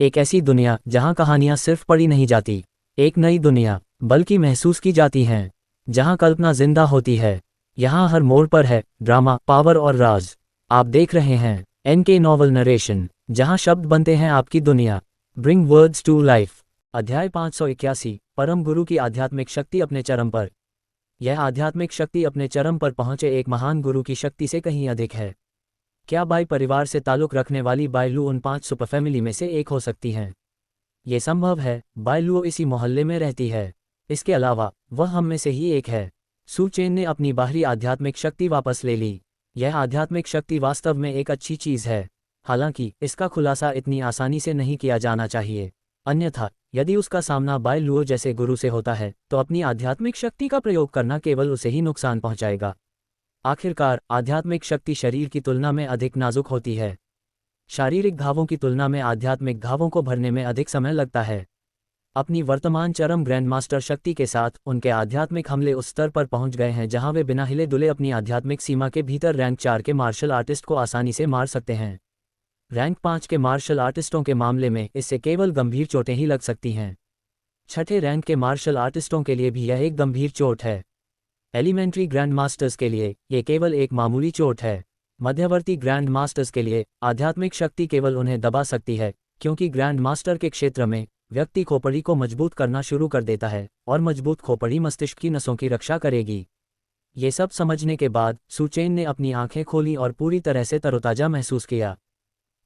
एक ऐसी दुनिया जहां कहानियां सिर्फ पढ़ी नहीं जाती, एक नई दुनिया बल्कि महसूस की जाती हैं, जहां कल्पना जिंदा होती है। यहां हर मोड़ पर है ड्रामा, पावर और राज। आप देख रहे हैं एनके नॉवल नरेशन, जहां शब्द बनते हैं आपकी दुनिया। Bring words to life. अध्याय 581, परम गुरु की आध्यात्मिक शक्ति अपने चरम पर। यह आध्यात्मिक शक्ति अपने चरम पर पहुंचे एक महान गुरु की शक्ति से कहीं अधिक है। क्या बाई परिवार से ताल्लुक रखने वाली बाई लू उन 5 सुपर फैमिली में से एक हो सकती हैं? ये संभव है। बाई लू इसी मोहल्ले में रहती है। इसके अलावा वह हम में से ही एक है। सू चेन ने अपनी बाहरी आध्यात्मिक शक्ति वापस ले ली। यह आध्यात्मिक शक्ति वास्तव में एक अच्छी चीज़ है, हालांकि इसका खुलासा इतनी आसानी से नहीं किया जाना चाहिए। अन्यथा यदि उसका सामना बाई लुओ जैसे गुरु से होता है तो अपनी आध्यात्मिक शक्ति का प्रयोग करना केवल उसे ही नुकसान पहुंचाएगा। आखिरकार आध्यात्मिक शक्ति शरीर की तुलना में अधिक नाजुक होती है। शारीरिक घावों की तुलना में आध्यात्मिक घावों को भरने में अधिक समय लगता है। अपनी वर्तमान चरम ग्रैंडमास्टर शक्ति के साथ उनके आध्यात्मिक हमले उस स्तर पर पहुंच गए हैं जहां वे बिना हिले डुले अपनी आध्यात्मिक सीमा के भीतर रैंक 4 के मार्शल आर्टिस्ट को आसानी से मार सकते हैं। रैंक 5 के मार्शल आर्टिस्टों के मामले में इससे केवल गंभीर चोटें ही लग सकती हैं। छठे रैंक के मार्शल आर्टिस्टों के लिए भी यह एक गंभीर चोट है। एलिमेंट्री ग्रैंड मास्टर्स के लिए ये केवल एक मामूली चोट है। मध्यवर्ती ग्रैंड मास्टर्स के लिए आध्यात्मिक शक्ति केवल उन्हें दबा सकती है, क्योंकि ग्रैंड मास्टर के क्षेत्र में व्यक्ति खोपड़ी को मजबूत करना शुरू कर देता है और मजबूत खोपड़ी मस्तिष्क की नसों की रक्षा करेगी। ये सब समझने के बाद सू चेन ने अपनी आंखें खोली और पूरी तरह से तरोताजा महसूस किया।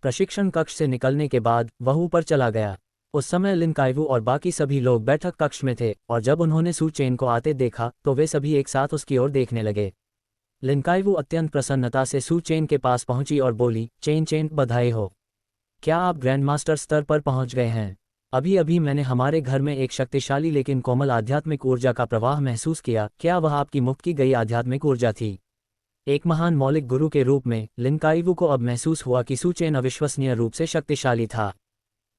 प्रशिक्षण कक्ष से निकलने के बाद वह ऊपर चला गया। उस समय लिन काइवू और बाकी सभी लोग बैठक कक्ष में थे और जब उन्होंने सू चेन को आते देखा तो वे सभी एक साथ उसकी ओर देखने लगे। लिन काइवू अत्यंत प्रसन्नता से सू चेन के पास पहुंची और बोली, चेन चेन, बधाई हो। क्या आप ग्रैंडमास्टर स्तर पर पहुंच गए हैं? अभी अभी मैंने हमारे घर में एक शक्तिशाली लेकिन कोमल आध्यात्मिक ऊर्जा का प्रवाह महसूस किया। क्या वह आपकी मुक्त की गई आध्यात्मिक ऊर्जा थी? एक महान मौलिक गुरु के रूप में लिन काइवू को अब महसूस हुआ कि सू चेन अविश्वसनीय रूप से शक्तिशाली था।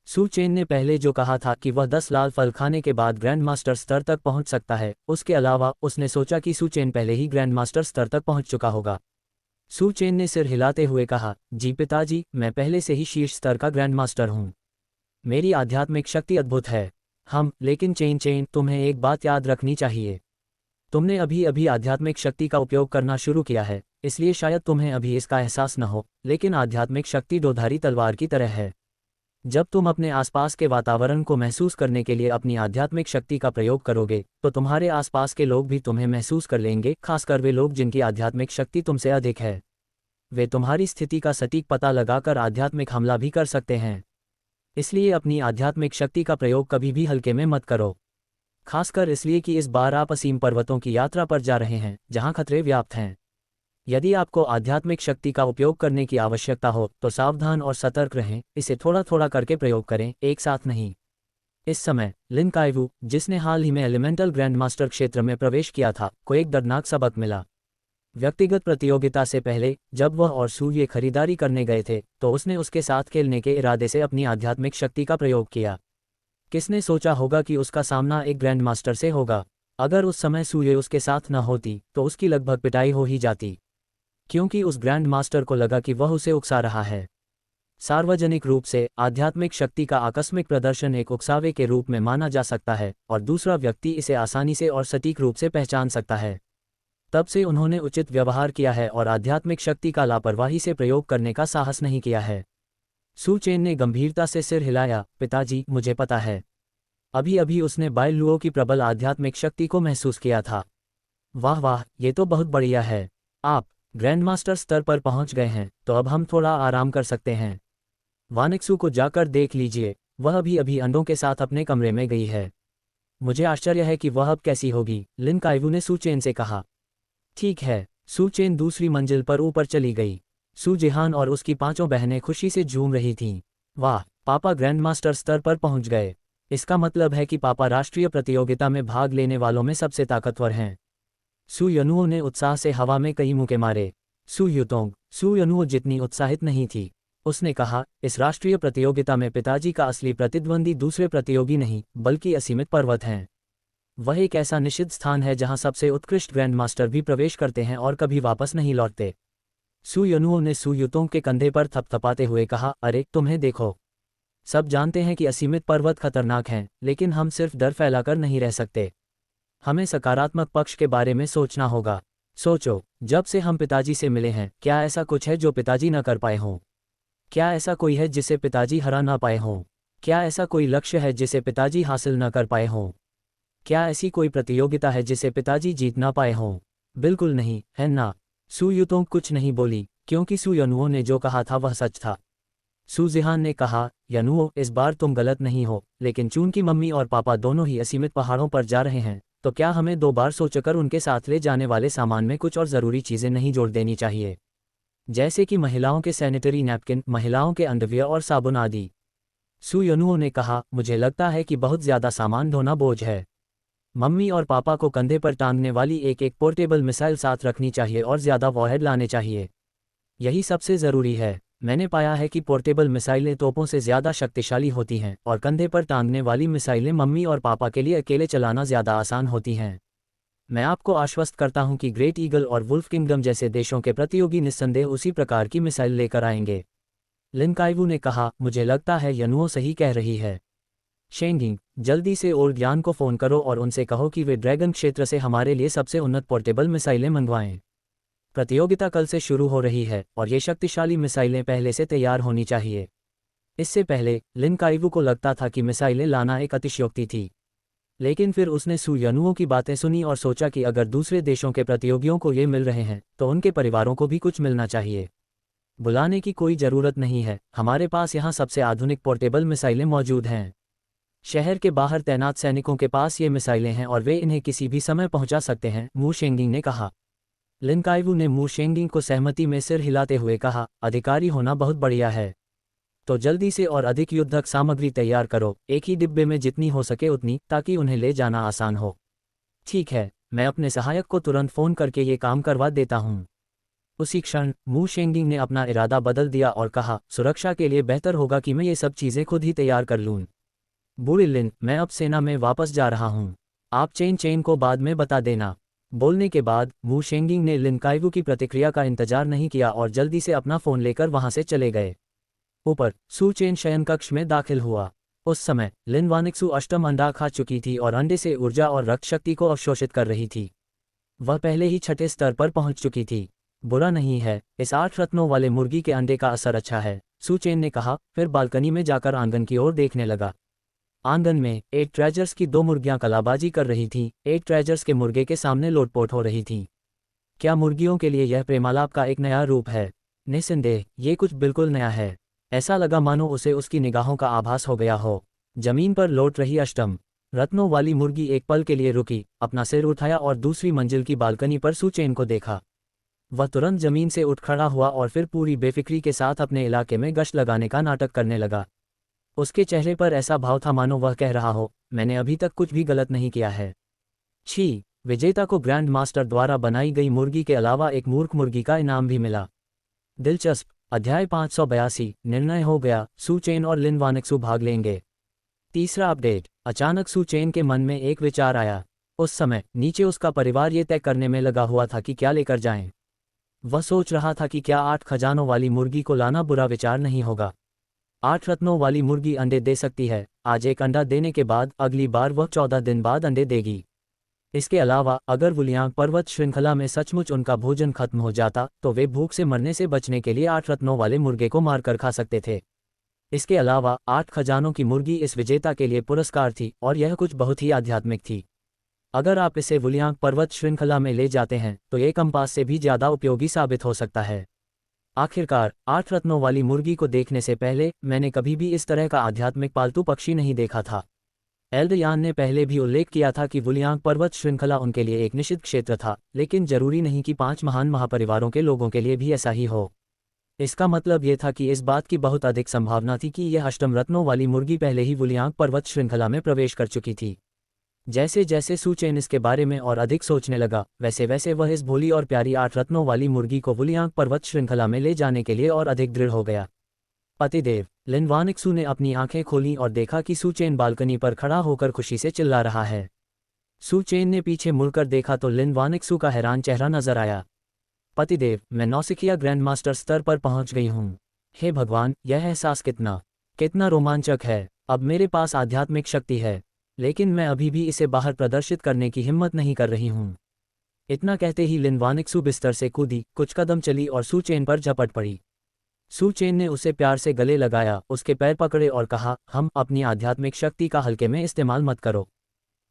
सू चेन ने पहले जो कहा था कि वह 10 लाल फल खाने के बाद ग्रैंडमास्टर स्तर तक पहुंच सकता है, उसके अलावा उसने सोचा कि सू चेन पहले ही ग्रैंडमास्टर स्तर तक पहुंच चुका होगा। सू चेन ने सिर हिलाते हुए कहा, जी पिताजी, मैं पहले से ही शीर्ष स्तर का ग्रैंडमास्टर हूं। मेरी आध्यात्मिक शक्ति अद्भुत है। लेकिन चेन चेन, तुम्हें एक बात याद रखनी चाहिए। तुमने अभी अभी आध्यात्मिक शक्ति का उपयोग करना शुरू किया है, इसलिए शायद तुम्हें अभी इसका एहसास न हो, लेकिन आध्यात्मिक शक्ति दोधारी तलवार की तरह है। जब तुम अपने आसपास के वातावरण को महसूस करने के लिए अपनी आध्यात्मिक शक्ति का प्रयोग करोगे तो तुम्हारे आसपास के लोग भी तुम्हें महसूस कर लेंगे, खासकर वे लोग जिनकी आध्यात्मिक शक्ति तुमसे अधिक है। वे तुम्हारी स्थिति का सटीक पता लगाकर आध्यात्मिक हमला भी कर सकते हैं। इसलिए अपनी आध्यात्मिक शक्ति का प्रयोग कभी भी हल्के में मत करो, खासकर इसलिए कि इस बार आप असीम पर्वतों की यात्रा पर जा रहे हैं जहां खतरे व्याप्त हैं। यदि आपको आध्यात्मिक शक्ति का उपयोग करने की आवश्यकता हो तो सावधान और सतर्क रहें, इसे थोड़ा थोड़ा करके प्रयोग करें, एक साथ नहीं। इस समय लिन काइवू, जिसने हाल ही में एलिमेंटल ग्रैंडमास्टर क्षेत्र में प्रवेश किया था, को एक दर्दनाक सबक मिला। व्यक्तिगत प्रतियोगिता से पहले जब वह और सू ये खरीदारी करने गए थे तो उसने उसके साथ खेलने के इरादे से अपनी आध्यात्मिक शक्ति का प्रयोग किया। किसने सोचा होगा कि उसका सामना एक ग्रैंडमास्टर से होगा? अगर उस समय सू ये उसके साथ न होती तो उसकी लगभग पिटाई हो ही जाती, क्योंकि उस ग्रैंड मास्टर को लगा कि वह उसे उकसा रहा है। सार्वजनिक रूप से आध्यात्मिक शक्ति का आकस्मिक प्रदर्शन एक उकसावे के रूप में माना जा सकता है और दूसरा व्यक्ति इसे आसानी से और सटीक रूप से पहचान सकता है। तब से उन्होंने उचित व्यवहार किया है और आध्यात्मिक शक्ति का लापरवाही से प्रयोग करने का साहस नहीं किया है। सू चेन ने गंभीरता से सिर हिलाया, पिताजी, मुझे पता है। अभी अभी उसने बाई लुओ की प्रबल आध्यात्मिक शक्ति को महसूस किया था। वाह वाह, ये तो बहुत बढ़िया है। आप ग्रैंडमास्टर स्तर पर पहुंच गए हैं तो अब हम थोड़ा आराम कर सकते हैं। वानिक्सू को जाकर देख लीजिए, वह अभी अभी अंडों के साथ अपने कमरे में गई है। मुझे आश्चर्य है कि वह अब कैसी होगी, लिन काइवू ने सू चेन से कहा। ठीक है। सू चेन दूसरी मंजिल पर ऊपर चली गई। सू जेहान और उसकी 5 बहनें खुशी से झूम रही थीं। वाह, पापा ग्रैंडमास्टर स्तर पर पहुंच गए। इसका मतलब है कि पापा राष्ट्रीय प्रतियोगिता में भाग लेने वालों में सबसे ताकतवर हैं। सू यनुओ ने उत्साह से हवा में कई मुक्के मारे। सू यनुओ जितनी उत्साहित नहीं थी। उसने कहा, इस राष्ट्रीय प्रतियोगिता में पिताजी का असली प्रतिद्वंदी दूसरे प्रतियोगी नहीं बल्कि असीमित पर्वत हैं। वह एक ऐसा निषिद्ध स्थान है जहां सबसे उत्कृष्ट ग्रैंडमास्टर भी प्रवेश करते हैं और कभी वापस नहीं लौटते। सू यनुओ ने सू युतोंग के कंधे पर थपथपाते हुए कहा, अरे तुम्हें देखो। सब जानते हैं कि असीमित पर्वत खतरनाक हैं, लेकिन हम सिर्फ डर फैलाकर नहीं रह सकते। हमें सकारात्मक पक्ष के बारे में सोचना होगा। सोचो, जब से हम पिताजी से मिले हैं, क्या ऐसा कुछ है जो पिताजी न कर पाए हों? क्या ऐसा कोई है जिसे पिताजी हरा ना पाए हों? क्या ऐसा कोई लक्ष्य है जिसे पिताजी हासिल न कर पाए हों? क्या ऐसी कोई प्रतियोगिता है जिसे पिताजी जीत ना पाए हों? बिल्कुल नहीं, है ना? सू युतोंग कुछ नहीं बोली, क्योंकि सू यनुओ ने जो कहा था वह सच था। सू जिहान ने कहा, यनुओ, इस बार तुम गलत नहीं हो, लेकिन चूंकि मम्मी और पापा दोनों ही असीमित पहाड़ों पर जा रहे हैं, तो क्या हमें 2 बार सोचकर उनके साथ ले जाने वाले सामान में कुछ और ज़रूरी चीज़ें नहीं जोड़ देनी चाहिए? जैसे कि महिलाओं के सैनिटरी नैपकिन, महिलाओं के अंडरवियर और साबुन आदि। सू यनुओ ने कहा, मुझे लगता है कि बहुत ज़्यादा सामान ढोना बोझ है। मम्मी और पापा को कंधे पर टांगने वाली एक पोर्टेबल मिसाइल साथ रखनी चाहिए और ज़्यादा वॉरहेड लाने चाहिए। यही सबसे ज़रूरी है। मैंने पाया है कि पोर्टेबल मिसाइलें तोपों से ज़्यादा शक्तिशाली होती हैं और कंधे पर टांगने वाली मिसाइलें मम्मी और पापा के लिए अकेले चलाना ज़्यादा आसान होती हैं। मैं आपको आश्वस्त करता हूं कि ग्रेट ईगल और वुल्फ किंगडम जैसे देशों के प्रतियोगी निस्संदेह उसी प्रकार की मिसाइल लेकर आएंगे। लिन काइवू ने कहा, मुझे लगता है यनुओ सही कह रही है। शेंगिंग, जल्दी से ओल्ड को फ़ोन करो और उनसे कहो कि वे ड्रैगन क्षेत्र से हमारे लिए सबसे उन्नत पोर्टेबल मिसाइलें मंगवाएं। प्रतियोगिता कल से शुरू हो रही है और ये शक्तिशाली मिसाइलें पहले से तैयार होनी चाहिए। इससे पहले लिन काइवू को लगता था कि मिसाइलें लाना एक अतिशयोक्ति थी, लेकिन फिर उसने सू यनुओ की बातें सुनी और सोचा कि अगर दूसरे देशों के प्रतियोगियों को ये मिल रहे हैं, तो उनके परिवारों को भी कुछ मिलना चाहिए। बुलाने की कोई ज़रूरत नहीं है, हमारे पास यहाँ सबसे आधुनिक पोर्टेबल मिसाइलें मौजूद हैं। शहर के बाहर तैनात सैनिकों के पास ये मिसाइलें हैं और वे इन्हें किसी भी समय पहुंचा सकते हैं, मू शेंगिंग ने कहा। लिन काइवू ने मू शेंगिंग को सहमति में सिर हिलाते हुए कहा, अधिकारी होना बहुत बढ़िया है। तो जल्दी से और अधिक युद्धक सामग्री तैयार करो, एक ही डिब्बे में जितनी हो सके उतनी, ताकि उन्हें ले जाना आसान हो। ठीक है, मैं अपने सहायक को तुरंत फ़ोन करके ये काम करवा देता हूँ। उसी क्षण मू शेंगिंग ने अपना इरादा बदल दिया और कहा, सुरक्षा के लिए बेहतर होगा कि मैं ये सब चीज़ें खुद ही तैयार कर लूँ। बूढ़ी लिन, मैं अब सेना में वापस जा रहा हूँ। आप चेन को बाद में बता देना। बोलने के बाद मू शेंगिंग ने लिन काइवू की प्रतिक्रिया का इंतजार नहीं किया और जल्दी से अपना फ़ोन लेकर वहां से चले गए। ऊपर सू चेन शयन कक्ष में दाखिल हुआ। उस समय लिन वानिक्सू अष्टम अंडा खा चुकी थी और अंडे से ऊर्जा और रक्त शक्ति को अवशोषित कर रही थी। वह पहले ही 6ठे स्तर पर पहुंच चुकी थी। बुरा नहीं है, इस 8 रत्नों वाले मुर्गी के अंडे का असर अच्छा है, सू चेन ने कहा, फिर बालकनी में जाकर आंगन की ओर देखने लगा। आंगन में 8 ट्रेजर्स की 2 मुर्गियां कलाबाजी कर रही थीं। 8 ट्रेजर्स के मुर्गे के सामने लोटपोट हो रही थीं। क्या मुर्गियों के लिए यह प्रेमालाप का एक नया रूप है? निस्संदेह, ये कुछ बिल्कुल नया है। ऐसा लगा मानो उसे उसकी निगाहों का आभास हो गया हो। जमीन पर लौट रही अष्टम रत्नों वाली मुर्गी एक पल के लिए रुकी, अपना सिर उठाया और दूसरी मंजिल की बालकनी पर सू चेन को देखा। वह तुरंत जमीन से उठ खड़ा हुआ और फिर पूरी बेफिक्री के साथ अपने इलाके में गश्त लगाने का नाटक करने लगा। उसके चेहरे पर ऐसा भाव था मानो वह कह रहा हो, मैंने अभी तक कुछ भी गलत नहीं किया है। छी, विजेता को ग्रैंड मास्टर द्वारा बनाई गई मुर्गी के अलावा एक मूर्ख मुर्गी का इनाम भी मिला। दिलचस्प। अध्याय 582, निर्णय हो गया, सू चेन और लिन वानिक्सू भाग लेंगे। तीसरा अपडेट। अचानक सू चेन के मन में एक विचार आया। उस समय नीचे उसका परिवार ये तय करने में लगा हुआ था कि क्या लेकर जाएं। वह सोच रहा था कि क्या 8 खजानों वाली मुर्गी को लाना बुरा विचार नहीं होगा। 8 रत्नों वाली मुर्गी अंडे दे सकती है। आज एक अंडा देने के बाद अगली बार वह 14 दिन बाद अंडे देगी। इसके अलावा अगर वुलियांग पर्वत श्रृंखला में सचमुच उनका भोजन खत्म हो जाता, तो वे भूख से मरने से बचने के लिए 8 रत्नों वाले मुर्गे को मारकर खा सकते थे। इसके अलावा 8 खजानों की मुर्गी इस विजेता के लिए पुरस्कार थी और यह कुछ बहुत ही आध्यात्मिक थी। अगर आप इसे वुलियांग पर्वत श्रृंखला में ले जाते हैं, तो ये कंपास से भी ज़्यादा उपयोगी साबित हो सकता है। आखिरकार 8 रत्नों वाली मुर्गी को देखने से पहले मैंने कभी भी इस तरह का आध्यात्मिक पालतू पक्षी नहीं देखा था। एल्डयान ने पहले भी उल्लेख किया था कि वुलियांग पर्वत श्रृंखला उनके लिए एक निषिद्ध क्षेत्र था, लेकिन जरूरी नहीं कि 5 महान महापरिवारों के लोगों के लिए भी ऐसा ही हो। इसका मतलब यह था कि इस बात की बहुत अधिक संभावना थी कि यह अष्टम रत्नों वाली मुर्गी पहले ही वुलियांग पर्वत श्रृंखला में प्रवेश कर चुकी थी। जैसे जैसे सू चेन इसके बारे में और अधिक सोचने लगा, वैसे वैसे वह इस भोली और प्यारी 8 रत्नों वाली मुर्गी को वुलियांग पर्वत श्रृंखला में ले जाने के लिए और अधिक दृढ़ हो गया। पतिदेव। लिन वानिक्सू ने अपनी आंखें खोलीं और देखा कि सू चेन बालकनी पर खड़ा होकर खुशी से चिल्ला रहा है। सू चेन ने पीछे मुड़कर देखा तो लिन वानिक्सू का हैरान चेहरा नजर आया। पतिदेव, मैं नौसिखिया ग्रैंड मास्टर स्तर पर पहुंच गई हूं। हे भगवान, यह एहसास कितना कितना रोमांचक है। अब मेरे पास आध्यात्मिक शक्ति है, लेकिन मैं अभी भी इसे बाहर प्रदर्शित करने की हिम्मत नहीं कर रही हूँ। इतना कहते ही लिन वानिक्सू बिस्तर से कूदी, कुछ कदम चली और सू चेन पर झपट पड़ी। सू चेन ने उसे प्यार से गले लगाया, उसके पैर पकड़े और कहा, हम अपनी आध्यात्मिक शक्ति का हल्के में इस्तेमाल मत करो।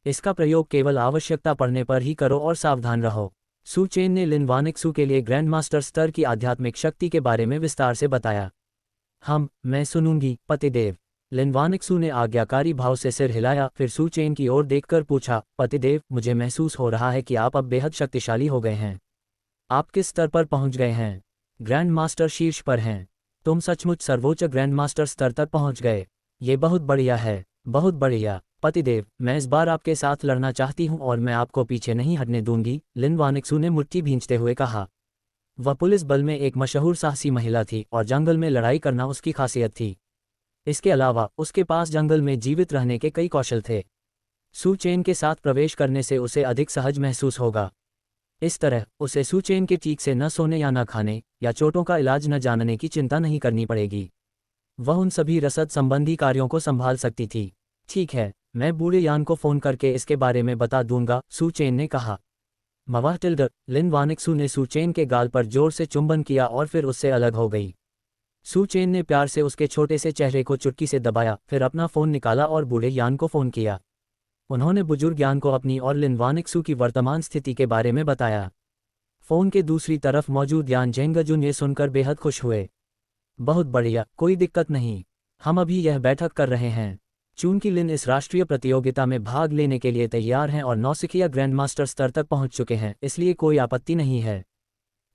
इसका प्रयोग केवल आवश्यकता पड़ने पर ही करो और सावधान रहो। सू चेन ने लिन वानिक्सू के लिए ग्रैंड मास्टर स्तर की आध्यात्मिक शक्ति के बारे में विस्तार से बताया। मैं सुनूंगी, पतिदेव। लिन वानिक्सू ने आज्ञाकारी भाव से सिर हिलाया, फिर सू चेन की ओर देखकर पूछा, पतिदेव, मुझे महसूस हो रहा है कि आप अब बेहद शक्तिशाली हो गए हैं। आप किस स्तर पर पहुंच गए हैं? ग्रैंड मास्टर शीर्ष पर हैं। तुम सचमुच सर्वोच्च ग्रैंड मास्टर स्तर तक पहुंच गए। ये बहुत बढ़िया है, बहुत बढ़िया। पतिदेव, मैं इस बार आपके साथ लड़ना चाहती हूं और मैं आपको पीछे नहीं हटने दूंगी, लिन वानिक्सू ने मुट्ठी भींचते हुए कहा। वह पुलिस बल में एक मशहूर साहसी महिला थी और जंगल में लड़ाई करना उसकी खासियत थी। इसके अलावा उसके पास जंगल में जीवित रहने के कई कौशल थे। सू चेन के साथ प्रवेश करने से उसे अधिक सहज महसूस होगा। इस तरह उसे सू चेन के ठीक से न सोने या न खाने या चोटों का इलाज न जानने की चिंता नहीं करनी पड़ेगी। वह उन सभी रसद संबंधी कार्यों को संभाल सकती थी। ठीक है, मैं बूढ़े यान को फोन करके इसके बारे में बता दूंगा, सू चेन ने कहा। मवाटिल्डर, लिन वानिक्सू ने सू चेन के गाल पर जोर से चुंबन किया और फिर उससे अलग हो गई। सू चेन ने प्यार से उसके छोटे से चेहरे को चुटकी से दबाया, फिर अपना फ़ोन निकाला और बूढ़े यान को फ़ोन किया। उन्होंने बुजुर्ग यान को अपनी और लिन वानिक्सू की वर्तमान स्थिति के बारे में बताया। फ़ोन के दूसरी तरफ मौजूद यान जेंगजुन ये सुनकर बेहद खुश हुए। बहुत बढ़िया, कोई दिक्कत नहीं। हम अभी यह बैठक कर रहे हैं। चूंकि लिन इस राष्ट्रीय प्रतियोगिता में भाग लेने के लिए तैयार हैं और नौसिखिया ग्रैंड मास्टर स्तर तक पहुंच चुके हैं, इसलिए कोई आपत्ति नहीं है।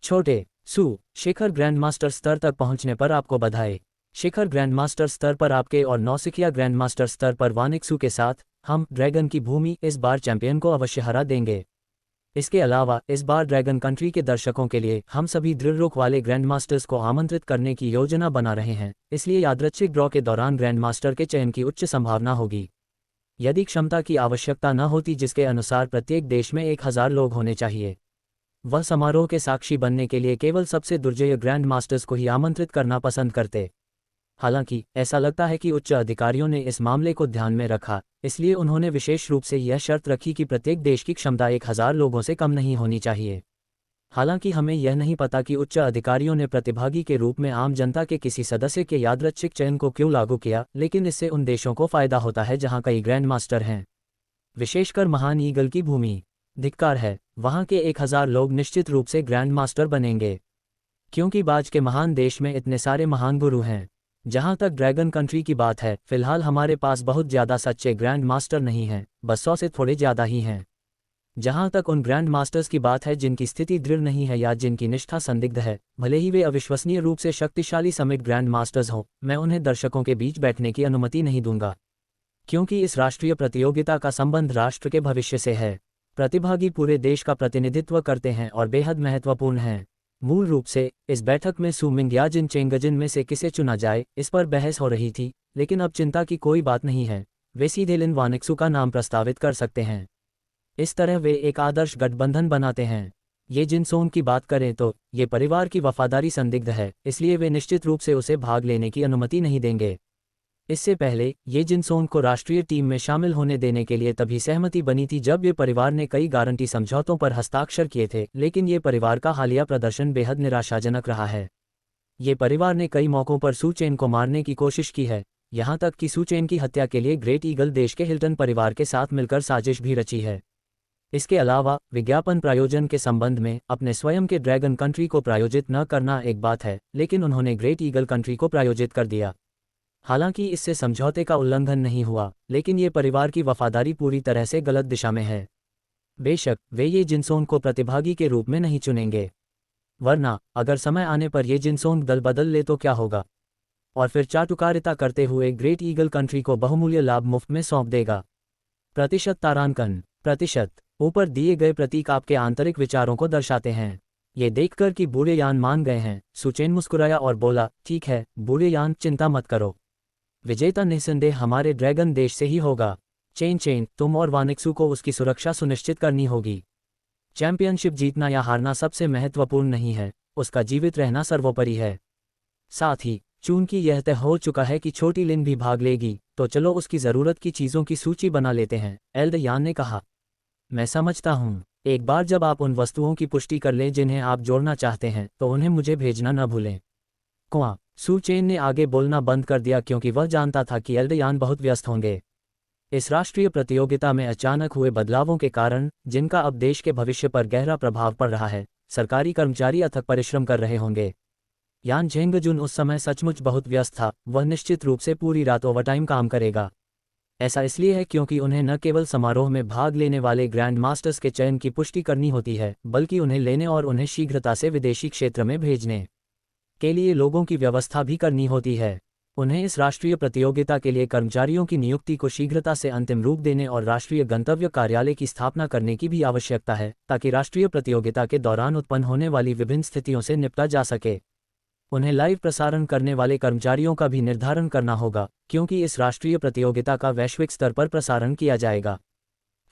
छोटे सू, शिखर ग्रैंड मास्टर स्तर तक पहुंचने पर आपको बधाई। शिखर ग्रैंड मास्टर स्तर पर आपके और नौसिखिया ग्रैंड मास्टर स्तर पर वानिक्सू के साथ हम ड्रैगन की भूमि इस बार चैंपियन को अवश्य हरा देंगे। इसके अलावा इस बार ड्रैगन कंट्री के दर्शकों के लिए हम सभी दृढ़ रुख वाले ग्रैंड मास्टर्स को आमंत्रित करने की योजना बना रहे हैं, इसलिए यादृच्छिक ड्रॉ के दौरान ग्रैंड मास्टर के चयन की उच्च संभावना होगी। यदि क्षमता की आवश्यकता न होती जिसके अनुसार प्रत्येक देश में 1000 लोग होने चाहिए, वह समारोह के साक्षी बनने के लिए केवल सबसे दुर्जय ग्रैंड मास्टर्स को ही आमंत्रित करना पसंद करते। हालांकि ऐसा लगता है कि उच्च अधिकारियों ने इस मामले को ध्यान में रखा, इसलिए उन्होंने विशेष रूप से यह शर्त रखी कि प्रत्येक देश की क्षमता 1000 लोगों से कम नहीं होनी चाहिए। हालांकि हमें यह नहीं पता कि उच्च अधिकारियों ने प्रतिभागी के रूप में आम जनता के किसी सदस्य के यादृच्छिक चयन को क्यों लागू किया, लेकिन इससे उन देशों को फायदा होता है जहां कई ग्रैंड मास्टर हैं, विशेषकर महान ईगल की भूमि। धिक्कार है, वहां के 1000 लोग निश्चित रूप से ग्रैंड मास्टर बनेंगे, क्योंकि बाज के महान देश में इतने सारे महान गुरु हैं। जहां तक ड्रैगन कंट्री की बात है, फिलहाल हमारे पास बहुत ज़्यादा सच्चे ग्रैंड मास्टर नहीं हैं, बस 100 से थोड़े ज़्यादा ही हैं। जहां तक उन ग्रैंड मास्टर्स की बात है जिनकी स्थिति दृढ़ नहीं है या जिनकी निष्ठा संदिग्ध है, भले ही वे अविश्वसनीय रूप से शक्तिशाली समिट ग्रैंड मास्टर्स हों, मैं उन्हें दर्शकों के बीच बैठने की अनुमति नहीं दूंगा, क्योंकि इस राष्ट्रीय प्रतियोगिता का संबंध राष्ट्र के भविष्य से है। प्रतिभागी पूरे देश का प्रतिनिधित्व करते हैं और बेहद महत्वपूर्ण हैं। मूल रूप से इस बैठक में सू मिंग या जिन चेंगजिन में से किसे चुना जाए, इस पर बहस हो रही थी, लेकिन अब चिंता की कोई बात नहीं है। वे सीधे लिन वानिक्सू का नाम प्रस्तावित कर सकते हैं। इस तरह वे एक आदर्श गठबंधन बनाते हैं। ये जिनसोंग की बात करें तो ये परिवार की वफादारी संदिग्ध है, इसलिए वे निश्चित रूप से उसे भाग लेने की अनुमति नहीं देंगे। इससे पहले ये जिनसोंग को राष्ट्रीय टीम में शामिल होने देने के लिए तभी सहमति बनी थी जब ये परिवार ने कई गारंटी समझौतों पर हस्ताक्षर किए थे, लेकिन ये परिवार का हालिया प्रदर्शन बेहद निराशाजनक रहा है। ये परिवार ने कई मौकों पर सू चेन को मारने की कोशिश की है, यहाँ तक कि सू चेन की हत्या के लिए ग्रेट ईगल देश के हिल्टन परिवार के साथ मिलकर साजिश भी रची है। इसके अलावा विज्ञापन प्रायोजन के संबंध में अपने स्वयं के ड्रैगन कंट्री को प्रायोजित न करना एक बात है, लेकिन उन्होंने ग्रेट ईगल कंट्री को प्रायोजित कर दिया। हालांकि इससे समझौते का उल्लंघन नहीं हुआ, लेकिन ये परिवार की वफादारी पूरी तरह से गलत दिशा में है। बेशक वे ये जिनसोंग को प्रतिभागी के रूप में नहीं चुनेंगे, वरना अगर समय आने पर ये जिनसोंग दल बदल ले तो क्या होगा, और फिर चाटुकारिता करते हुए ग्रेट ईगल कंट्री को बहुमूल्य लाभ मुफ्त में सौंप देगा। प्रतिशत तारांकन। प्रतिशत। ऊपर दिए गए प्रतीक आपके आंतरिक विचारों को दर्शाते हैं। ये देखकर कि बूढ़े यान मान गए हैं, सू चेन मुस्कुराया और बोला, ठीक है बूढ़े यान, चिंता मत करो। विजेता निस्संदेह हमारे ड्रैगन देश से ही होगा। चेन, तुम और वानिक्सू को उसकी सुरक्षा सुनिश्चित करनी होगी। चैंपियनशिप जीतना या हारना सबसे महत्वपूर्ण नहीं है, उसका जीवित रहना सर्वोपरि है। साथ ही चूंकि यह तय हो चुका है कि छोटी लिन भी भाग लेगी, तो चलो उसकी ज़रूरत की चीज़ों की सूची बना लेते हैं, एल्डयान ने कहा। मैं समझता हूँ। एक बार जब आप उन वस्तुओं की पुष्टि कर लें जिन्हें आप जोड़ना चाहते हैं, तो उन्हें मुझे भेजना न भूलें। कुआं। सू चेन ने आगे बोलना बंद कर दिया क्योंकि वह जानता था कि एल्डयान बहुत व्यस्त होंगे। इस राष्ट्रीय प्रतियोगिता में अचानक हुए बदलावों के कारण, जिनका अब देश के भविष्य पर गहरा प्रभाव पड़ रहा है, सरकारी कर्मचारी अथक परिश्रम कर रहे होंगे। यान झेंगजुन उस समय सचमुच बहुत व्यस्त था, वह निश्चित रूप से पूरी रात ओवरटाइम काम करेगा। ऐसा इसलिए है क्योंकि उन्हें न केवल समारोह में भाग लेने वाले ग्रैंड मास्टर्स के चयन की पुष्टि करनी होती है, बल्कि उन्हें लेने और उन्हें शीघ्रता से विदेशी क्षेत्र में भेजने के लिए लोगों की व्यवस्था भी करनी होती है। उन्हें इस राष्ट्रीय प्रतियोगिता के लिए कर्मचारियों की नियुक्ति को शीघ्रता से अंतिम रूप देने और राष्ट्रीय गंतव्य कार्यालय की स्थापना करने की भी आवश्यकता है, ताकि राष्ट्रीय प्रतियोगिता के दौरान उत्पन्न होने वाली विभिन्न स्थितियों से निपटा जा सके। उन्हें लाइव प्रसारण करने वाले कर्मचारियों का भी निर्धारण करना होगा, क्योंकि इस राष्ट्रीय प्रतियोगिता का वैश्विक स्तर पर प्रसारण किया जाएगा।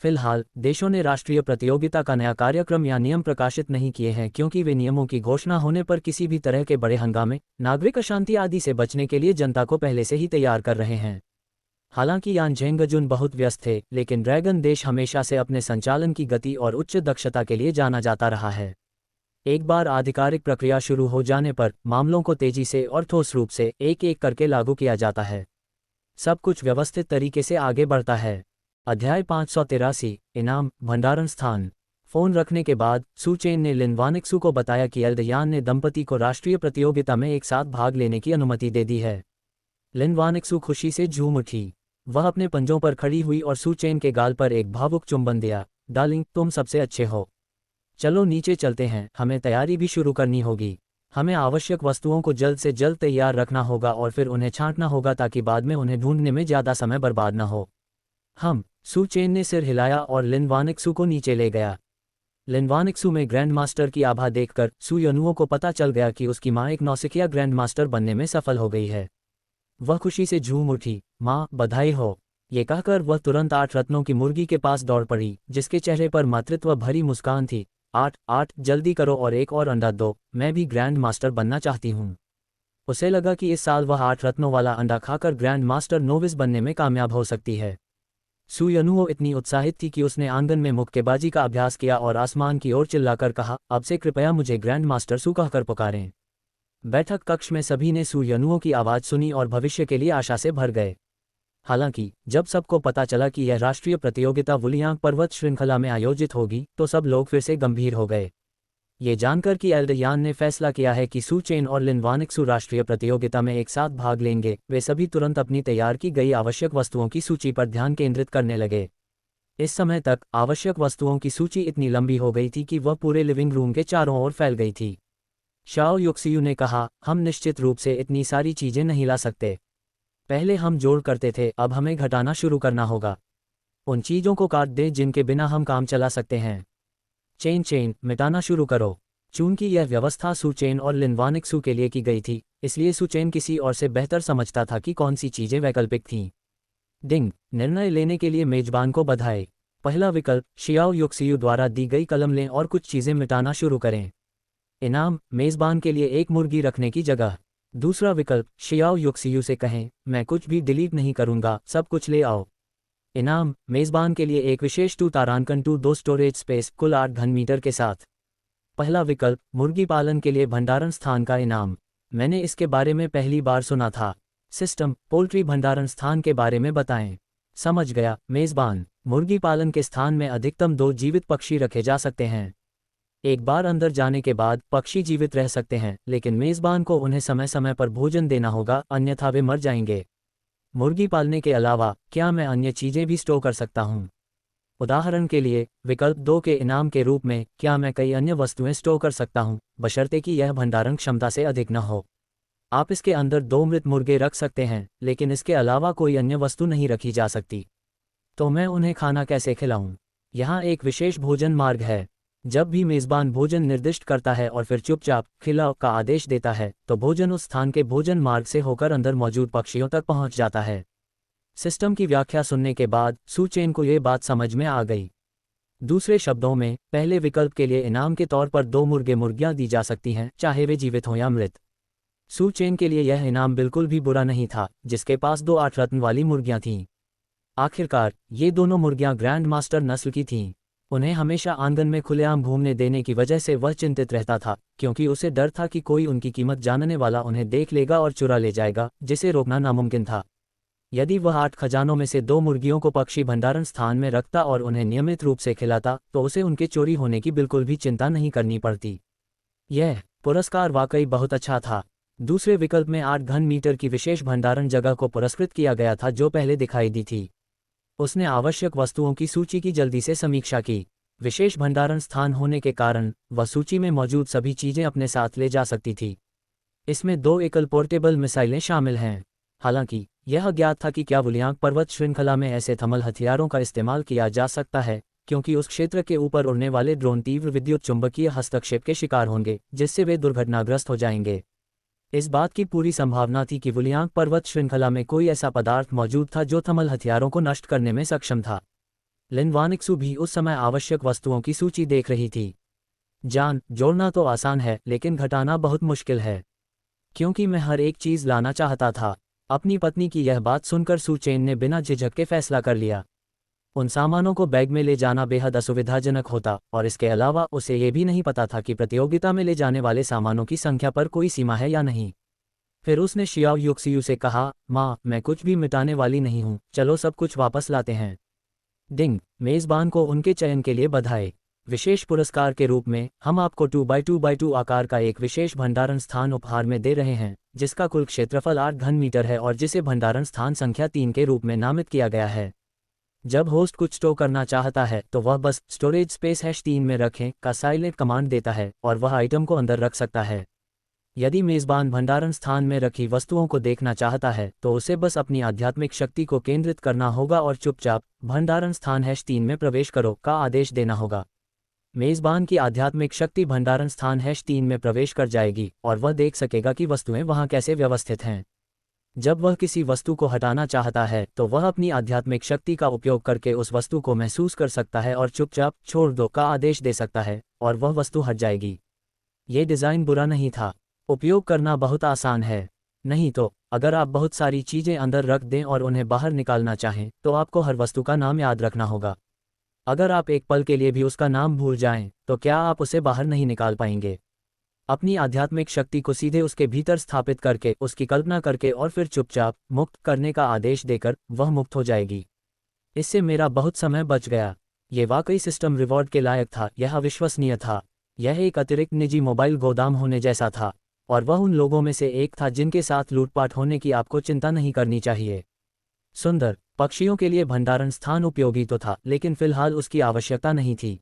फिलहाल, देशों ने राष्ट्रीय प्रतियोगिता का नया कार्यक्रम या नियम प्रकाशित नहीं किए हैं क्योंकि वे नियमों की घोषणा होने पर किसी भी तरह के बड़े हंगामे, नागरिक अशांति आदि से बचने के लिए जनता को पहले से ही तैयार कर रहे हैं। हालांकि यान झेंगजुन बहुत व्यस्त थे, लेकिन ड्रैगन देश हमेशा से अपने संचालन की गति और उच्च दक्षता के लिए जाना जाता रहा है। एक बार आधिकारिक प्रक्रिया शुरू हो जाने पर, मामलों को तेजी से और ठोस रूप से एक एक करके लागू किया जाता है। सब कुछ व्यवस्थित तरीके से आगे बढ़ता है। अध्याय 583, इनाम भंडारण स्थान। फोन रखने के बाद सू चेन ने लिन वानिक्सू को बताया कि एल्डयान ने दंपति को राष्ट्रीय प्रतियोगिता में एक साथ भाग लेने की अनुमति दे दी है। लिन वानिक्सू खुशी से झूम उठी। वह अपने पंजों पर खड़ी हुई और सू चेन के गाल पर एक भावुक चुंबन दिया। डार्लिंग, तुम सबसे अच्छे हो। चलो नीचे चलते हैं, हमें तैयारी भी शुरू करनी होगी। हमें आवश्यक वस्तुओं को जल्द से जल्द तैयार रखना होगा और फिर उन्हें छांटना होगा ताकि बाद में उन्हें ढूंढने में ज़्यादा समय बर्बाद न हो। सू चेन ने सिर हिलाया और लिन वानिक्सू को नीचे ले गया। लिन वानिक्सू में ग्रैंड मास्टर की आभा देखकर सू यनुओं को पता चल गया कि उसकी माँ एक नौसिखिया ग्रैंड मास्टर बनने में सफल हो गई है। वह खुशी से झूम उठी। माँ, बधाई हो। ये कहकर वह तुरंत 8 रत्नों की मुर्गी के पास दौड़ पड़ी, जिसके चेहरे पर मातृत्व भरी मुस्कान थी। 8 जल्दी करो और एक और अंडा दो, मैं भी ग्रैंड मास्टर बनना चाहती हूँ। उसे लगा कि इस साल वह 8 रत्नों वाला अंडा खाकर ग्रैंड मास्टर नोविस बनने में कामयाब हो सकती है। सू यनुओ इतनी उत्साहित थी कि उसने आंगन में मुक्केबाजी का अभ्यास किया और आसमान की ओर चिल्लाकर कहा, अब से कृपया मुझे ग्रैंड मास्टर सू कहकर पुकारें। बैठक कक्ष में सभी ने सू यनुओ की आवाज़ सुनी और भविष्य के लिए आशा से भर गए। हालांकि जब सबको पता चला कि यह राष्ट्रीय प्रतियोगिता वुलियांग पर्वत श्रृंखला में आयोजित होगी, तो सब लोग फिर से गंभीर हो गए। ये जानकर कि एल्डयान ने फैसला किया है कि सू चेन और लिन वानिक्सू राष्ट्रीय प्रतियोगिता में एक साथ भाग लेंगे, वे सभी तुरंत अपनी तैयार की गई आवश्यक वस्तुओं की सूची पर ध्यान केंद्रित करने लगे। इस समय तक आवश्यक वस्तुओं की सूची इतनी लंबी हो गई थी कि वह पूरे लिविंग रूम के चारों ओर फैल गई थी। शाओ युक्सियू ने कहा, हम निश्चित रूप से इतनी सारी चीजें नहीं ला सकते। पहले हम जोड़ करते थे, अब हमें घटाना शुरू करना होगा। उन चीजों को काट दें जिनके बिना हम काम चला सकते हैं। चेन मिटाना शुरू करो। चूंकि यह व्यवस्था सू चेन और लिन वानिक्सू के लिए की गई थी, इसलिए सू चेन किसी और से बेहतर समझता था कि कौन सी चीजें वैकल्पिक थीं। डिंग, निर्णय लेने के लिए मेजबान को बधाई। पहला विकल्प, शियाओ युक्सियू द्वारा दी गई कलम लें और कुछ चीजें मिटाना शुरू करें। इनाम, मेजबान के लिए एक मुर्गी रखने की जगह। दूसरा विकल्प, शियाओ युक्सियू से कहें, मैं कुछ भी डिलीट नहीं करूंगा, सब कुछ ले आओ। इनाम, मेजबान के लिए एक विशेष 2 तारांकन 2 स्टोरेज स्पेस कुल 8 घन मीटर के साथ। पहला विकल्प, मुर्गी पालन के लिए भंडारण स्थान का इनाम। मैंने इसके बारे में पहली बार सुना था। सिस्टम, पोल्ट्री भंडारण स्थान के बारे में बताएं। समझ गया, मेजबान। मुर्गी पालन के स्थान में अधिकतम 2 जीवित पक्षी रखे जा सकते हैं। एक बार अंदर जाने के बाद पक्षी जीवित रह सकते हैं, लेकिन मेजबान को उन्हें समय समय पर भोजन देना होगा, अन्यथा वे मर जाएंगे। मुर्गी पालने के अलावा क्या मैं अन्य चीजें भी स्टोर कर सकता हूँ? उदाहरण के लिए, विकल्प 2 के इनाम के रूप में, क्या मैं कई अन्य वस्तुएं स्टोर कर सकता हूँ, बशर्ते कि यह भंडारण क्षमता से अधिक न हो। आप इसके अंदर 2 मृत मुर्गे रख सकते हैं, लेकिन इसके अलावा कोई अन्य वस्तु नहीं रखी जा सकती। तो मैं उन्हें खाना कैसे खिलाऊं? यहाँ एक विशेष भोजन मार्ग है। जब भी मेजबान भोजन निर्दिष्ट करता है और फिर चुपचाप खिलाओ का आदेश देता है, तो भोजन उस स्थान के भोजन मार्ग से होकर अंदर मौजूद पक्षियों तक पहुंच जाता है। सिस्टम की व्याख्या सुनने के बाद सू चेन को यह बात समझ में आ गई। दूसरे शब्दों में, पहले विकल्प के लिए इनाम के तौर पर 2 मुर्गियां दी जा सकती हैं, चाहे वे जीवित हों या मृत। सू चेन के लिए यह इनाम बिल्कुल भी बुरा नहीं था, जिसके पास 2 8 रत्न वाली मुर्गियां थीं। आखिरकार ये दोनों मुर्गियां ग्रैंड मास्टर नस्ल की थीं। उन्हें हमेशा आंगन में खुलेआम घूमने देने की वजह से वह चिंतित रहता था, क्योंकि उसे डर था कि कोई उनकी कीमत जानने वाला उन्हें देख लेगा और चुरा ले जाएगा, जिसे रोकना नामुमकिन था। यदि वह 8 खजानों में से 2 मुर्गियों को पक्षी भंडारण स्थान में रखता और उन्हें नियमित रूप से खिलाता, तो उसे उनके चोरी होने की बिल्कुल भी चिंता नहीं करनी पड़ती। यह पुरस्कार वाकई बहुत अच्छा था। दूसरे विकल्प में 8 घन मीटर की विशेष भंडारण जगह को पुरस्कृत किया गया था, जो पहले दिखाई दी थी। उसने आवश्यक वस्तुओं की सूची की जल्दी से समीक्षा की। विशेष भंडारण स्थान होने के कारण वह सूची में मौजूद सभी चीजें अपने साथ ले जा सकती थी। इसमें 2 एकल पोर्टेबल मिसाइलें शामिल हैं। हालांकि यह अज्ञात था कि क्या वुलियांग पर्वत श्रृंखला में ऐसे थर्मल हथियारों का इस्तेमाल किया जा सकता है, क्योंकि उस क्षेत्र के ऊपर उड़ने वाले ड्रोन तीव्र विद्युत चुंबकीय हस्तक्षेप के शिकार होंगे, जिससे वे दुर्घटनाग्रस्त हो जाएंगे। इस बात की पूरी संभावना थी कि वुलियांग पर्वत श्रृंखला में कोई ऐसा पदार्थ मौजूद था जो थर्मल हथियारों को नष्ट करने में सक्षम था। लिन वानिक्सू भी उस समय आवश्यक वस्तुओं की सूची देख रही थी। जान जोड़ना तो आसान है, लेकिन घटाना बहुत मुश्किल है, क्योंकि मैं हर एक चीज लाना चाहता था। अपनी पत्नी की यह बात सुनकर सू चेन ने बिना झिझक के फैसला कर लिया। उन सामानों को बैग में ले जाना बेहद असुविधाजनक होता, और इसके अलावा उसे ये भी नहीं पता था कि प्रतियोगिता में ले जाने वाले सामानों की संख्या पर कोई सीमा है या नहीं। फिर उसने शियाओ युक्सियू से कहा, माँ, मैं कुछ भी मिटाने वाली नहीं हूँ, चलो सब कुछ वापस लाते हैं। डिंग, मेजबान को उनके चयन के लिए बधाई। विशेष पुरस्कार के रूप में हम आपको 2x2x2 आकार का एक विशेष भंडारण स्थान उपहार में दे रहे हैं, जिसका कुल क्षेत्रफल 8 घन मीटर है और जिसे भंडारण स्थान संख्या 3 के रूप में नामित किया गया है। जब होस्ट कुछ स्टोर करना चाहता है तो वह बस स्टोरेज स्पेस #3 में रखें का साइलेंट कमांड देता है और वह आइटम को अंदर रख सकता है। यदि मेजबान भंडारण स्थान में रखी वस्तुओं को देखना चाहता है तो उसे बस अपनी आध्यात्मिक शक्ति को केंद्रित करना होगा और चुपचाप भंडारण स्थान #3 में प्रवेश करो का आदेश देना होगा। मेजबान की आध्यात्मिक शक्ति भंडारण स्थान #3 में प्रवेश कर जाएगी और वह देख सकेगा कि वस्तुएं वहां कैसे व्यवस्थित हैं। जब वह किसी वस्तु को हटाना चाहता है तो वह अपनी आध्यात्मिक शक्ति का उपयोग करके उस वस्तु को महसूस कर सकता है और चुपचाप छोड़ दो का आदेश दे सकता है, और वह वस्तु हट जाएगी। ये डिज़ाइन बुरा नहीं था, उपयोग करना बहुत आसान है। नहीं तो अगर आप बहुत सारी चीज़ें अंदर रख दें और उन्हें बाहर निकालना चाहें तो आपको हर वस्तु का नाम याद रखना होगा। अगर आप एक पल के लिए भी उसका नाम भूल जाएं तो क्या आप उसे बाहर नहीं निकाल पाएंगे। अपनी आध्यात्मिक शक्ति को सीधे उसके भीतर स्थापित करके, उसकी कल्पना करके और फिर चुपचाप मुक्त करने का आदेश देकर वह मुक्त हो जाएगी। इससे मेरा बहुत समय बच गया। ये वाकई सिस्टम रिवॉर्ड के लायक था, यह अविश्वसनीय था। यह एक अतिरिक्त निजी मोबाइल गोदाम होने जैसा था, और वह उन लोगों में से एक था जिनके साथ लूटपाट होने की आपको चिंता नहीं करनी चाहिए। सुंदर पक्षियों के लिए भंडारण स्थान उपयोगी तो था, लेकिन फिलहाल उसकी आवश्यकता नहीं थी।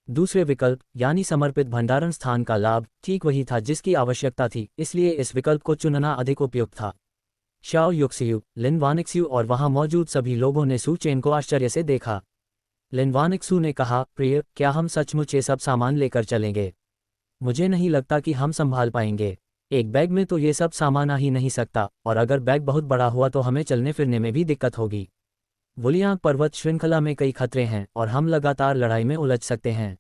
दूसरे विकल्प यानी समर्पित भंडारण स्थान का लाभ ठीक वही था जिसकी आवश्यकता थी, इसलिए इस विकल्प को चुनना अधिक उपयुक्त था। शाओ युक्सियू, लिन वानिक्सू और वहां मौजूद सभी लोगों ने सू चेन को आश्चर्य से देखा। लिन वानिक्सू ने कहा, प्रिय, क्या हम सचमुच ये सब सामान लेकर चलेंगे? मुझे नहीं लगता कि हम संभाल पाएंगे। एक बैग में तो ये सब सामान आ ही नहीं सकता, और अगर बैग बहुत बड़ा हुआ तो हमें चलने फिरने में भी दिक्कत होगी। वुलियांग पर्वत श्रृंखला में कई खतरे हैं और हम लगातार लड़ाई में उलझ सकते हैं।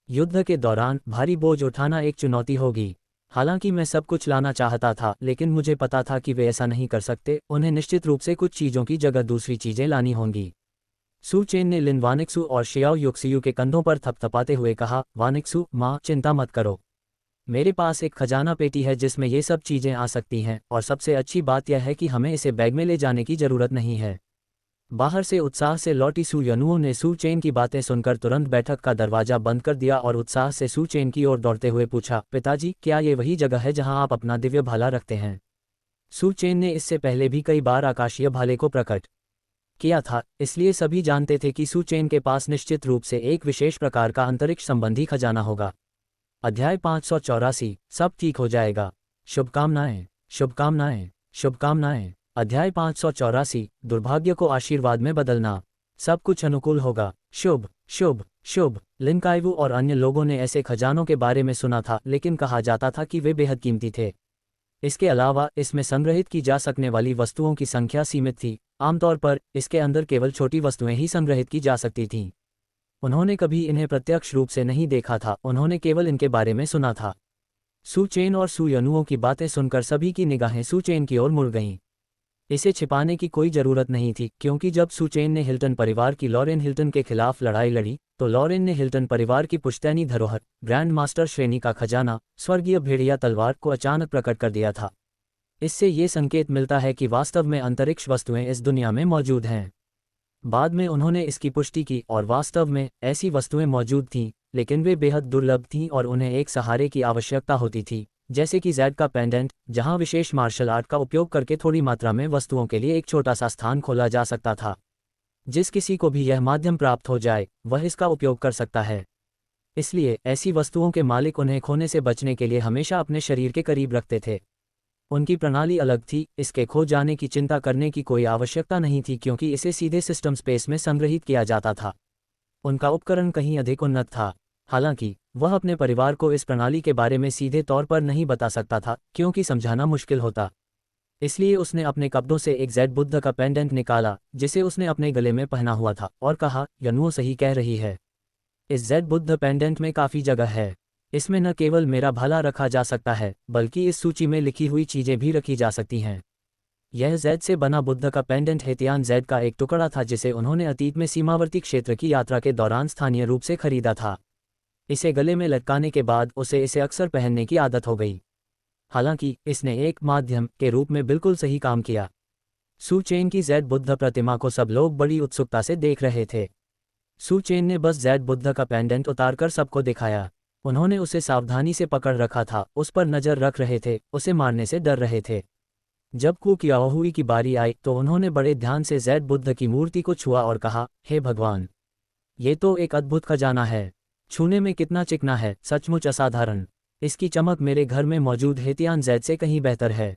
युद्ध के दौरान भारी बोझ उठाना एक चुनौती होगी। हालांकि मैं सब कुछ लाना चाहता था, लेकिन मुझे पता था कि वे ऐसा नहीं कर सकते। उन्हें निश्चित रूप से कुछ चीज़ों की जगह दूसरी चीज़ें लानी होंगी। सू चेन ने लिन वानिक्सू और शियाओ युक्सियू के कंधों पर थपथपाते हुए कहा, वानिक्सू, माँ, चिंता मत करो। मेरे पास एक खजाना पेटी है जिसमें ये सब चीज़ें आ सकती हैं, और सबसे अच्छी बात यह है कि हमें इसे बैग में ले जाने की ज़रूरत नहीं है। बाहर से उत्साह से लौटी सू यनुओं ने सू चेन की बातें सुनकर तुरंत बैठक का दरवाजा बंद कर दिया और उत्साह से सू चेन की ओर दौड़ते हुए पूछा, पिताजी, क्या ये वही जगह है जहां आप अपना दिव्य भाला रखते हैं? सू चेन ने इससे पहले भी कई बार आकाशीय भाले को प्रकट किया था, इसलिए सभी जानते थे कि सू चेन के पास निश्चित रूप से एक विशेष प्रकार का अंतरिक्ष संबंधी खजाना होगा। अध्याय 584, सब ठीक हो जाएगा। शुभकामनाएं, शुभकामनाएं, शुभकामनाएं। अध्याय 584, दुर्भाग्य को आशीर्वाद में बदलना। सब कुछ अनुकूल होगा। शुभ शुभ शुभ। लिन काइवू और अन्य लोगों ने ऐसे खजानों के बारे में सुना था, लेकिन कहा जाता था कि वे बेहद कीमती थे। इसके अलावा इसमें संग्रहित की जा सकने वाली वस्तुओं की संख्या सीमित थी। आमतौर पर इसके अंदर केवल छोटी वस्तुएं ही संग्रहित की जा सकती थीं। उन्होंने कभी इन्हें प्रत्यक्ष रूप से नहीं देखा था, उन्होंने केवल इनके बारे में सुना था। सू चेन और सू यनुओं की बातें सुनकर सभी की निगाहें सू चेन की ओर मुड़ गईं। इसे छिपाने की कोई जरूरत नहीं थी, क्योंकि जब सू चेन ने हिल्टन परिवार की लॉरेन हिल्टन के खिलाफ लड़ाई लड़ी तो लॉरेन ने हिल्टन परिवार की पुश्तैनी धरोहर, ग्रैंड मास्टर श्रेणी का खजाना, स्वर्गीय भेड़िया तलवार को अचानक प्रकट कर दिया था। इससे ये संकेत मिलता है कि वास्तव में अंतरिक्ष वस्तुएं इस दुनिया में मौजूद हैं। बाद में उन्होंने इसकी पुष्टि की और वास्तव में ऐसी वस्तुएं मौजूद थीं, लेकिन वे बेहद दुर्लभ थीं और उन्हें एक सहारे की आवश्यकता होती थी, जैसे कि ज़ेड का पेंडेंट, जहां विशेष मार्शल आर्ट का उपयोग करके थोड़ी मात्रा में वस्तुओं के लिए एक छोटा सा स्थान खोला जा सकता था। जिस किसी को भी यह माध्यम प्राप्त हो जाए वह इसका उपयोग कर सकता है। इसलिए ऐसी वस्तुओं के मालिक उन्हें खोने से बचने के लिए हमेशा अपने शरीर के करीब रखते थे। उनकी प्रणाली अलग थी, इसके खो जाने की चिंता करने की कोई आवश्यकता नहीं थी, क्योंकि इसे सीधे सिस्टम स्पेस में संग्रहित किया जाता था। उनका उपकरण कहीं अधिक उन्नत था। हालांकि वह अपने परिवार को इस प्रणाली के बारे में सीधे तौर पर नहीं बता सकता था, क्योंकि समझाना मुश्किल होता। इसलिए उसने अपने कपड़ों से एक ज़ेड बुद्ध का पेंडेंट निकाला जिसे उसने अपने गले में पहना हुआ था, और कहा, यनुओ सही कह रही है। इस ज़ेड बुद्ध पेंडेंट में काफ़ी जगह है। इसमें न केवल मेरा भला रखा जा सकता है, बल्कि इस सूची में लिखी हुई चीज़ें भी रखी जा सकती हैं। यह ज़ेड से बना बुद्ध का पेंडेंट हेतियान ज़ेड का एक टुकड़ा था जिसे उन्होंने अतीत में सीमावर्ती क्षेत्र की यात्रा के दौरान स्थानीय रूप से खरीदा था। इसे गले में लटकाने के बाद उसे इसे अक्सर पहनने की आदत हो गई। हालांकि इसने एक माध्यम के रूप में बिल्कुल सही काम किया। सू चेन की ज़ेड बुद्ध प्रतिमा को सब लोग बड़ी उत्सुकता से देख रहे थे। सू चेन ने बस ज़ेड बुद्ध का पेंडेंट उतारकर सबको दिखाया। उन्होंने उसे सावधानी से पकड़ रखा था, उस पर नज़र रख रहे थे, उसे मारने से डर रहे थे। जब कू कियाओहुई की बारी आई तो उन्होंने बड़े ध्यान से ज़ेड बुद्ध की मूर्ति को छुआ और कहा, हे भगवान, ये तो एक अद्भुत खजाना है। छूने में कितना चिकना है, सचमुच असाधारण। इसकी चमक मेरे घर में मौजूद हेतियान ज़ेड से कहीं बेहतर है।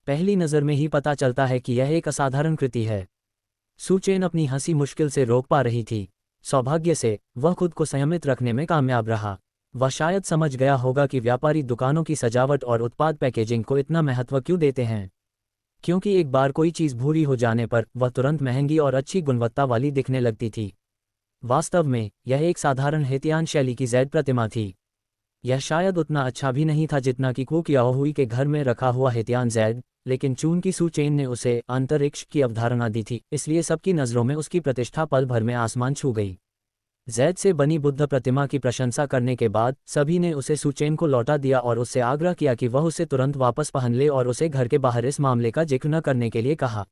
पहली नज़र में ही पता चलता है कि यह एक असाधारण कृति है। सू चेन अपनी हंसी मुश्किल से रोक पा रही थी। सौभाग्य से वह खुद को संयमित रखने में कामयाब रहा। वह शायद समझ गया होगा कि व्यापारी दुकानों की सजावट और उत्पाद पैकेजिंग को इतना महत्व क्यों देते हैं, क्योंकि एक बार कोई चीज़ भूरी हो जाने पर वह तुरंत महंगी और अच्छी गुणवत्ता वाली दिखने लगती थी। वास्तव में यह एक साधारण हेतियान शैली की ज़ेड प्रतिमा थी। यह शायद उतना अच्छा भी नहीं था जितना कि कू कियाओहुई के घर में रखा हुआ हेतियान ज़ेड, लेकिन चूंकि सू चेन ने उसे अंतरिक्ष की अवधारणा दी थी, इसलिए सबकी नज़रों में उसकी प्रतिष्ठा पल भर में आसमान छू गई। ज़ेड से बनी बुद्ध प्रतिमा की प्रशंसा करने के बाद सभी ने उसे सू चेन को लौटा दिया और उससे आग्रह किया कि वह उसे तुरंत वापस पहन ले और उसे घर के बाहर इस मामले का जिक्र न करने के लिए कहा।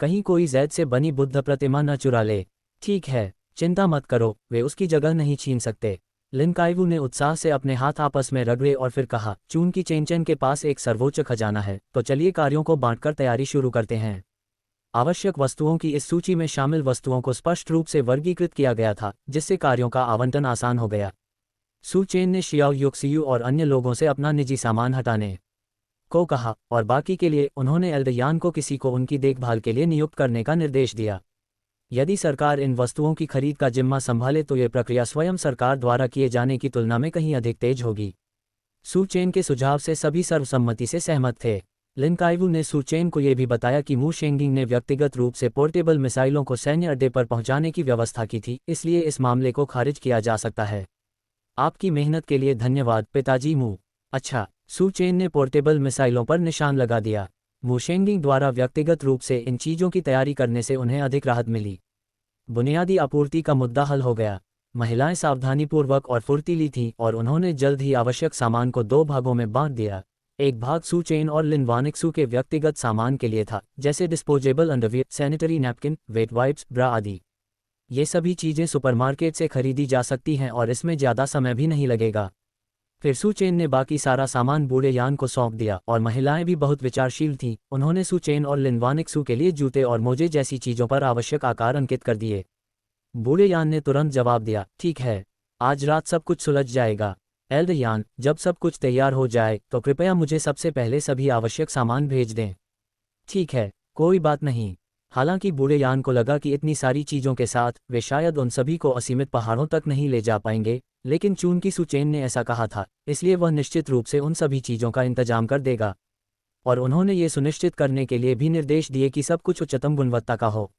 कहीं कोई ज़ेड से बनी बुद्ध प्रतिमा न चुरा ले। ठीक है, चिंता मत करो, वे उसकी जगह नहीं छीन सकते। लिन काइवू ने उत्साह से अपने हाथ आपस में रगड़े और फिर कहा, चून की चेनचेन के पास एक सर्वोच्च खजाना है, तो चलिए कार्यों को बांटकर तैयारी शुरू करते हैं। आवश्यक वस्तुओं की इस सूची में शामिल वस्तुओं को स्पष्ट रूप से वर्गीकृत किया गया था, जिससे कार्यों का आवंटन आसान हो गया। सू चेन ने शियाओ युक्सियू और अन्य लोगों से अपना निजी सामान हटाने को कहा और बाकी के लिए उन्होंने एल्डयान को किसी को उनकी देखभाल के लिए नियुक्त करने का निर्देश दिया। यदि सरकार इन वस्तुओं की खरीद का जिम्मा संभाले तो ये प्रक्रिया स्वयं सरकार द्वारा किए जाने की तुलना में कहीं अधिक तेज होगी। सू चेन के सुझाव से सभी सर्वसम्मति से सहमत थे। लिन काइवू ने सू चेन को यह भी बताया कि मू शेंगिंग ने व्यक्तिगत रूप से पोर्टेबल मिसाइलों को सैन्य अड्डे पर पहुंचाने की व्यवस्था की थी, इसलिए इस मामले को खारिज किया जा सकता है। आपकी मेहनत के लिए धन्यवाद पिताजी मू। अच्छा, सू चेन ने पोर्टेबल मिसाइलों पर निशान लगा दिया। मू शेंगिंग द्वारा व्यक्तिगत रूप से इन चीज़ों की तैयारी करने से उन्हें अधिक राहत मिली। बुनियादी आपूर्ति का मुद्दा हल हो गया। महिलाएं सावधानीपूर्वक और फुर्तीली थीं और उन्होंने जल्द ही आवश्यक सामान को 2 भागों में बांट दिया। एक भाग सू चेन और लिन वानिक्सू के व्यक्तिगत सामान के लिए था, जैसे disposable underwear, sanitary napkin, wet wipes, bra आदि। ये सभी चीज़ें सुपरमार्केट से खरीदी जा सकती हैं और इसमें ज़्यादा समय भी नहीं लगेगा। फिर सू चेन ने बाकी सारा सामान बूढ़े यान को सौंप दिया और महिलाएं भी बहुत विचारशील थीं। उन्होंने सू चेन और लिन वानिक्सू के लिए जूते और मोजे जैसी चीज़ों पर आवश्यक आकार अंकित कर दिए। बूढ़े यान ने तुरंत जवाब दिया, ठीक है, आज रात सब कुछ सुलझ जाएगा। एल्डयान, जब सब कुछ तैयार हो जाए तो कृपया मुझे सबसे पहले सभी आवश्यक सामान भेज दें। ठीक है, कोई बात नहीं। हालांकि बूढ़े यान को लगा कि इतनी सारी चीज़ों के साथ वे शायद उन सभी को असीमित पहाड़ों तक नहीं ले जा पाएंगे, लेकिन चूंकि सू चेन ने ऐसा कहा था, इसलिए वह निश्चित रूप से उन सभी चीज़ों का इंतजाम कर देगा। और उन्होंने ये सुनिश्चित करने के लिए भी निर्देश दिए कि सब कुछ उच्चतम गुणवत्ता का हो।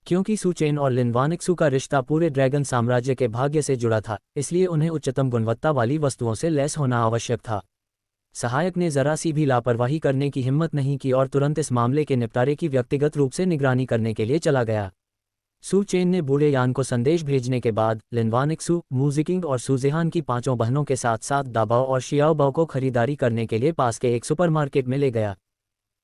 क्योंकि सू चेन और लिन वानिक्सू का रिश्ता पूरे ड्रैगन साम्राज्य के भाग्य से जुड़ा था, इसलिए उन्हें उच्चतम गुणवत्ता वाली वस्तुओं से लैस होना आवश्यक था। सहायक ने जरा सी भी लापरवाही करने की हिम्मत नहीं की और तुरंत इस मामले के निपटारे की व्यक्तिगत रूप से निगरानी करने के लिए चला गया। सू चेन ने बूढ़े यान को संदेश भेजने के बाद लिन वानिक्सू, मू जिकिंग और सूजेहान की 5 बहनों के साथ साथ दाबाओ और शियाओबाओ को खरीदारी करने के लिए पास के एक सुपरमार्केट में ले गया।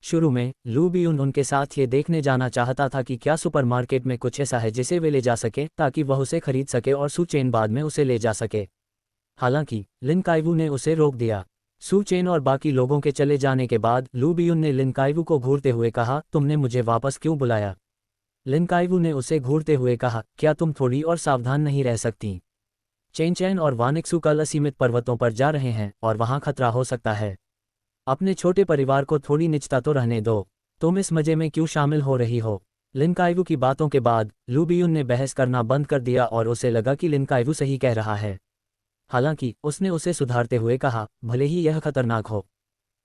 शुरू में लू बियुन उनके साथ ये देखने जाना चाहता था कि क्या सुपरमार्केट में कुछ ऐसा है जिसे वे ले जा सके ताकि वह उसे खरीद सके और सू चेन बाद में उसे ले जा सके। हालांकि लिन काइवू ने उसे रोक दिया। सू चेन और बाकी लोगों के चले जाने के बाद लू बियुन ने लिन काइवू को घूरते हुए कहा, तुमने मुझे वापस क्यों बुलाया? लिन काइवू ने उसे घूरते हुए कहा, क्या तुम थोड़ी और सावधान नहीं रह सकती? चेन चैन और वानिक्सू कल असीमित पर्वतों पर जा रहे हैं और वहां खतरा हो सकता है। अपने छोटे परिवार को थोड़ी निजता तो रहने दो। तुम इस मजे में क्यों शामिल हो रही हो? लिन काइवू की बातों के बाद लू बियुन ने बहस करना बंद कर दिया और उसे लगा कि लिन काइवू सही कह रहा है। हालांकि उसने उसे सुधारते हुए कहा, भले ही यह खतरनाक हो,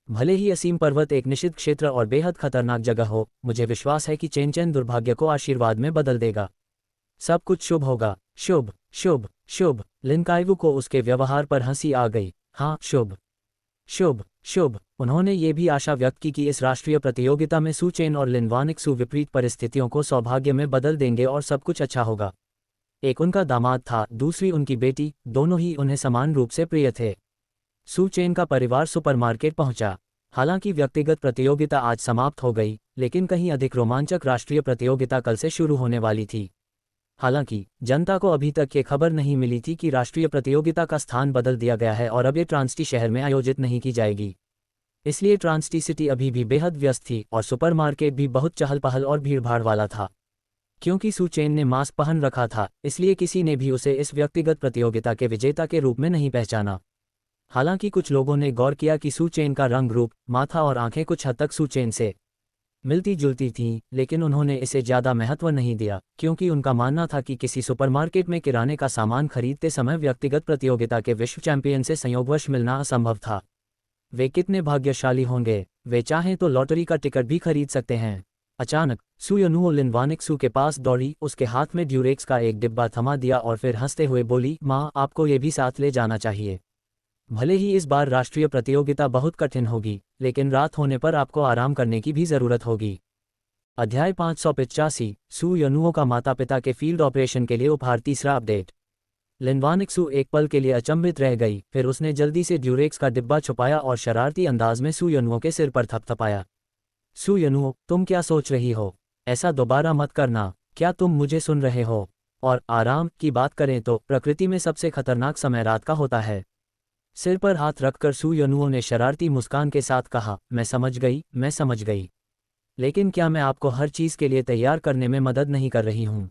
भले ही असीम पर्वत एक निषिद्ध क्षेत्र और बेहद खतरनाक जगह हो, मुझे विश्वास है कि चेन चैन दुर्भाग्य को आशीर्वाद में बदल देगा। सब कुछ शुभ होगा। शुभ शुभ शुभ। लिन काइवू को उसके व्यवहार पर हंसी आ गई। हाँ, शुभ शुभ शुभ। उन्होंने ये भी आशा व्यक्त की कि इस राष्ट्रीय प्रतियोगिता में सू चेन और लिन वानिक्सू विपरीत परिस्थितियों को सौभाग्य में बदल देंगे और सब कुछ अच्छा होगा। एक उनका दामाद था, दूसरी उनकी बेटी, दोनों ही उन्हें समान रूप से प्रिय थे। सू चेन का परिवार सुपरमार्केट पहुंचा। हालांकि व्यक्तिगत प्रतियोगिता आज समाप्त हो गई, लेकिन कहीं अधिक रोमांचक राष्ट्रीय प्रतियोगिता कल से शुरू होने वाली थी। हालांकि जनता को अभी तक ये खबर नहीं मिली थी कि राष्ट्रीय प्रतियोगिता का स्थान बदल दिया गया है और अब ये ट्रांसटी शहर में आयोजित नहीं की जाएगी। इसलिए ट्रांसटी सिटी अभी भी बेहद व्यस्त थी और सुपरमार्केट भी बहुत चहल पहल और भीड़भाड़ वाला था। क्योंकि सू चेन ने मास्क पहन रखा था, इसलिए किसी ने भी उसे इस व्यक्तिगत प्रतियोगिता के विजेता के रूप में नहीं पहचाना। हालांकि कुछ लोगों ने गौर किया कि सू चेन का रंग रूप, माथा और आंखें कुछ हद तक सू चेन से मिलती जुलती थीं, लेकिन उन्होंने इसे ज़्यादा महत्व नहीं दिया क्योंकि उनका मानना था कि किसी सुपरमार्केट में किराने का सामान खरीदते समय व्यक्तिगत प्रतियोगिता के विश्व चैंपियन से संयोगवश मिलना असंभव था। वे कितने भाग्यशाली होंगे, वे चाहें तो लॉटरी का टिकट भी खरीद सकते हैं। अचानक सू यनुओ लिन वानिक्सू के पास दौड़ी, उसके हाथ में ड्यूरेक्स का एक डिब्बा थमा दिया और फिर हंसते हुए बोली, माँ, आपको ये भी साथ ले जाना चाहिए। भले ही इस बार राष्ट्रीय प्रतियोगिता बहुत कठिन होगी, लेकिन रात होने पर आपको आराम करने की भी ज़रूरत होगी। अध्याय 585। सू यनुओ का माता पिता के फील्ड ऑपरेशन के लिए उपहार। तीसरा अपडेट। लिन वानिक्सू एक पल के लिए अचंभित रह गई, फिर उसने जल्दी से ड्यूरेक्स का डिब्बा छुपाया और शरारती अंदाज में सू यनुओ के सिर पर थपथपाया। सू यनुओ, तुम क्या सोच रही हो? ऐसा दोबारा मत करना। क्या तुम मुझे सुन रहे हो? और आराम की बात करें तो प्रकृति में सबसे खतरनाक समय रात का होता है। सिर पर हाथ रखकर सू यनुओ ने शरारती मुस्कान के साथ कहा, मैं समझ गई, मैं समझ गई। लेकिन क्या मैं आपको हर चीज़ के लिए तैयार करने में मदद नहीं कर रही हूँ?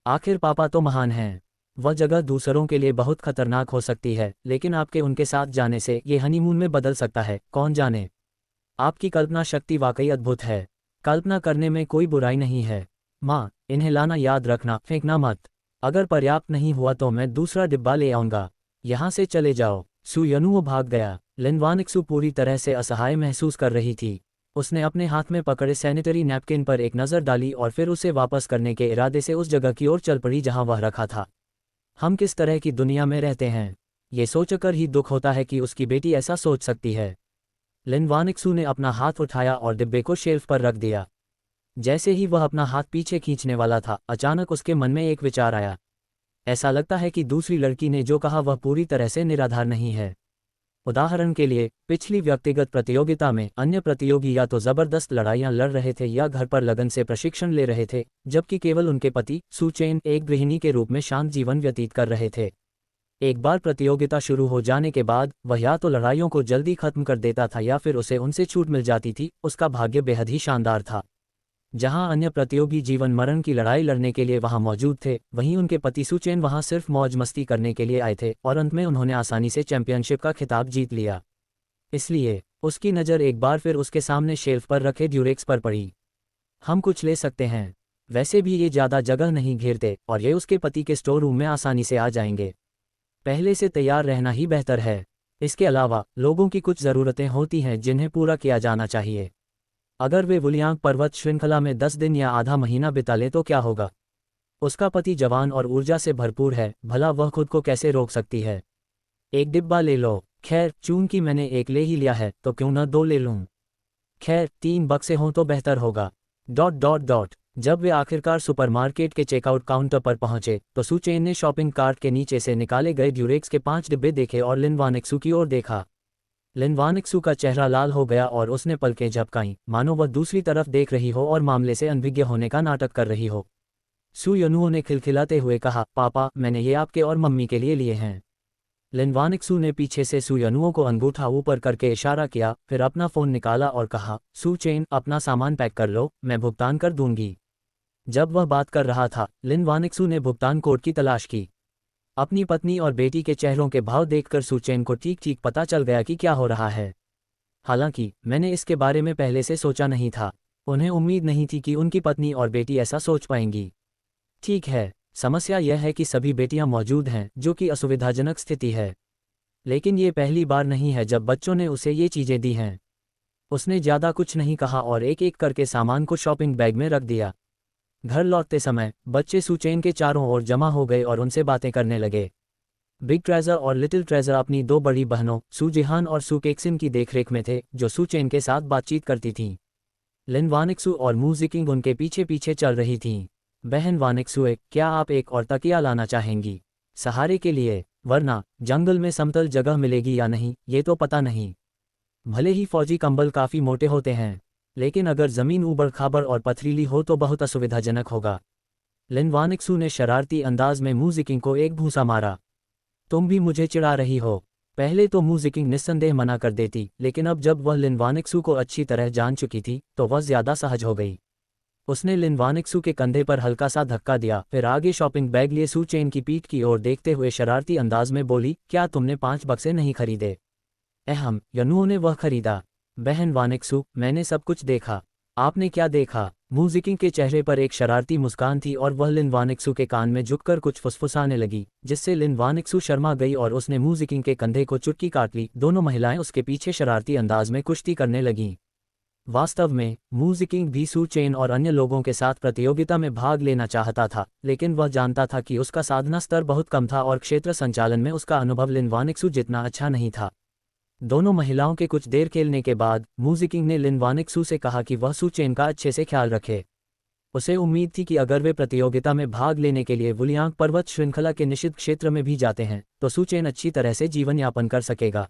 आखिर पापा तो महान हैं। वह जगह दूसरों के लिए बहुत खतरनाक हो सकती है, लेकिन आपके उनके साथ जाने से ये हनीमून में बदल सकता है, कौन जाने। आपकी कल्पना शक्ति वाकई अद्भुत है। कल्पना करने में कोई बुराई नहीं है। माँ, इन्हें लाना याद रखना, फेंकना मत। अगर पर्याप्त नहीं हुआ तो मैं दूसरा डिब्बा ले आऊँगा। यहाँ से चले जाओ। सू यनुओ भाग गया। लिन वानिक्सू पूरी तरह से असहाय महसूस कर रही थी। उसने अपने हाथ में पकड़े सैनिटरी नैपकिन पर एक नज़र डाली और फिर उसे वापस करने के इरादे से उस जगह की ओर चल पड़ी जहां वह रखा था। हम किस तरह की दुनिया में रहते हैं, ये सोचकर ही दुख होता है कि उसकी बेटी ऐसा सोच सकती है। लिन वानिक्सू ने अपना हाथ उठाया और डिब्बे को शेल्फ पर रख दिया। जैसे ही वह अपना हाथ पीछे खींचने वाला था, अचानक उसके मन में एक विचार आया। ऐसा लगता है कि दूसरी लड़की ने जो कहा वह पूरी तरह से निराधार नहीं है। उदाहरण के लिए, पिछली व्यक्तिगत प्रतियोगिता में अन्य प्रतियोगी या तो जबरदस्त लड़ाइयां लड़ रहे थे या घर पर लगन से प्रशिक्षण ले रहे थे, जबकि केवल उनके पति सू चेन एक गृहिणी के रूप में शांत जीवन व्यतीत कर रहे थे। एक बार प्रतियोगिता शुरू हो जाने के बाद वह या तो लड़ाइयों को जल्दी खत्म कर देता था या फिर उसे उनसे छूट मिल जाती थी। उसका भाग्य बेहद ही शानदार था। जहां अन्य प्रतियोगी जीवन मरण की लड़ाई लड़ने के लिए वहां मौजूद थे, वहीं उनके पति सू चेन वहां सिर्फ मौज मस्ती करने के लिए आए थे और अंत में उन्होंने आसानी से चैंपियनशिप का खिताब जीत लिया। इसलिए उसकी नज़र एक बार फिर उसके सामने शेल्फ पर रखे ड्यूरेक्स पर पड़ी। हम कुछ ले सकते हैं, वैसे भी ये ज़्यादा जगह नहीं घेरते और ये उसके पति के स्टोर रूम में आसानी से आ जाएंगे। पहले से तैयार रहना ही बेहतर है। इसके अलावा लोगों की कुछ ज़रूरतें होती हैं जिन्हें पूरा किया जाना चाहिए। अगर वे वुलियांग पर्वत श्रृंखला में 10 दिन या आधा महीना बिता ले तो क्या होगा? उसका पति जवान और ऊर्जा से भरपूर है, भला वह खुद को कैसे रोक सकती है? एक डिब्बा ले लो। खैर, चूंकि मैंने एक ले ही लिया है तो क्यों न 2 ले लूं। खैर, 3 बक्से हों तो बेहतर होगा। जब वे आखिरकार सुपरमार्केट के चेकआउट काउंटर पर पहुंचे तो सू चेन ने शॉपिंग कार्ट के नीचे से निकाले गए ड्यूरेक्स के 5 डिब्बे देखे और लिन वानिक्सू की ओर देखा। लिन वानिक्सू का चेहरा लाल हो गया और उसने पलकें झपकाईं, मानो वह दूसरी तरफ देख रही हो और मामले से अनभिज्ञ होने का नाटक कर रही हो। सू यनुओ ने खिलखिलाते हुए कहा, पापा, मैंने ये आपके और मम्मी के लिए हैं। लिन वानिक्सू ने पीछे से सू यनुओ को अंगूठा ऊपर करके इशारा किया, फिर अपना फ़ोन निकाला और कहा, सू चेन, अपना सामान पैक कर लो, मैं भुगतान कर दूंगी। जब वह बात कर रहा था, लिन वानिक्सू ने भुगतान कोड की तलाश की। अपनी पत्नी और बेटी के चेहरों के भाव देखकर सू चेन को ठीक ठीक पता चल गया कि क्या हो रहा है। हालांकि मैंने इसके बारे में पहले से सोचा नहीं था। उन्हें उम्मीद नहीं थी कि उनकी पत्नी और बेटी ऐसा सोच पाएंगी। ठीक है, समस्या यह है कि सभी बेटियां मौजूद हैं, जो कि असुविधाजनक स्थिति है। लेकिन ये पहली बार नहीं है जब बच्चों ने उसे ये चीज़ें दी हैं। उसने ज़्यादा कुछ नहीं कहा और एक एक करके सामान को शॉपिंग बैग में रख दिया। घर लौटते समय बच्चे सू चेन के चारों ओर जमा हो गए और उनसे बातें करने लगे। बिग ट्रेजर और लिटिल ट्रेजर अपनी 2 बड़ी बहनों सू जिहान और सू केक्सिन की देखरेख में थे, जो सू चेन के साथ बातचीत करती थीं। लिन वानिक्सू और मू जिकिंग उनके पीछे पीछे चल रही थीं। बहन वानिक्सुए, क्या आप एक और तकिया लाना चाहेंगी सहारे के लिए? वरना जंगल में समतल जगह मिलेगी या नहीं ये तो पता नहीं। भले ही फौजी कंबल काफ़ी मोटे होते हैं, लेकिन अगर ज़मीन ऊबड़ खाबड़ और पथरीली हो तो बहुत असुविधाजनक होगा। लिन वानिक्सू ने शरारती अंदाज में मू जिकिंग को एक भूसा मारा। तुम भी मुझे चिढ़ा रही हो। पहले तो मू जिकिंग निस्संदेह मना कर देती, लेकिन अब जब वह लिन वानिक्सू को अच्छी तरह जान चुकी थी तो वह ज़्यादा सहज हो गई। उसने लिन वानिक्सू के कंधे पर हल्का सा धक्का दिया, फिर आगे शॉपिंग बैग लिए सू चेन की पीठ की ओर देखते हुए शरारती अंदाज में बोली, क्या तुमने 5 बक्से नहीं खरीदे? अहम, यनुओं ने वह खरीदा। बहन वानिक्सू, मैंने सब कुछ देखा। आपने क्या देखा? मू जिकिंग के चेहरे पर एक शरारती मुस्कान थी और वह लिन वानिक्सू के कान में झुककर कुछ फुसफुसाने लगी, जिससे लिन वानिक्सू शर्मा गई और उसने मू जिकिंग के कंधे को चुटकी काट ली। दोनों महिलाएं उसके पीछे शरारती अंदाज में कुश्ती करने लगीं। वास्तव में मू जिकिंग भी सू चेन और अन्य लोगों के साथ प्रतियोगिता में भाग लेना चाहता था, लेकिन वह जानता था कि उसका साधना स्तर बहुत कम था और क्षेत्र संचालन में उसका अनुभव लिन वानिक्सू जितना अच्छा नहीं था। दोनों महिलाओं के कुछ देर खेलने के बाद मू जिकिंग ने लिन वानिक्सू से कहा कि वह सू चेन का अच्छे से ख्याल रखे। उसे उम्मीद थी कि अगर वे प्रतियोगिता में भाग लेने के लिए वुलियांग पर्वत श्रृंखला के निषिद्ध क्षेत्र में भी जाते हैं तो सू चेन अच्छी तरह से जीवन यापन कर सकेगा।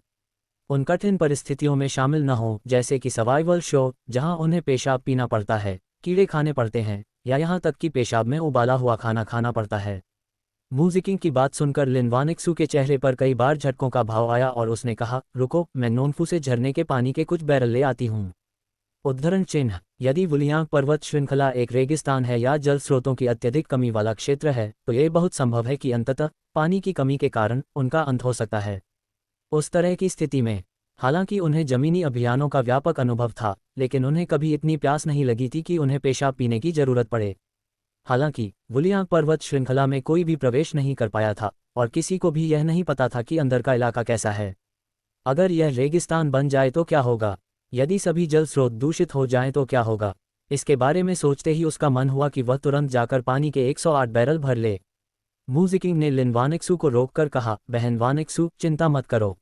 उन कठिन परिस्थितियों में शामिल न हो, जैसे कि सर्वाइवल शो जहां उन्हें पेशाब पीना पड़ता है, कीड़े खाने पड़ते हैं या यहां तक कि पेशाब में उबाला हुआ खाना खाना पड़ता है। मू जिकिंग की बात सुनकर लिन वानिक्सू के चेहरे पर कई बार झटकों का भाव आया और उसने कहा, रुको, मैं नोनफू से झरने के पानी के कुछ बैरल ले आती हूँ। उद्धरण चिन्ह, यदि वुलियांग पर्वत श्रृंखला एक रेगिस्तान है या जल स्रोतों की अत्यधिक कमी वाला क्षेत्र है तो यह बहुत संभव है कि अंततः पानी की कमी के कारण उनका अंत हो सकता है। उस तरह की स्थिति में हालांकि उन्हें जमीनी अभियानों का व्यापक अनुभव था, लेकिन उन्हें कभी इतनी प्यास नहीं लगी थी कि उन्हें पेशाब पीने की जरूरत पड़े। हालांकि वुलियांग पर्वत श्रृंखला में कोई भी प्रवेश नहीं कर पाया था और किसी को भी यह नहीं पता था कि अंदर का इलाका कैसा है। अगर यह रेगिस्तान बन जाए तो क्या होगा? यदि सभी जल स्रोत दूषित हो जाएं तो क्या होगा? इसके बारे में सोचते ही उसका मन हुआ कि वह तुरंत जाकर पानी के 108 बैरल भर ले। मू जिकिंग ने लिन वानिक्सू को रोककर कहा, बहन वानिक्सू, चिंता मत करो।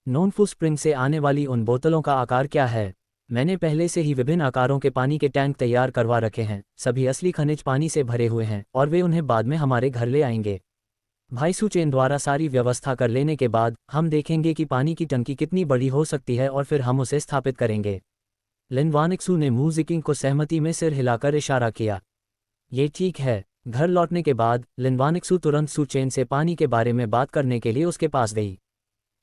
नोनफू स्प्रिंग से आने वाली उन बोतलों का आकार क्या है? मैंने पहले से ही विभिन्न आकारों के पानी के टैंक तैयार करवा रखे हैं। सभी असली खनिज पानी से भरे हुए हैं और वे उन्हें बाद में हमारे घर ले आएंगे। भाई सू चेन द्वारा सारी व्यवस्था कर लेने के बाद हम देखेंगे कि पानी की टंकी कितनी बड़ी हो सकती है और फिर हम उसे स्थापित करेंगे। लिन वानिक्सू ने मू जिकिंग को सहमति में सिर हिलाकर इशारा किया। ये ठीक है। घर लौटने के बाद लिन वानिक्सू तुरंत सू चेन से पानी के बारे में बात करने के लिए उसके पास गई,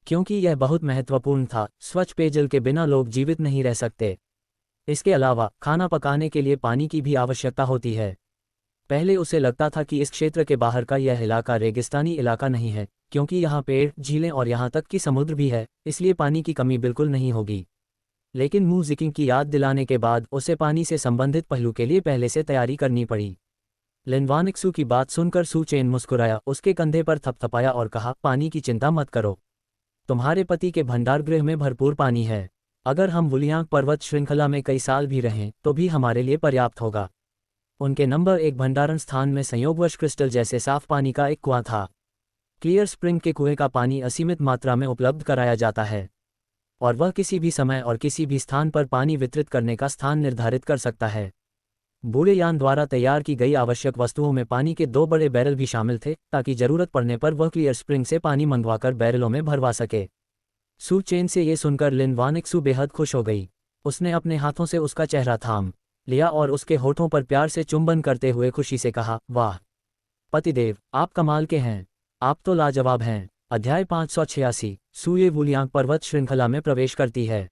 क्योंकि यह बहुत महत्वपूर्ण था। स्वच्छ पेयजल के बिना लोग जीवित नहीं रह सकते। इसके अलावा खाना पकाने के लिए पानी की भी आवश्यकता होती है। पहले उसे लगता था कि इस क्षेत्र के बाहर का यह इलाका रेगिस्तानी इलाका नहीं है, क्योंकि यहाँ पेड़, झीलें और यहाँ तक कि समुद्र भी है, इसलिए पानी की कमी बिल्कुल नहीं होगी। लेकिन मू जिकिंग की याद दिलाने के बाद उसे पानी से संबंधित पहलू के लिए पहले से तैयारी करनी पड़ी। लिन वानिक्सू की बात सुनकर सू चेन मुस्कुराया, उसके कंधे पर थपथपाया और कहा, पानी की चिंता मत करो। तुम्हारे पति के भंडारगृह में भरपूर पानी है। अगर हम वुलियांग पर्वत श्रृंखला में कई साल भी रहें तो भी हमारे लिए पर्याप्त होगा। उनके नंबर 1 भंडारण स्थान में संयोगवश क्रिस्टल जैसे साफ पानी का एक कुआं था। क्लियर स्प्रिंग के कुएं का पानी असीमित मात्रा में उपलब्ध कराया जाता है और वह किसी भी समय और किसी भी स्थान पर पानी वितरित करने का स्थान निर्धारित कर सकता है। बूढ़े यान द्वारा तैयार की गई आवश्यक वस्तुओं में पानी के 2 बड़े बैरल भी शामिल थे ताकि जरूरत पड़ने पर वह क्लियर स्प्रिंग से पानी मंगवाकर बैरलों में भरवा सके। सू चेन से ये सुनकर लिन वानिक्सू बेहद खुश हो गई। उसने अपने हाथों से उसका चेहरा थाम लिया और उसके होठों पर प्यार से चुंबन करते हुए खुशी से कहा, वाह पतिदेव, आप कमाल के हैं, आप तो लाजवाब हैं। अध्याय 586 सू ये वुलियांग पर्वत श्रृंखला में प्रवेश करती है।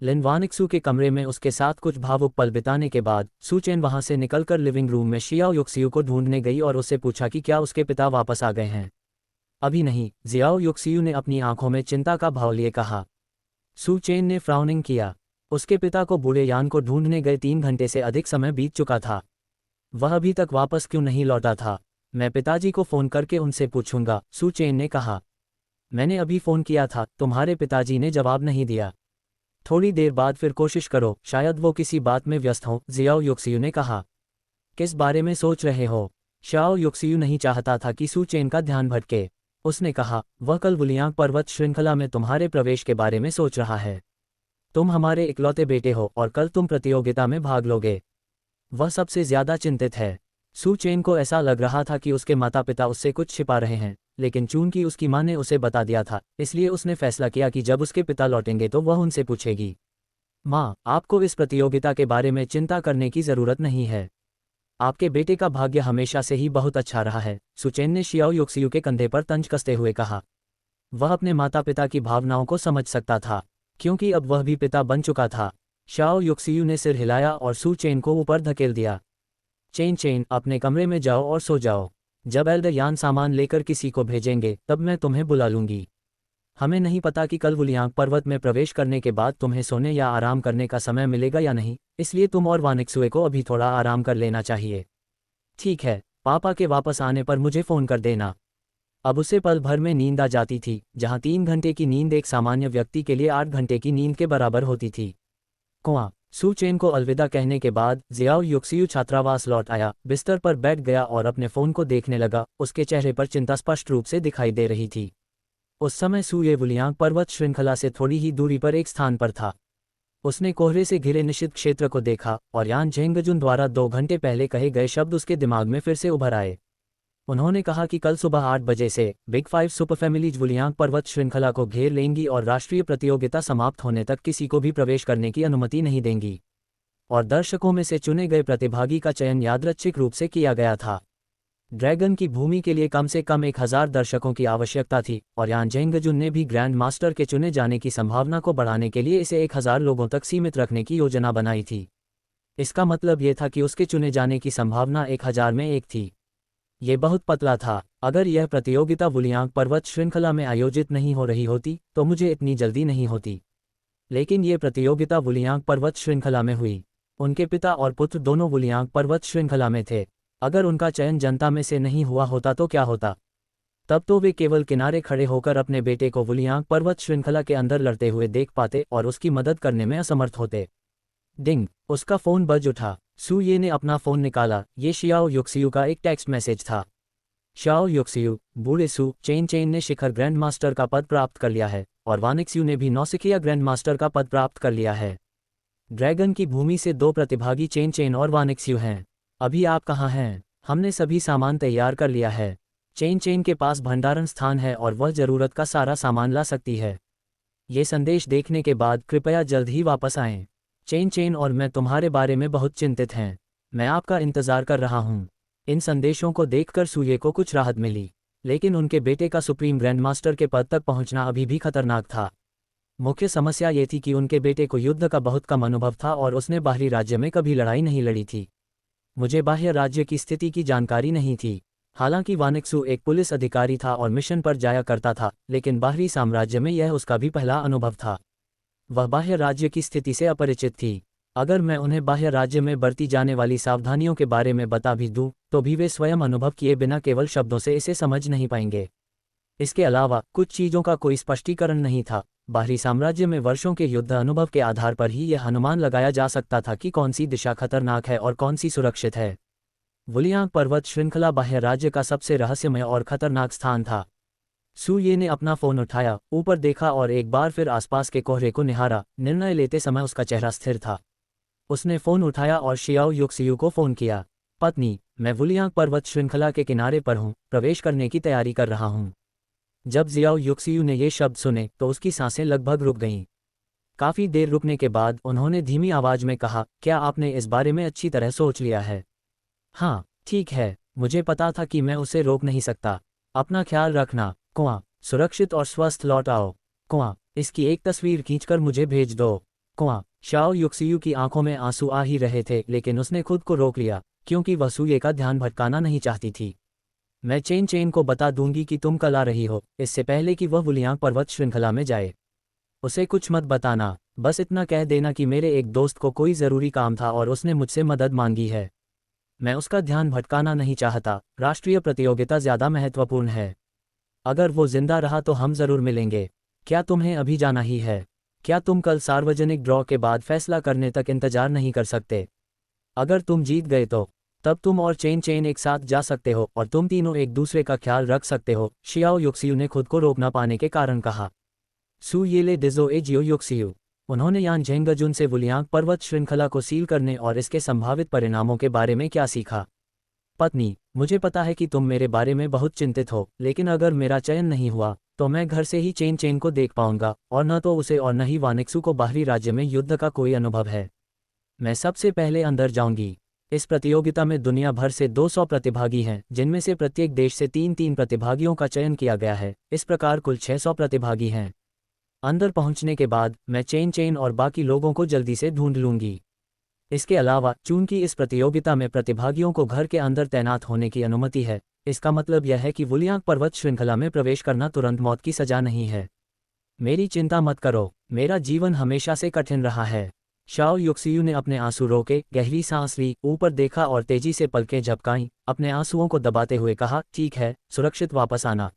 लिन वानिक्सू के कमरे में उसके साथ कुछ भावुक पल बिताने के बाद सू चेन वहां से निकलकर लिविंग रूम में शियाओ युक्सियू को ढूंढने गई और उससे पूछा कि क्या उसके पिता वापस आ गए हैं। अभी नहीं, जियाओ युक्सियू ने अपनी आंखों में चिंता का भाव लिए कहा। सू चेन ने फ्राउनिंग किया। उसके पिता को बूढ़े यान को ढूंढने गए 3 घंटे से अधिक समय बीत चुका था। वह अभी तक वापस क्यों नहीं लौटा था? मैं पिताजी को फोन करके उनसे पूछूंगा, सू चेन ने कहा। मैंने अभी फोन किया था, तुम्हारे पिताजी ने जवाब नहीं दिया। थोड़ी देर बाद फिर कोशिश करो, शायद वो किसी बात में व्यस्त हों, जियाओ युक्सियू ने कहा। किस बारे में सोच रहे हो? शाओ युक्सियू नहीं चाहता था कि सू चेन का ध्यान भटके। उसने कहा, वह कल वुलियांग पर्वत श्रृंखला में तुम्हारे प्रवेश के बारे में सोच रहा है। तुम हमारे इकलौते बेटे हो और कल तुम प्रतियोगिता में भाग लोगे। वह सबसे ज्यादा चिंतित है। सू चेन को ऐसा लग रहा था कि उसके माता पिता उससे कुछ छिपा रहे हैं, लेकिन चूंकि उसकी मां ने उसे बता दिया था, इसलिए उसने फैसला किया कि जब उसके पिता लौटेंगे तो वह उनसे पूछेगी। मां, आपको इस प्रतियोगिता के बारे में चिंता करने की जरूरत नहीं है। आपके बेटे का भाग्य हमेशा से ही बहुत अच्छा रहा है, सू चेन ने शियाओ युक्सियू के कंधे पर तंज कसते हुए कहा। वह अपने माता पिता की भावनाओं को समझ सकता था, क्योंकि अब वह भी पिता बन चुका था। शाओ युक्सियू ने सिर हिलाया और सू चेन को ऊपर धकेल दिया। चेन, अपने कमरे में जाओ और सो जाओ। जब एल्डर यान सामान लेकर किसी को भेजेंगे तब मैं तुम्हें बुला लूंगी। हमें नहीं पता कि कल वुलियांग पर्वत में प्रवेश करने के बाद तुम्हें सोने या आराम करने का समय मिलेगा या नहीं, इसलिए तुम और वानिक्सुए को अभी थोड़ा आराम कर लेना चाहिए। ठीक है, पापा के वापस आने पर मुझे फ़ोन कर देना। अब उसे पल भर में नींद आ जाती थी, जहां 3 घंटे की नींद एक सामान्य व्यक्ति के लिए 8 घंटे की नींद के बराबर होती थी। कुआं। सू चेन को अलविदा कहने के बाद जियाओ युक्सियू छात्रावास लौट आया, बिस्तर पर बैठ गया और अपने फ़ोन को देखने लगा। उसके चेहरे पर चिंता स्पष्ट रूप से दिखाई दे रही थी। उस समय सू ये वुलियांग पर्वत श्रृंखला से थोड़ी ही दूरी पर एक स्थान पर था। उसने कोहरे से घिरे निषिद्ध क्षेत्र को देखा और यान झेंगजुन द्वारा 2 घंटे पहले कहे गए शब्द उसके दिमाग में फिर से उभर आए। उन्होंने कहा कि कल सुबह 8 बजे से बिग 5 सुपरफैमिलीज वुलियांग पर्वत श्रृंखला को घेर लेंगी और राष्ट्रीय प्रतियोगिता समाप्त होने तक किसी को भी प्रवेश करने की अनुमति नहीं देंगी। और दर्शकों में से चुने गए प्रतिभागी का चयन यादृच्छिक रूप से किया गया था। ड्रैगन की भूमि के लिए कम से कम 1000 दर्शकों की आवश्यकता थी और यान झेंगजुन ने भी ग्रैंड मास्टर के चुने जाने की संभावना को बढ़ाने के लिए इसे 1000 लोगों तक सीमित रखने की योजना बनाई थी। इसका मतलब यह था कि उसके चुने जाने की संभावना 1000 में 1 थी। ये बहुत पतला था। अगर यह प्रतियोगिता वुलियांग पर्वत श्रृंखला में आयोजित नहीं हो रही होती तो मुझे इतनी जल्दी नहीं होती, लेकिन ये प्रतियोगिता वुलियांग पर्वत श्रृंखला में हुई। उनके पिता और पुत्र दोनों वुलियांग पर्वत श्रृंखला में थे। अगर उनका चयन जनता में से नहीं हुआ होता तो क्या होता? तब तो वे केवल किनारे खड़े होकर अपने बेटे को वुलियांग पर्वत श्रृंखला के अंदर लड़ते हुए देख पाते और उसकी मदद करने में असमर्थ होते। डिंग, उसका फोन बज उठा। सू ये ने अपना फोन निकाला। ये शियाओ युक्सियू का एक टेक्स्ट मैसेज था। शाओ युक्सियू, बूढ़े सू चेन ने शिखर ग्रैंड मास्टर का पद प्राप्त कर लिया है और वानिक्सयू ने भी नौसिखिया ग्रैंड मास्टर का पद प्राप्त कर लिया है। ड्रैगन की भूमि से 2 प्रतिभागी चेन और वानिक्सयू हैं। अभी आप कहाँ हैं? हमने सभी सामान तैयार कर लिया है। चेन के पास भंडारण स्थान है और वह जरूरत का सारा सामान ला सकती है। ये संदेश देखने के बाद कृपया जल्द ही वापस आएं। चेन और मैं तुम्हारे बारे में बहुत चिंतित हैं। मैं आपका इंतजार कर रहा हूँ। इन संदेशों को देखकर सूये को कुछ राहत मिली, लेकिन उनके बेटे का सुप्रीम ग्रैंड मास्टर के पद तक पहुंचना अभी भी खतरनाक था। मुख्य समस्या ये थी कि उनके बेटे को युद्ध का बहुत कम अनुभव था और उसने बाहरी राज्य में कभी लड़ाई नहीं लड़ी थी। मुझे बाह्य राज्य की स्थिति की जानकारी नहीं थी। हालांकि वानिक्सू एक पुलिस अधिकारी था और मिशन पर जाया करता था, लेकिन बाहरी साम्राज्य में यह उसका भी पहला अनुभव था। वह बाह्य राज्य की स्थिति से अपरिचित थी। अगर मैं उन्हें बाह्य राज्य में बरती जाने वाली सावधानियों के बारे में बता भी दूं, तो भी वे स्वयं अनुभव किए बिना केवल शब्दों से इसे समझ नहीं पाएंगे। इसके अलावा कुछ चीज़ों का कोई स्पष्टीकरण नहीं था। बाहरी साम्राज्य में वर्षों के युद्ध अनुभव के आधार पर ही यह अनुमान लगाया जा सकता था कि कौन सी दिशा खतरनाक है और कौन सी सुरक्षित है। वुलियांग पर्वत श्रृंखला बाह्य राज्य का सबसे रहस्यमय और खतरनाक स्थान था। सू ये ने अपना फोन उठाया, ऊपर देखा और एक बार फिर आसपास के कोहरे को निहारा। निर्णय लेते समय उसका चेहरा स्थिर था। उसने फोन उठाया और शियाओ युक्सियू को फोन किया। पत्नी, मैं वुलियांग पर्वत श्रृंखला के किनारे पर हूँ, प्रवेश करने की तैयारी कर रहा हूँ। जब जियाओ युक्सियू ने ये शब्द सुने तो उसकी सांसें लगभग रुक गईं। काफी देर रुकने के बाद उन्होंने धीमी आवाज में कहा, क्या आपने इस बारे में अच्छी तरह सोच लिया है? हाँ, ठीक है, मुझे पता था कि मैं उसे रोक नहीं सकता। अपना ख्याल रखना, कुआं, सुरक्षित और स्वस्थ लौट आओ। कुआं, इसकी एक तस्वीर खींचकर मुझे भेज दो। कुआं, शाओ युक्सियू की आंखों में आंसू आ ही रहे थे, लेकिन उसने खुद को रोक लिया, क्योंकि वह सूये का ध्यान भटकाना नहीं चाहती थी। मैं चेन चेन को बता दूंगी कि तुम कल आ रही हो, इससे पहले कि वह वुलियांग पर्वत श्रृंखला में जाए। उसे कुछ मत बताना, बस इतना कह देना कि मेरे एक दोस्त को कोई ज़रूरी काम था और उसने मुझसे मदद मांगी है। मैं उसका ध्यान भटकाना नहीं चाहता, राष्ट्रीय प्रतियोगिता ज़्यादा महत्वपूर्ण है। अगर वो जिंदा रहा तो हम ज़रूर मिलेंगे। क्या तुम्हें अभी जाना ही है? क्या तुम कल सार्वजनिक ड्रॉ के बाद फैसला करने तक इंतजार नहीं कर सकते? अगर तुम जीत गए तो तब तुम और चेन चेन एक साथ जा सकते हो और तुम तीनों एक दूसरे का ख्याल रख सकते हो, शियाओ युक्सियू ने खुद को रोक न पाने के कारण कहा। सू येले डिजो ए जियो युक्सियू। उन्होंने यान झेंगजुन से वुलियांग पर्वत श्रृंखला को सील करने और इसके संभावित परिणामों के बारे में क्या सीखा। पत्नी, मुझे पता है कि तुम मेरे बारे में बहुत चिंतित हो, लेकिन अगर मेरा चयन नहीं हुआ तो मैं घर से ही चेन चेन को देख पाऊंगा, और न तो उसे और न ही वानिक्सू को बाहरी राज्य में युद्ध का कोई अनुभव है। मैं सबसे पहले अंदर जाऊंगी। इस प्रतियोगिता में दुनिया भर से 200 प्रतिभागी हैं, जिनमें से प्रत्येक देश से 3-3 प्रतिभागियों का चयन किया गया है। इस प्रकार कुल 600 प्रतिभागी हैं। अंदर पहुंचने के बाद मैं चेन चेन और बाकी लोगों को जल्दी से ढूंढ लूंगी। इसके अलावा चूंकि इस प्रतियोगिता में प्रतिभागियों को घर के अंदर तैनात होने की अनुमति है, इसका मतलब यह है कि वुलियांग पर्वत श्रृंखला में प्रवेश करना तुरंत मौत की सजा नहीं है। मेरी चिंता मत करो, मेरा जीवन हमेशा से कठिन रहा है। शाओ युक्सियू ने अपने आंसू रोके, गहरी सांस ली, ऊपर देखा और तेजी से पलकें झपकाईं। अपने आंसुओं को दबाते हुए कहा, ठीक है, सुरक्षित वापस आना।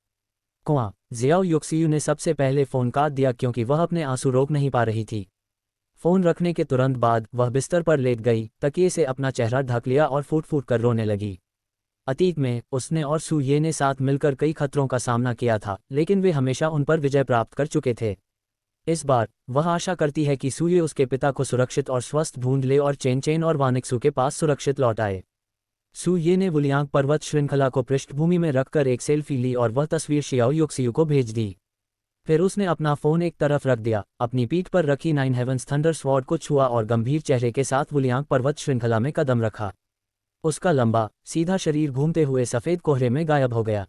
कुआं, जियाओ युक्सियू ने सबसे पहले फ़ोन काट दिया क्योंकि वह अपने आंसू रोक नहीं पा रही थी। फ़ोन रखने के तुरंत बाद वह बिस्तर पर लेट गई, तकिए से अपना चेहरा ढक लिया और फूट फूट कर रोने लगी। अतीत में उसने और सू ये ने साथ मिलकर कई खतरों का सामना किया था, लेकिन वे हमेशा उन पर विजय प्राप्त कर चुके थे। इस बार वह आशा करती है कि सूये उसके पिता को सुरक्षित और स्वस्थ ढूंढ ले और चेन चेन और वानिक्सू के पास सुरक्षित लौट आए। सू ये ने वुलियांग पर्वत श्रृंखला को पृष्ठभूमि में रखकर एक सेल्फी ली और वह तस्वीर शियाओ युक्सियू को भेज दी। फिर उसने अपना फ़ोन एक तरफ रख दिया, अपनी पीठ पर रखी 9 हेवंस थंडर स्वॉर्ड को छुआ और गंभीर चेहरे के साथ वुलियांग पर्वत श्रृंखला में कदम रखा। उसका लंबा सीधा शरीर घूमते हुए सफ़ेद कोहरे में गायब हो गया।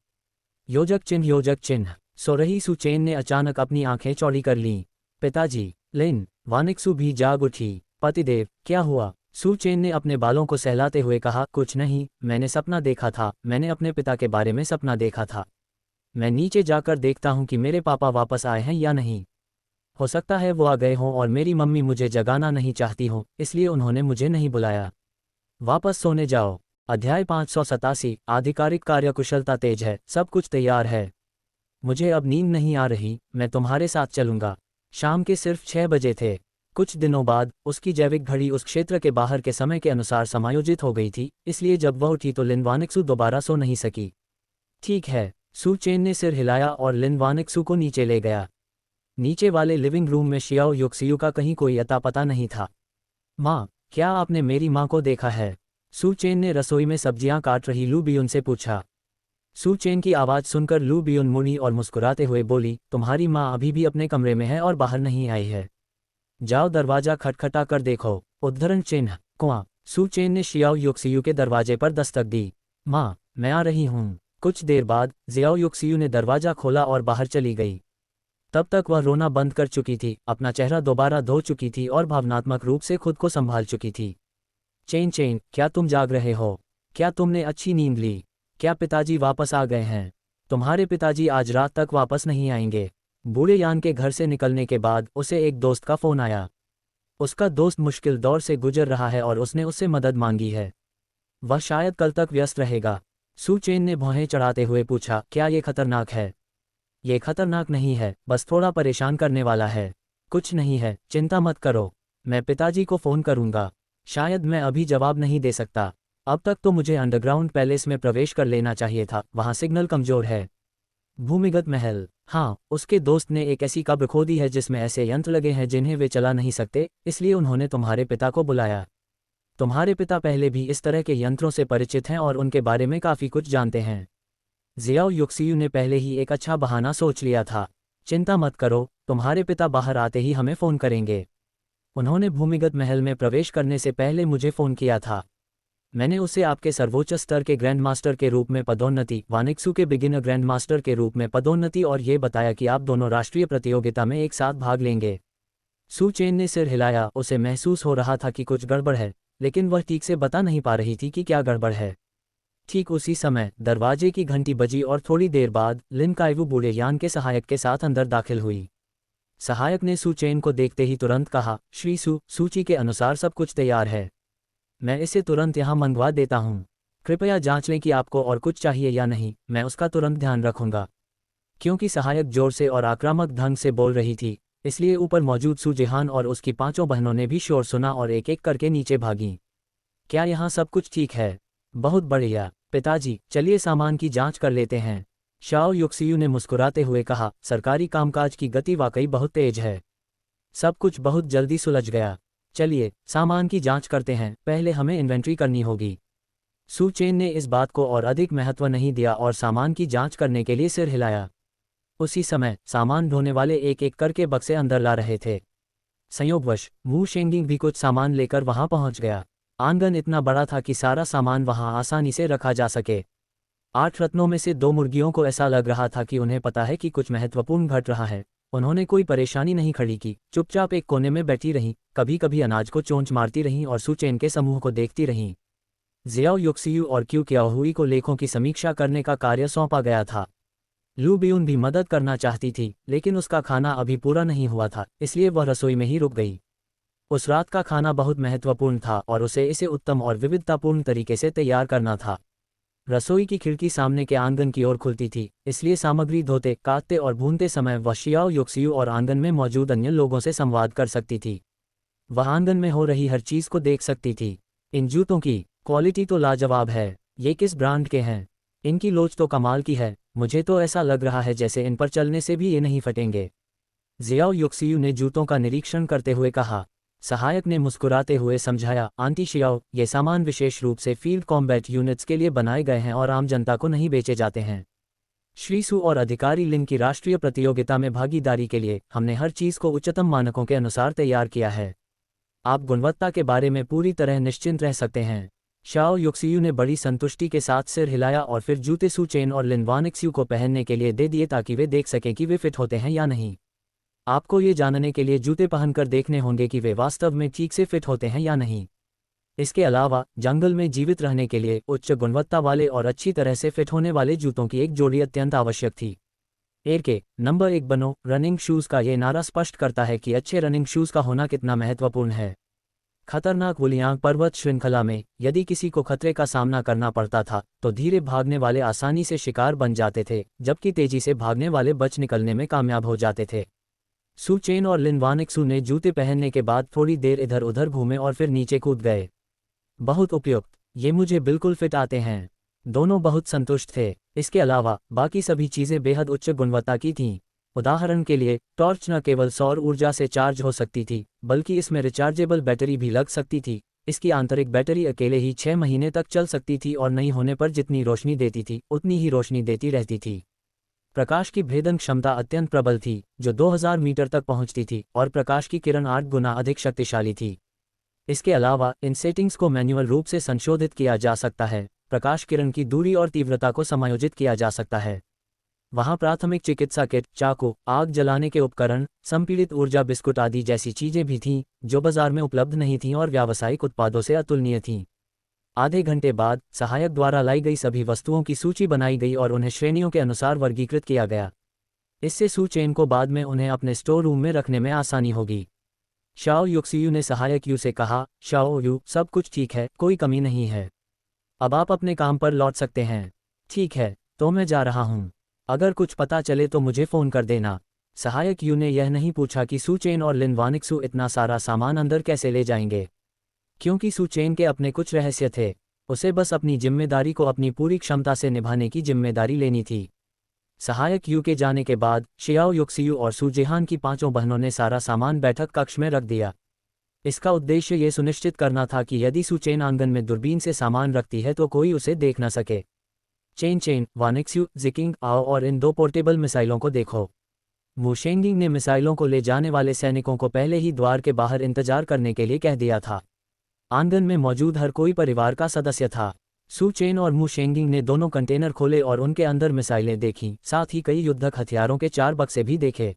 योजक चिन्ह, योजक चिन्ह। सो रही सू चेन ने अचानक अपनी आंखें चौड़ी कर लीं। पिताजी, लिन, वानिक्सू भी जाग उठी। पतिदेव, क्या हुआ? सू चेन ने अपने बालों को सहलाते हुए कहा, कुछ नहीं, मैंने सपना देखा था, मैंने अपने पिता के बारे में सपना देखा था। मैं नीचे जाकर देखता हूँ कि मेरे पापा वापस आए हैं या नहीं। हो सकता है वो आ गए हों और मेरी मम्मी मुझे जगाना नहीं चाहती हों, इसलिए उन्होंने मुझे नहीं बुलाया। वापस सोने जाओ। अध्याय 587। आधिकारिक कार्यकुशलता तेज है, सब कुछ तैयार है। मुझे अब नींद नहीं आ रही, मैं तुम्हारे साथ चलूंगा। शाम के सिर्फ 6 बजे थे। कुछ दिनों बाद उसकी जैविक घड़ी उस क्षेत्र के बाहर के समय के अनुसार समायोजित हो गई थी, इसलिए जब वह उठी तो लिन वानिक्सू दोबारा सो नहीं सकी। ठीक है, सू चेन ने सिर हिलाया और लिन वानिक्सू को नीचे ले गया। नीचे वाले लिविंग रूम में शियाओ युक्सियू का कहीं कोई अता पता नहीं था। माँ, क्या आपने मेरी माँ को देखा है? सू चेन ने रसोई में सब्जियां काट रही लू बियुन से पूछा। सू चेन की आवाज़ सुनकर लू बियुन मुड़ी और मुस्कुराते हुए बोली, तुम्हारी माँ अभी भी अपने कमरे में है और बाहर नहीं आई है। जाओ दरवाजा खटखटा कर देखो। उद्धरण चिन्ह, कुआं। सू चेन ने शियाओ युक्सियू के दरवाजे पर दस्तक दी। माँ, मैं आ रही हूँ। कुछ देर बाद जियाओ युक्सियू ने दरवाजा खोला और बाहर चली गई। तब तक वह रोना बंद कर चुकी थी, अपना चेहरा दोबारा धो चुकी थी और भावनात्मक रूप से खुद को संभाल चुकी थी। चेन चेन, क्या तुम जाग रहे हो? क्या तुमने अच्छी नींद ली? क्या पिताजी वापस आ गए हैं? तुम्हारे पिताजी आज रात तक वापस नहीं आएंगे। बूढ़े यान के घर से निकलने के बाद उसे एक दोस्त का फ़ोन आया। उसका दोस्त मुश्किल दौर से गुजर रहा है और उसने उससे मदद मांगी है। वह शायद कल तक व्यस्त रहेगा। सू चेन ने भौहें चढ़ाते हुए पूछा, क्या ये खतरनाक है? ये खतरनाक नहीं है, बस थोड़ा परेशान करने वाला है। कुछ नहीं है, चिंता मत करो। मैं पिताजी को फ़ोन करूंगा। शायद मैं अभी जवाब नहीं दे सकता। अब तक तो मुझे अंडरग्राउंड पैलेस में प्रवेश कर लेना चाहिए था, वहाँ सिग्नल कमज़ोर है। भूमिगत महल। हाँ, उसके दोस्त ने एक ऐसी कब्र खोदी है जिसमें ऐसे यंत्र लगे हैं जिन्हें वे चला नहीं सकते, इसलिए उन्होंने तुम्हारे पिता को बुलाया। तुम्हारे पिता पहले भी इस तरह के यंत्रों से परिचित हैं और उनके बारे में काफ़ी कुछ जानते हैं। जियाओ युक्सियू ने पहले ही एक अच्छा बहाना सोच लिया था। चिंता मत करो, तुम्हारे पिता बाहर आते ही हमें फ़ोन करेंगे। उन्होंने भूमिगत महल में प्रवेश करने से पहले मुझे फ़ोन किया था। मैंने उसे आपके सर्वोच्च स्तर के ग्रैंड मास्टर के रूप में पदोन्नति, वानिक्सू के बिगिनर ग्रैंड मास्टर के रूप में पदोन्नति और ये बताया कि आप दोनों राष्ट्रीय प्रतियोगिता में एक साथ भाग लेंगे। सू चेन ने सिर हिलाया, उसे महसूस हो रहा था कि कुछ गड़बड़ है, लेकिन वह ठीक से बता नहीं पा रही थी कि क्या गड़बड़ है। ठीक उसी समय दरवाजे की घंटी बजी और थोड़ी देर बाद लिन काइवू बूढ़े यान के सहायक के साथ अंदर दाखिल हुई। सहायक ने सू चेन को देखते ही तुरंत कहा, श्री सू, सूची के अनुसार सब कुछ तैयार है। मैं इसे तुरंत यहाँ मंगवा देता हूँ। कृपया जांच लें कि आपको और कुछ चाहिए या नहीं, मैं उसका तुरंत ध्यान रखूंगा। क्योंकि सहायक जोर से और आक्रामक ढंग से बोल रही थी, इसलिए ऊपर मौजूद सू जिहान और उसकी 5 बहनों ने भी शोर सुना और एक एक करके नीचे भागीं। क्या यहाँ सब कुछ ठीक है? बहुत बढ़िया पिताजी, चलिए सामान की जांच कर लेते हैं। शाओ युक्सियू ने मुस्कुराते हुए कहा, सरकारी कामकाज की गति वाकई बहुत तेज है। सब कुछ बहुत जल्दी सुलझ गया। चलिए सामान की जांच करते हैं, पहले हमें इन्वेंट्री करनी होगी। सू चेन ने इस बात को और अधिक महत्व नहीं दिया और सामान की जांच करने के लिए सिर हिलाया। उसी समय सामान ढोने वाले एक एक करके बक्से अंदर ला रहे थे। संयोगवश वू शेंगिंग भी कुछ सामान लेकर वहां पहुंच गया। आंगन इतना बड़ा था कि सारा सामान वहां आसानी से रखा जा सके। 8 रत्नों में से 2 मुर्गियों को ऐसा लग रहा था कि उन्हें पता है कि कुछ महत्वपूर्ण घट रहा है। उन्होंने कोई परेशानी नहीं खड़ी की, चुपचाप एक कोने में बैठी रहीं, कभी कभी अनाज को चोंच मारती रहीं और सू चेन के समूह को देखती रहीं। जियाओ युक्सियू और क्यू क्याओहुई को लेखों की समीक्षा करने का कार्य सौंपा गया था। लू बियून भी मदद करना चाहती थी, लेकिन उसका खाना अभी पूरा नहीं हुआ था, इसलिए वह रसोई में ही रुक गई। उस रात का खाना बहुत महत्वपूर्ण था और उसे इसे उत्तम और विविधतापूर्ण तरीके से तैयार करना था। रसोई की खिड़की सामने के आंगन की ओर खुलती थी, इसलिए सामग्री धोते, काटते और भूनते समय वह शियाओ युक्सियू और आंगन में मौजूद अन्य लोगों से संवाद कर सकती थी। वह आंगन में हो रही हर चीज को देख सकती थी। इन जूतों की क्वालिटी तो लाजवाब है। ये किस ब्रांड के हैं? इनकी लोच तो कमाल की है। मुझे तो ऐसा लग रहा है जैसे इन पर चलने से भी ये नहीं फटेंगे। जियाओ युक्सियू ने जूतों का निरीक्षण करते हुए कहा। सहायक ने मुस्कुराते हुए समझाया, आंटी शियाओ, ये सामान विशेष रूप से फील्ड कॉम्बैट यूनिट्स के लिए बनाए गए हैं और आम जनता को नहीं बेचे जाते हैं। श्री सू और अधिकारी लिन की राष्ट्रीय प्रतियोगिता में भागीदारी के लिए हमने हर चीज को उच्चतम मानकों के अनुसार तैयार किया है। आप गुणवत्ता के बारे में पूरी तरह निश्चिंत रह सकते हैं। शाओ युक्सियू ने बड़ी संतुष्टि के साथ सिर हिलाया और फिर जूते सू चेन और लिन वानिक्स्यू को पहनने के लिए दे दिए ताकि वे देख सकें कि वे फिट होते हैं या नहीं। आपको ये जानने के लिए जूते पहनकर देखने होंगे कि वे वास्तव में ठीक से फिट होते हैं या नहीं। इसके अलावा जंगल में जीवित रहने के लिए उच्च गुणवत्ता वाले और अच्छी तरह से फिट होने वाले जूतों की एक जोड़ी अत्यंत आवश्यक थी। एयर के नंबर 1 बनो रनिंग शूज़ का ये नारा स्पष्ट करता है कि अच्छे रनिंग शूज़ का होना कितना महत्वपूर्ण है। खतरनाक वुलियांग पर्वत श्रृंखला में यदि किसी को खतरे का सामना करना पड़ता था तो धीरे भागने वाले आसानी से शिकार बन जाते थे, जबकि तेजी से भागने वाले बच निकलने में कामयाब हो जाते थे। सू चेन और लिन वानिक्सू ने जूते पहनने के बाद थोड़ी देर इधर उधर घूमे और फिर नीचे कूद गए। बहुत उपयुक्त, ये मुझे बिल्कुल फिट आते हैं। दोनों बहुत संतुष्ट थे। इसके अलावा बाकी सभी चीज़ें बेहद उच्च गुणवत्ता की थीं। उदाहरण के लिए टॉर्च न केवल सौर ऊर्जा से चार्ज हो सकती थी, बल्कि इसमें रिचार्जेबल बैटरी भी लग सकती थी। इसकी आंतरिक बैटरी अकेले ही 6 महीने तक चल सकती थी और नहीं होने पर जितनी रोशनी देती थी उतनी ही रोशनी देती रहती थी। प्रकाश की भेदन क्षमता अत्यंत प्रबल थी, जो 2000 मीटर तक पहुंचती थी और प्रकाश की किरण 8 गुना अधिक शक्तिशाली थी। इसके अलावा इन सेटिंग्स को मैन्युअल रूप से संशोधित किया जा सकता है। प्रकाश किरण की दूरी और तीव्रता को समायोजित किया जा सकता है। वहाँ प्राथमिक चिकित्सा किट, चाकू, आग जलाने के उपकरण, संपीड़ित ऊर्जा बिस्कुट आदि जैसी चीजें भी थीं, जो बाजार में उपलब्ध नहीं थीं और व्यावसायिक उत्पादों से अतुलनीय थीं। आधे घंटे बाद सहायक द्वारा लाई गई सभी वस्तुओं की सूची बनाई गई और उन्हें श्रेणियों के अनुसार वर्गीकृत किया गया। इससे सू चेन को बाद में उन्हें अपने स्टोर रूम में रखने में आसानी होगी। शाओ युक्सियू ने सहायक यू से कहा, शाओ यू, सब कुछ ठीक है, कोई कमी नहीं है। अब आप अपने काम पर लौट सकते हैं। ठीक है, तो मैं जा रहा हूँ। अगर कुछ पता चले तो मुझे फ़ोन कर देना। सहायक यू ने यह नहीं पूछा कि सू चेन और लिन वानिक्सू इतना सारा सामान अंदर कैसे ले जाएंगे, क्योंकि सू चेन के अपने कुछ रहस्य थे। उसे बस अपनी जिम्मेदारी को अपनी पूरी क्षमता से निभाने की जिम्मेदारी लेनी थी। सहायक यू के जाने के बाद शियाओ युक्सियू और सू जेहान की पांचों बहनों ने सारा सामान बैठक कक्ष में रख दिया। इसका उद्देश्य ये सुनिश्चित करना था कि यदि सू चेन आंगन में दूरबीन से सामान रखती है तो कोई उसे देख न सके। चेन, वानिक्स्यू, जिकिंग, आओ और इन 2 पोर्टेबल मिसाइलों को देखो। वू शेंगिंग ने मिसाइलों को ले जाने वाले सैनिकों को पहले ही द्वार के बाहर इंतजार करने के लिए कह दिया था। आंगन में मौजूद हर कोई परिवार का सदस्य था। सू चेन और मू शेंगिंग ने दोनों कंटेनर खोले और उनके अंदर मिसाइलें देखीं, साथ ही कई युद्धक हथियारों के 4 बक्से भी देखे।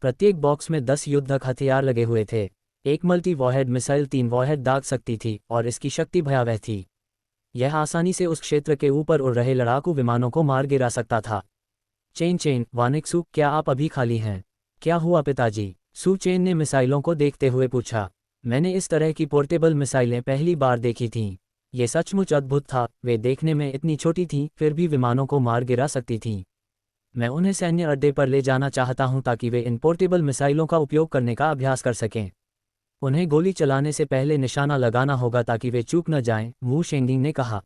प्रत्येक बॉक्स में 10 युद्धक हथियार लगे हुए थे। एक मल्टी वॉरहेड मिसाइल 3 वॉरहेड दाग सकती थी और इसकी शक्ति भयावह थी। यह आसानी से उस क्षेत्र के ऊपर उड़ रहे लड़ाकू विमानों को मार गिरा सकता था। चेन, वानिक्सू, क्या आप अभी खाली हैं? क्या हुआ पिताजी? सू चेन ने मिसाइलों को देखते हुए पूछा। मैंने इस तरह की पोर्टेबल मिसाइलें पहली बार देखी थीं। ये सचमुच अद्भुत था। वे देखने में इतनी छोटी थीं, फिर भी विमानों को मार गिरा सकती थीं। मैं उन्हें सैन्य अड्डे पर ले जाना चाहता हूं ताकि वे इन पोर्टेबल मिसाइलों का उपयोग करने का अभ्यास कर सकें। उन्हें गोली चलाने से पहले निशाना लगाना होगा ताकि वे चूक न जाएं, वू शेंगिंग ने कहा।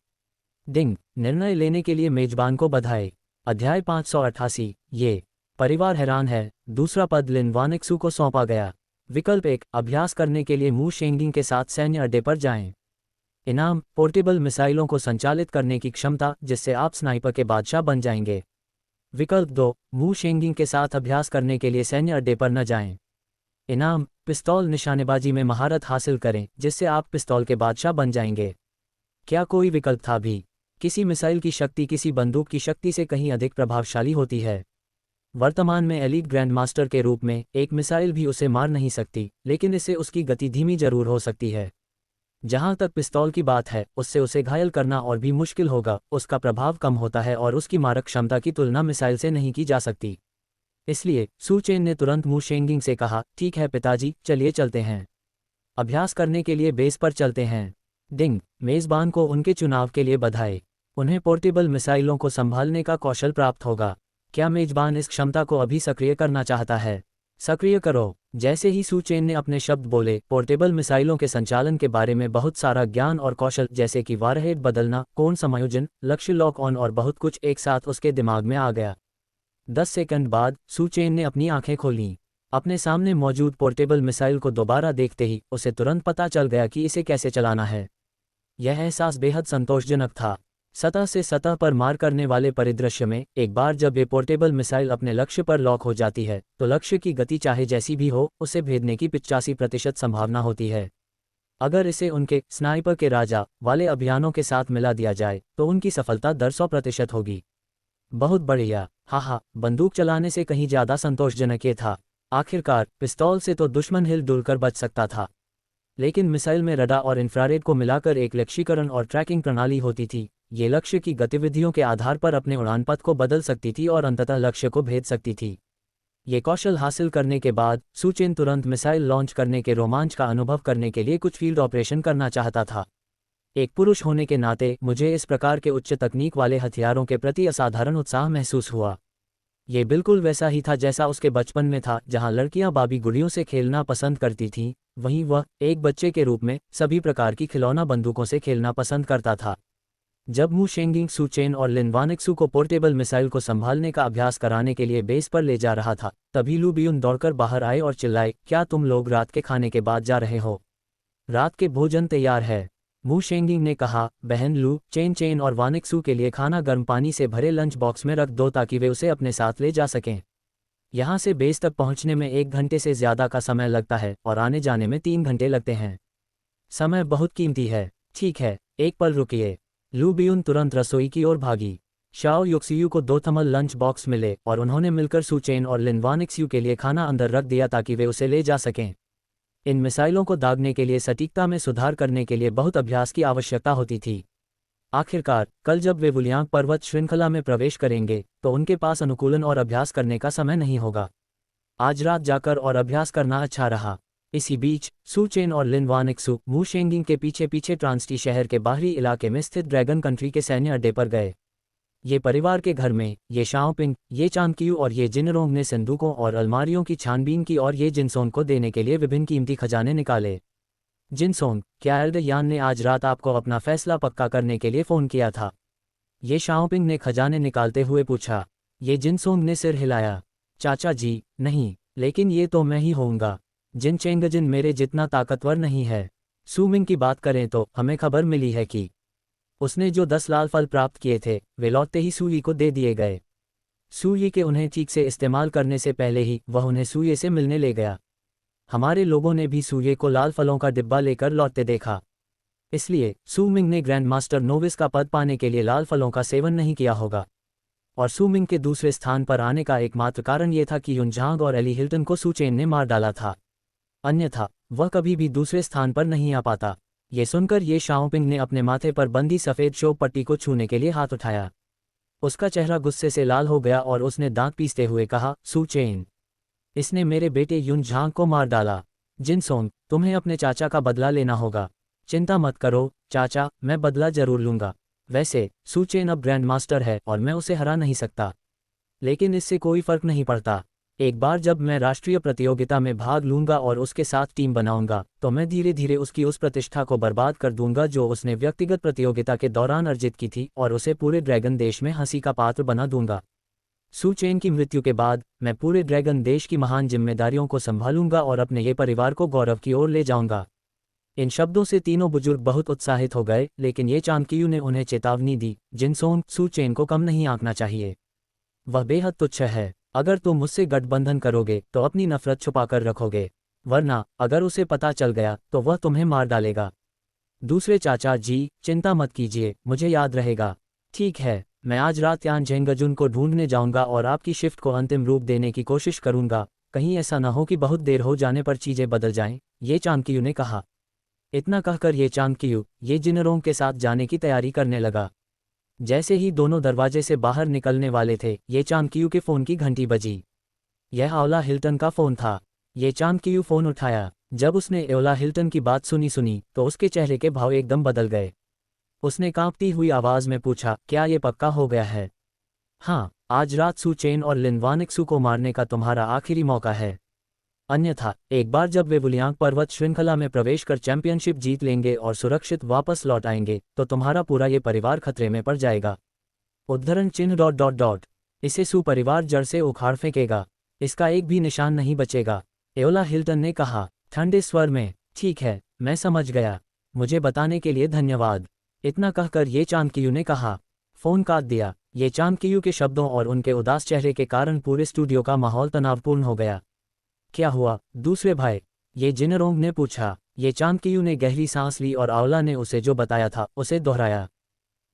डिंग, निर्णय लेने के लिए मेजबान को बधाई। अध्याय 588। ये परिवार हैरान है। दूसरा पद लिन वानिक्सू को सौंपा गया। विकल्प 1, अभ्यास करने के लिए मू शेंगिंग के साथ सैन्य अड्डे पर जाएं। इनाम, पोर्टेबल मिसाइलों को संचालित करने की क्षमता, जिससे आप स्नाइपर के बादशाह बन जाएंगे। विकल्प 2, मू शेंगिंग के साथ अभ्यास करने के लिए सैन्य अड्डे पर न जाएं। इनाम, पिस्तौल निशानेबाजी में महारत हासिल करें, जिससे आप पिस्तौल के बादशाह बन जाएंगे। क्या कोई विकल्प था भी? किसी मिसाइल की शक्ति किसी बंदूक की शक्ति से कहीं अधिक प्रभावशाली होती है। वर्तमान में एलीट ग्रैंड मास्टर के रूप में एक मिसाइल भी उसे मार नहीं सकती, लेकिन इससे उसकी गति धीमी जरूर हो सकती है। जहां तक पिस्तौल की बात है, उससे उसे घायल करना और भी मुश्किल होगा। उसका प्रभाव कम होता है और उसकी मारक क्षमता की तुलना मिसाइल से नहीं की जा सकती। इसलिए सू चेन ने तुरंत मू शेंगिंग से कहा, ठीक है पिताजी, चलिए चलते हैं। अभ्यास करने के लिए बेस पर चलते हैं। डिंग, मेजबान को उनके चुनाव के लिए बधाई। उन्हें पोर्टेबल मिसाइलों को संभालने का कौशल प्राप्त होगा। क्या मेजबान इस क्षमता को अभी सक्रिय करना चाहता है? सक्रिय करो। जैसे ही सू चेन ने अपने शब्द बोले, पोर्टेबल मिसाइलों के संचालन के बारे में बहुत सारा ज्ञान और कौशल, जैसे कि वारहेड बदलना, कोण समायोजन, लक्ष्य लॉक ऑन और बहुत कुछ एक साथ उसके दिमाग में आ गया। 10 सेकंड बाद सू चेन ने अपनी आंखें खोलीं। अपने सामने मौजूद पोर्टेबल मिसाइल को दोबारा देखते ही उसे तुरंत पता चल गया कि इसे कैसे चलाना है। यह एहसास बेहद संतोषजनक था। सतह से सतह पर मार करने वाले परिदृश्य में एक बार जब ये पोर्टेबल मिसाइल अपने लक्ष्य पर लॉक हो जाती है तो लक्ष्य की गति चाहे जैसी भी हो, उसे भेदने की 85% संभावना होती है। अगर इसे उनके स्नाइपर के राजा वाले अभियानों के साथ मिला दिया जाए तो उनकी सफलता दर 100% होगी। बहुत बढ़िया। हाँ, बंदूक चलाने से कहीं ज्यादा संतोषजनक ये था। आखिरकार पिस्तौल से तो दुश्मन हिल डुल कर बच सकता था, लेकिन मिसाइल में रडार और इंफ्रारेड को मिलाकर एक लक्ष्यीकरण और ट्रैकिंग प्रणाली होती थी। ये लक्ष्य की गतिविधियों के आधार पर अपने उड़ान पथ को बदल सकती थी और अंततः लक्ष्य को भेद सकती थी। ये कौशल हासिल करने के बाद सू चेन तुरंत मिसाइल लॉन्च करने के रोमांच का अनुभव करने के लिए कुछ फील्ड ऑपरेशन करना चाहता था। एक पुरुष होने के नाते मुझे इस प्रकार के उच्च तकनीक वाले हथियारों के प्रति असाधारण उत्साह महसूस हुआ। ये बिल्कुल वैसा ही था जैसा उसके बचपन में था, जहां लड़कियां बाबी गुड़ियों से खेलना पसंद करती थीं, वहीं वह एक बच्चे के रूप में सभी प्रकार की खिलौना बंदूकों से खेलना पसंद करता था। जब मू शेंगिंग सू चेन और लिन वानिक्सू को पोर्टेबल मिसाइल को संभालने का अभ्यास कराने के लिए बेस पर ले जा रहा था, तभी लू बियुन दौड़कर बाहर आए और चिल्लाए, क्या तुम लोग रात के खाने के बाद जा रहे हो? रात के भोजन तैयार है। मू शेंगिंग ने कहा, बहन लू, चेन और वानिक्सू के लिए खाना गर्म पानी से भरे लंच बॉक्स में रख दो ताकि वे उसे अपने साथ ले जा सकें। यहाँ से बेस तक पहुँचने में 1 घंटे से ज़्यादा का समय लगता है और आने जाने में 3 घंटे लगते हैं। समय बहुत कीमती है। ठीक है, एक पल रुकिए। लू बियुन तुरंत रसोई की ओर भागी। शाओ युक्सियू को 2 थर्मल लंच बॉक्स मिले और उन्होंने मिलकर सू चेन और लिन वानिक्सू के लिए खाना अंदर रख दिया ताकि वे उसे ले जा सकें। इन मिसाइलों को दागने के लिए सटीकता में सुधार करने के लिए बहुत अभ्यास की आवश्यकता होती थी। आखिरकार कल जब वे वुलियांग पर्वत श्रृंखला में प्रवेश करेंगे तो उनके पास अनुकूलन और अभ्यास करने का समय नहीं होगा। आज रात जाकर और अभ्यास करना अच्छा रहा। इसी बीच सू चेन और लिन वानिक्सू मू शेंगिंग के पीछे पीछे ट्रांसटी शहर के बाहरी इलाके में स्थित ड्रैगन कंट्री के सैन्य अड्डे पर गए। ये परिवार के घर में ये शाओपिंग, ये चांगकियू और ये जिनरोंग ने संदूकों और अलमारियों की छानबीन की और ये जिनसोंग को देने के लिए विभिन्न कीमती खजाने निकाले। जिनसोंग, क्या एल्डर यान ने आज रात आपको अपना फैसला पक्का करने के लिए फ़ोन किया था? ये शाओपिंग ने खजाने निकालते हुए पूछा। ये जिनसोंग ने सिर हिलाया। चाचा जी, नहीं, लेकिन ये तो मैं ही होऊंगा। जिन चेंगजिन मेरे जितना ताकतवर नहीं है। सूमिंग की बात करें तो हमें खबर मिली है कि उसने जो 10 लाल फल प्राप्त किए थे वे लौटते ही सूई को दे दिए गए। सूई के उन्हें ठीक से इस्तेमाल करने से पहले ही वह उन्हें सूई से मिलने ले गया। हमारे लोगों ने भी सूई को लाल फलों का डिब्बा लेकर लौटते देखा। इसलिए सूमिंग ने ग्रैंड मास्टर नोविस का पद पाने के लिए लाल फलों का सेवन नहीं किया होगा। और सूमिंग के दूसरे स्थान पर आने का एकमात्र कारण यह था कि युनझांग और एली हिल्टन को सूचेन ने मार डाला था। अन्यथा वह कभी भी दूसरे स्थान पर नहीं आ पाता। ये सुनकर ये शाओपिंग ने अपने माथे पर बंधी सफ़ेद शोभ पट्टी को छूने के लिए हाथ उठाया। उसका चेहरा गुस्से से लाल हो गया और उसने दांत पीसते हुए कहा, सूचेन, इसने मेरे बेटे युनझांग को मार डाला। जिनसोंग, तुम्हें अपने चाचा का बदला लेना होगा। चिंता मत करो चाचा, मैं बदला जरूर लूंगा। वैसे सूचेन अब ग्रैंड मास्टर है और मैं उसे हरा नहीं सकता, लेकिन इससे कोई फर्क नहीं पड़ता। एक बार जब मैं राष्ट्रीय प्रतियोगिता में भाग लूंगा और उसके साथ टीम बनाऊंगा तो मैं धीरे धीरे उसकी उस प्रतिष्ठा को बर्बाद कर दूंगा जो उसने व्यक्तिगत प्रतियोगिता के दौरान अर्जित की थी और उसे पूरे ड्रैगन देश में हंसी का पात्र बना दूंगा। सूचेन की मृत्यु के बाद मैं पूरे ड्रैगन देश की महान जिम्मेदारियों को संभालूंगा और अपने ये परिवार को गौरव की ओर ले जाऊंगा। इन शब्दों से तीनों बुजुर्ग बहुत उत्साहित हो गए, लेकिन ये चाणक्य ने उन्हें चेतावनी दी, जिनसोंग, सूचेन को कम नहीं आंकना चाहिए। वह बेहद तुच्छ है। अगर तुम मुझसे गठबंधन करोगे तो अपनी नफरत छुपाकर रखोगे, वरना अगर उसे पता चल गया तो वह तुम्हें मार डालेगा। दूसरे चाचा जी, चिंता मत कीजिए, मुझे याद रहेगा। ठीक है, मैं आज रात यान झेंगजुन को ढूंढने जाऊंगा और आपकी शिफ्ट को अंतिम रूप देने की कोशिश करूंगा। कहीं ऐसा न हो कि बहुत देर हो जाने पर चीजें बदल जाएं, ये चाणक्य ने कहा। इतना कहकर ये चाणक्य ये जिनरोंग के साथ जाने की तैयारी करने लगा। जैसे ही दोनों दरवाजे से बाहर निकलने वाले थे, ये चाणक्य के फोन की घंटी बजी। यह एओला हिल्टन का फोन था। ये चाणक्य फोन उठाया। जब उसने एओला हिल्टन की बात सुनी तो उसके चेहरे के भाव एकदम बदल गए। उसने कांपती हुई आवाज में पूछा, क्या ये पक्का हो गया है? हाँ, आज रात सूचेन और लिन वानिक्सू को मारने का तुम्हारा आखिरी मौका है। अन्यथा एक बार जब वे वुलियांग पर्वत श्रृंखला में प्रवेश कर चैंपियनशिप जीत लेंगे और सुरक्षित वापस लौट आएंगे तो तुम्हारा पूरा ये परिवार खतरे में पड़ जाएगा। उद्धरण चिन्ह ... इसे सुपरिवार जड़ से उखाड़ फेंकेगा। इसका एक भी निशान नहीं बचेगा। एओला हिल्टन ने कहा ठंडे स्वर में। ठीक है, मैं समझ गया, मुझे बताने के लिए धन्यवाद। इतना कहकर ये चाणक्य ने कहा। फोन काट दिया। ये चाणक्य के शब्दों और उनके उदास चेहरे के कारण पूरे स्टूडियो का माहौल तनावपूर्ण हो गया। क्या हुआ दूसरे भाई? ये जिनरोंग ने पूछा। ये चाणक्य ने गहरी सांस ली और आंवला ने उसे जो बताया था उसे दोहराया।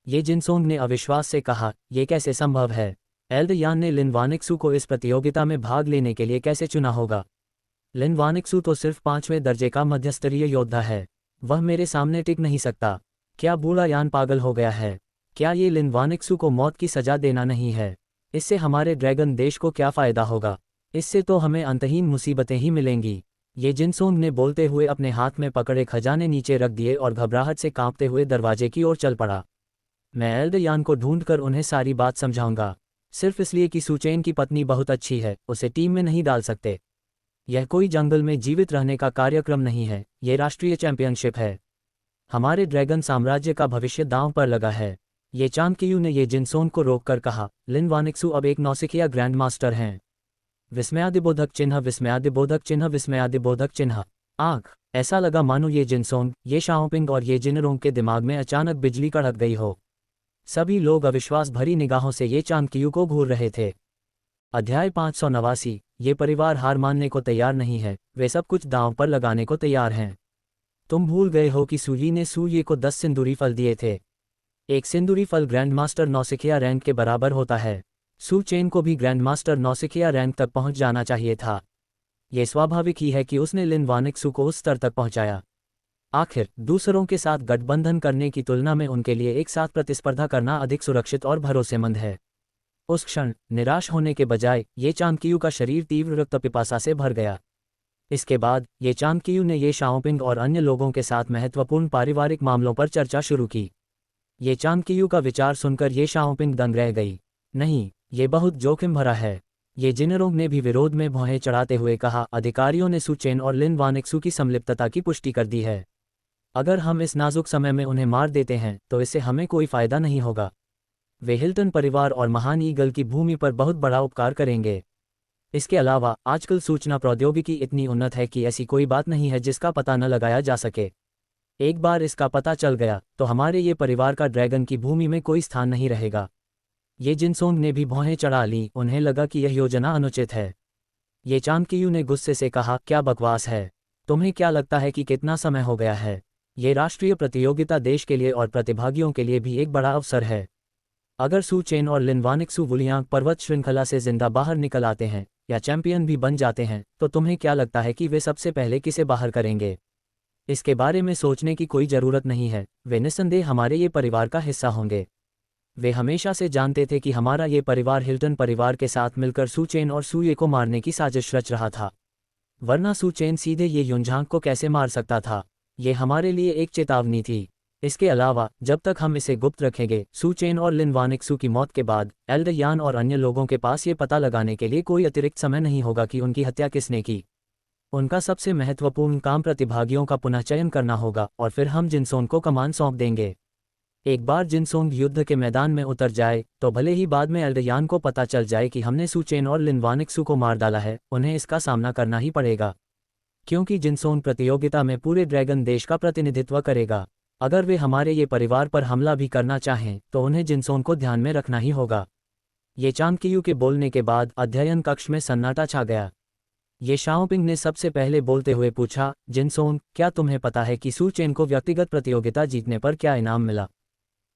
ये जिनसोंग ने अविश्वास से कहा, यह कैसे संभव है? एल्ड यान ने लिन वानिक्सू को इस प्रतियोगिता में भाग लेने के लिए कैसे चुना होगा? लिन वानिक्सू तो सिर्फ 5वें दर्जे का मध्यस्तरीय योद्धा है। वह मेरे सामने टिक नहीं सकता। क्या बूढ़ा यान पागल हो गया है? क्या ये लिन वानिक्सू को मौत की सजा देना नहीं है? इससे हमारे ड्रैगन देश को क्या फायदा होगा? इससे तो हमें अंतहीन मुसीबतें ही मिलेंगी। ये जिनसोंग ने बोलते हुए अपने हाथ में पकड़े खजाने नीचे रख दिए और घबराहट से कांपते हुए दरवाजे की ओर चल पड़ा। मैं एल्ड यान को ढूंढकर उन्हें सारी बात समझाऊंगा। सिर्फ इसलिए कि सूचेन की पत्नी बहुत अच्छी है, उसे टीम में नहीं डाल सकते। यह कोई जंगल में जीवित रहने का कार्यक्रम नहीं है, ये राष्ट्रीय चैंपियनशिप है। हमारे ड्रैगन साम्राज्य का भविष्य दांव पर लगा है। ये चाणक्य ने ये जिनसोंग को रोककर कहा, लिन वानिक्सू अब एक नौसिखिया ग्रैंड मास्टर हैं। विस्मयादिबोधक चिन्ह, विस्मयादिबोधक चिन्ह, विस्मयादिबोधक चिन्ह। आंख, ऐसा लगा मानो ये जिनसोंग, ये शाओपिंग और ये जिनरोंग के दिमाग में अचानक बिजली कड़क गई हो। सभी लोग अविश्वास भरी निगाहों से ये चाणक्य को घूर रहे थे। अध्याय 589। ये परिवार हार मानने को तैयार नहीं है, वे सब कुछ दांव पर लगाने को तैयार हैं। तुम भूल गए हो कि सूई ने सूर्य को 10 सिंदूरी फल दिए थे। एक सिंदूरी फल ग्रैंड मास्टर नौसिखिया रैंक के बराबर होता है। सूचेन को भी ग्रैंड मास्टर नौसिखिया रैंक तक पहुंच जाना चाहिए था। यह स्वाभाविक ही है कि उसने लिन वानिक्सू को उस स्तर तक पहुंचाया। आखिर दूसरों के साथ गठबंधन करने की तुलना में उनके लिए एक साथ प्रतिस्पर्धा करना अधिक सुरक्षित और भरोसेमंद है। उस क्षण निराश होने के बजाय ये चाणक्य का शरीर तीव्र रक्त पिपासा से भर गया। इसके बाद ये चाणक्य ने ये शाओपिंग और अन्य लोगों के साथ महत्वपूर्ण पारिवारिक मामलों पर चर्चा शुरू की। ये चाणक्य का विचार सुनकर ये शाओपिंग दंग रह गई। नहीं, ये बहुत जोखिम भरा है। ये जिनरोंग ने भी विरोध में भौहें चढ़ाते हुए कहा, अधिकारियों ने सूचेन और लिन वानिक्सू की संलिप्तता की पुष्टि कर दी है। अगर हम इस नाजुक समय में उन्हें मार देते हैं तो इससे हमें कोई फायदा नहीं होगा। वे हिल्टन परिवार और महान ईगल की भूमि पर बहुत बड़ा उपकार करेंगे। इसके अलावा आजकल सूचना प्रौद्योगिकी इतनी उन्नत है कि ऐसी कोई बात नहीं है जिसका पता न लगाया जा सके। एक बार इसका पता चल गया तो हमारे ये परिवार का ड्रैगन की भूमि में कोई स्थान नहीं रहेगा। ये जिनसोंग ने भी भौहें चढ़ा ली, उन्हें लगा कि यह योजना अनुचित है। ये चाणक्य ने गुस्से से कहा, क्या बकवास है, तुम्हें क्या लगता है कि कितना समय हो गया है? ये राष्ट्रीय प्रतियोगिता देश के लिए और प्रतिभागियों के लिए भी एक बड़ा अवसर है। अगर सू चेन और लिन वानिक्सू वुलियांग पर्वत श्रृंखला से जिंदा बाहर निकल आते हैं या चैंपियन भी बन जाते हैं तो तुम्हें क्या लगता है कि वे सबसे पहले किसे बाहर करेंगे? इसके बारे में सोचने की कोई ज़रूरत नहीं है, वे निस्संदेह हमारे ये परिवार का हिस्सा होंगे। वे हमेशा से जानते थे कि हमारा ये परिवार हिल्टन परिवार के साथ मिलकर सू चेन और सू ये को मारने की साजिश रच रहा था, वरना सू चेन सीधे ये युनझांग को कैसे मार सकता था? ये हमारे लिए एक चेतावनी थी। इसके अलावा जब तक हम इसे गुप्त रखेंगे, सू चेन और लिन वानिक्सू की मौत के बाद एल्डर यान और अन्य लोगों के पास ये पता लगाने के लिए कोई अतिरिक्त समय नहीं होगा कि उनकी हत्या किसने की। उनका सबसे महत्वपूर्ण काम प्रतिभागियों का पुनः चयन करना होगा और फिर हम जिनसोंग को कमान सौंप देंगे। एक बार जिनसोंग युद्ध के मैदान में उतर जाए तो भले ही बाद में एल्डर यान को पता चल जाए कि हमने सू चेन और लिन वानिक्सू को मार डाला है, उन्हें इसका सामना करना ही पड़ेगा, क्योंकि जिनसोंग प्रतियोगिता में पूरे ड्रैगन देश का प्रतिनिधित्व करेगा। अगर वे हमारे ये परिवार पर हमला भी करना चाहें तो उन्हें जिनसोंग को ध्यान में रखना ही होगा। ये चाणक्य के बोलने के बाद अध्ययन कक्ष में सन्नाटा छा गया। ये शाओपिंग ने सबसे पहले बोलते हुए पूछा, जिनसोंग, क्या तुम्हें पता है कि सू चेन को व्यक्तिगत प्रतियोगिता जीतने पर क्या इनाम मिला?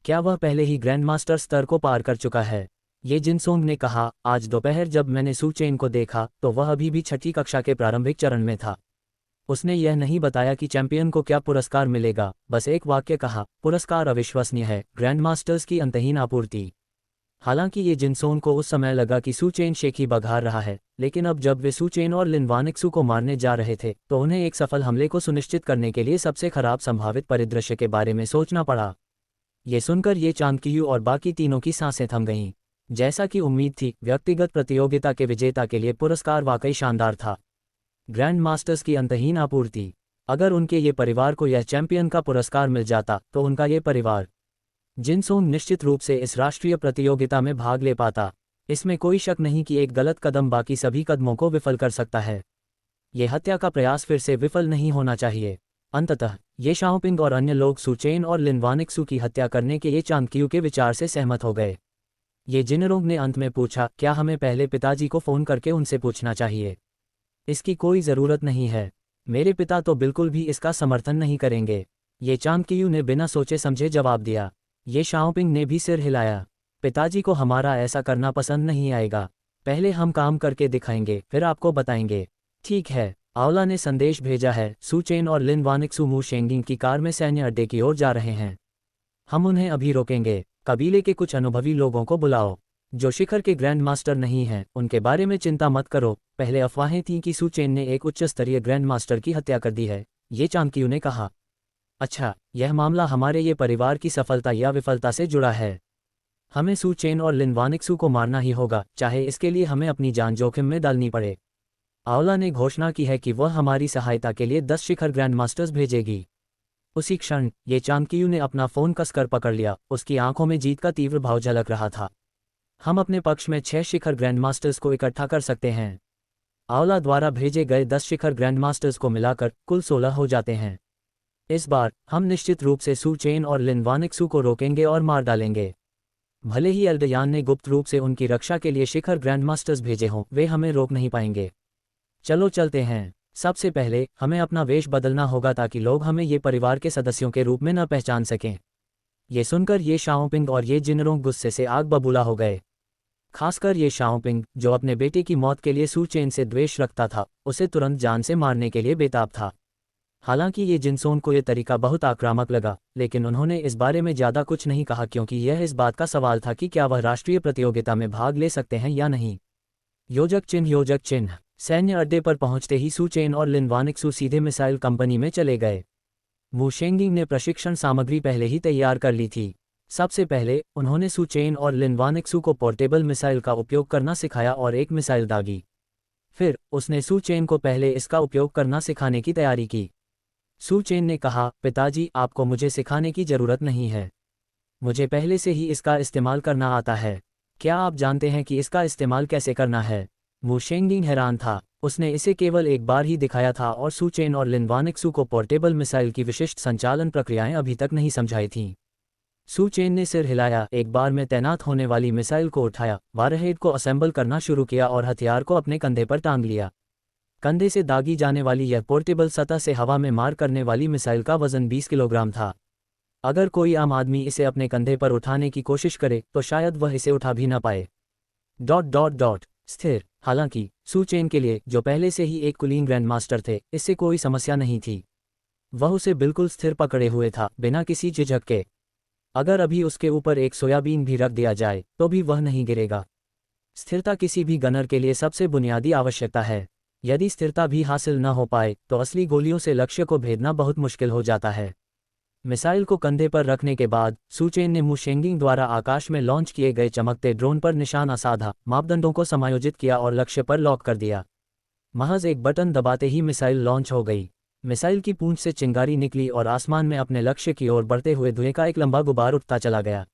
क्या वह पहले ही ग्रैंड मास्टर स्तर को पार कर चुका है? ये जिनसोंग ने कहा, आज दोपहर जब मैंने सू चेन को देखा तो वह अभी भी छठी कक्षा के प्रारंभिक चरण में था। उसने यह नहीं बताया कि चैंपियन को क्या पुरस्कार मिलेगा, बस एक वाक्य कहा, पुरस्कार अविश्वसनीय है, ग्रैंड मास्टर्स की अंतहीन आपूर्ति। हालांकि ये जिनसोंग को उस समय लगा कि सू चेन शेखी बघार रहा है, लेकिन अब जब वे सू चेन और लिन वानिक्सू को मारने जा रहे थे तो उन्हें एक सफल हमले को सुनिश्चित करने के लिए सबसे खराब संभावित परिदृश्य के बारे में सोचना पड़ा। ये सुनकर ये चाणक्य और बाकी तीनों की सांसें थम गईं। जैसा कि उम्मीद थी, व्यक्तिगत प्रतियोगिता के विजेता के लिए पुरस्कार वाकई शानदार था, ग्रैंड मास्टर्स की अंतहीन आपूर्ति। अगर उनके ये परिवार को यह चैंपियन का पुरस्कार मिल जाता तो उनका ये परिवार जिनसोंग निश्चित रूप से इस राष्ट्रीय प्रतियोगिता में भाग ले पाता। इसमें कोई शक नहीं कि एक गलत कदम बाकी सभी कदमों को विफल कर सकता है। ये हत्या का प्रयास फिर से विफल नहीं होना चाहिए। अंततः ये शाओपिंग और अन्य लोग सू चेन और लिन वानिक्सू की हत्या करने के ये चाणक्य के विचार से सहमत हो गए। ये जिनरोंग ने अंत में पूछा, क्या हमें पहले पिताजी को फ़ोन करके उनसे पूछना चाहिए? इसकी कोई ज़रूरत नहीं है, मेरे पिता तो बिल्कुल भी इसका समर्थन नहीं करेंगे। ये चाणक्य ने बिना सोचे समझे जवाब दिया। ये शाओपिंग ने भी सिर हिलाया। पिताजी को हमारा ऐसा करना पसंद नहीं आएगा, पहले हम काम करके दिखाएंगे फिर आपको बताएंगे। ठीक है, आंवला ने संदेश भेजा है, सू चेन और लिन वानिक्सू मू शेंगिंग की कार में सैन्य अड्डे की ओर जा रहे हैं। हम उन्हें अभी रोकेंगे। कबीले के कुछ अनुभवी लोगों को बुलाओ जो शिखर के ग्रैंड मास्टर नहीं हैं, उनके बारे में चिंता मत करो। पहले अफवाहें थीं कि सू चेन ने एक उच्च स्तरीय ग्रैंड मास्टर की हत्या कर दी है, ये चाणक्य ने कहा। अच्छा, यह मामला हमारे ये परिवार की सफलता या विफलता से जुड़ा है। हमें सू चेन और लिन वानिक्सू को मारना ही होगा, चाहे इसके लिए हमें अपनी जान जोखिम में डालनी पड़े। आंवला ने घोषणा की है कि वह हमारी सहायता के लिए 10 शिखर ग्रैंड मास्टर्स भेजेगी। उसी क्षण ये चाणक्य ने अपना फ़ोन कसकर पकड़ लिया, उसकी आंखों में जीत का तीव्र भाव झलक रहा था। हम अपने पक्ष में 6 शिखर ग्रैंड मास्टर्स को इकट्ठा कर सकते हैं। आंवला द्वारा भेजे गए 10 शिखर ग्रैंड मास्टर्स को मिलाकर कुल 16 हो जाते हैं। इस बार हम निश्चित रूप से सू चेन और लिन वानिक्सू को रोकेंगे और मार डालेंगे। भले ही एल्डर यान ने गुप्त रूप से उनकी रक्षा के लिए शिखर ग्रैंड मास्टर्स भेजे हों, वे हमें रोक नहीं पाएंगे। चलो चलते हैं। सबसे पहले हमें अपना वेश बदलना होगा ताकि लोग हमें ये परिवार के सदस्यों के रूप में न पहचान सकें। ये सुनकर ये शाओपिंग और ये जिनरोंग गुस्से से आग बबूला हो गए। खासकर ये शाओपिंग, जो अपने बेटे की मौत के लिए सू चेन से द्वेष रखता था, उसे तुरंत जान से मारने के लिए बेताब था। हालांकि ये जिनसोंग को यह तरीका बहुत आक्रामक लगा, लेकिन उन्होंने इस बारे में ज़्यादा कुछ नहीं कहा क्योंकि यह इस बात का सवाल था कि क्या वह राष्ट्रीय प्रतियोगिता में भाग ले सकते हैं या नहीं। योजक चिन्ह। सैन्य अड्डे पर पहुंचते ही सू चेन और लिन वानिक्सू सीधे मिसाइल कंपनी में चले गए। मू शेंगिंग ने प्रशिक्षण सामग्री पहले ही तैयार कर ली थी। सबसे पहले उन्होंने सू चेन और लिन वानिक्सू को पोर्टेबल मिसाइल का उपयोग करना सिखाया और एक मिसाइल दागी। फिर उसने सू चेन को पहले इसका उपयोग करना सिखाने की तैयारी की। सू चेन ने कहा, पिताजी, आपको मुझे सिखाने की जरूरत नहीं है। मुझे पहले से ही इसका इस्तेमाल करना आता है। क्या आप जानते हैं कि इसका इस्तेमाल कैसे करना है? वू शेंगिंग हैरान था। उसने इसे केवल एक बार ही दिखाया था और सू चेन और लिन वानिक्सू को पोर्टेबल मिसाइल की विशिष्ट संचालन प्रक्रियाएं अभी तक नहीं समझाई थीं। सू चेन ने सिर हिलाया, एक बार में तैनात होने वाली मिसाइल को उठाया, वारहेड को असेंबल करना शुरू किया और हथियार को अपने कंधे पर टांग लिया। कंधे से दागी जाने वाली यह पोर्टेबल सतह से हवा में मार करने वाली मिसाइल का वजन 20 किलोग्राम था। अगर कोई आम आदमी इसे अपने कंधे पर उठाने की कोशिश करे तो शायद वह इसे उठा भी ना पाए। स्थिर। हालांकि सू चेन के लिए, जो पहले से ही एक कुलीन ग्रैंड मास्टर थे, इससे कोई समस्या नहीं थी। वह उसे बिल्कुल स्थिर पकड़े हुए था, बिना किसी झिझक के। अगर अभी उसके ऊपर एक सोयाबीन भी रख दिया जाए तो भी वह नहीं गिरेगा। स्थिरता किसी भी गनर के लिए सबसे बुनियादी आवश्यकता है। यदि स्थिरता भी हासिल न हो पाए तो असली गोलियों से लक्ष्य को भेदना बहुत मुश्किल हो जाता है। मिसाइल को कंधे पर रखने के बाद सू चेन ने वू शेंगिंग द्वारा आकाश में लॉन्च किए गए चमकते ड्रोन पर निशाना साधा, मापदंडों को समायोजित किया और लक्ष्य पर लॉक कर दिया। महज एक बटन दबाते ही मिसाइल लॉन्च हो गई। मिसाइल की पूंछ से चिंगारी निकली और आसमान में अपने लक्ष्य की ओर बढ़ते हुए धुएं का एक लंबा गुबार उठता चला गया।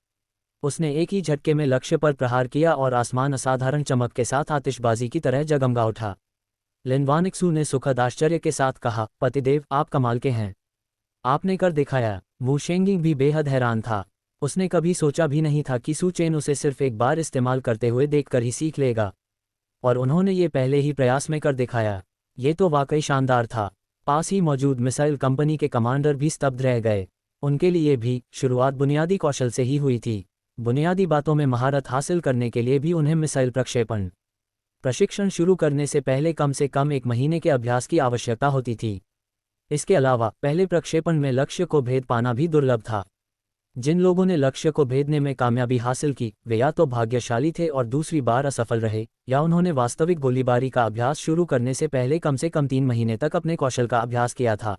उसने एक ही झटके में लक्ष्य पर प्रहार किया और आसमान असाधारण चमक के साथ आतिशबाजी की तरह जगमगा उठा। लिन वानिक्सू ने सुखद आश्चर्य के साथ कहा, पतिदेव, आप कमाल के हैं। आपने कर दिखाया। वू शेंगिंग भी बेहद हैरान था। उसने कभी सोचा भी नहीं था कि सू चेन उसे सिर्फ एक बार इस्तेमाल करते हुए देखकर ही सीख लेगा, और उन्होंने ये पहले ही प्रयास में कर दिखाया। ये तो वाकई शानदार था। पास ही मौजूद मिसाइल कंपनी के कमांडर भी स्तब्ध रह गए। उनके लिए भी शुरुआत बुनियादी कौशल से ही हुई थी। बुनियादी बातों में महारत हासिल करने के लिए भी उन्हें मिसाइल प्रक्षेपण प्रशिक्षण शुरू करने से पहले कम से कम 1 महीने के अभ्यास की आवश्यकता होती थी। इसके अलावा पहले प्रक्षेपण में लक्ष्य को भेद पाना भी दुर्लभ था। जिन लोगों ने लक्ष्य को भेदने में कामयाबी हासिल की, वे या तो भाग्यशाली थे और दूसरी बार असफल रहे, या उन्होंने वास्तविक गोलीबारी का अभ्यास शुरू करने से पहले कम से कम 3 महीने तक अपने कौशल का अभ्यास किया था।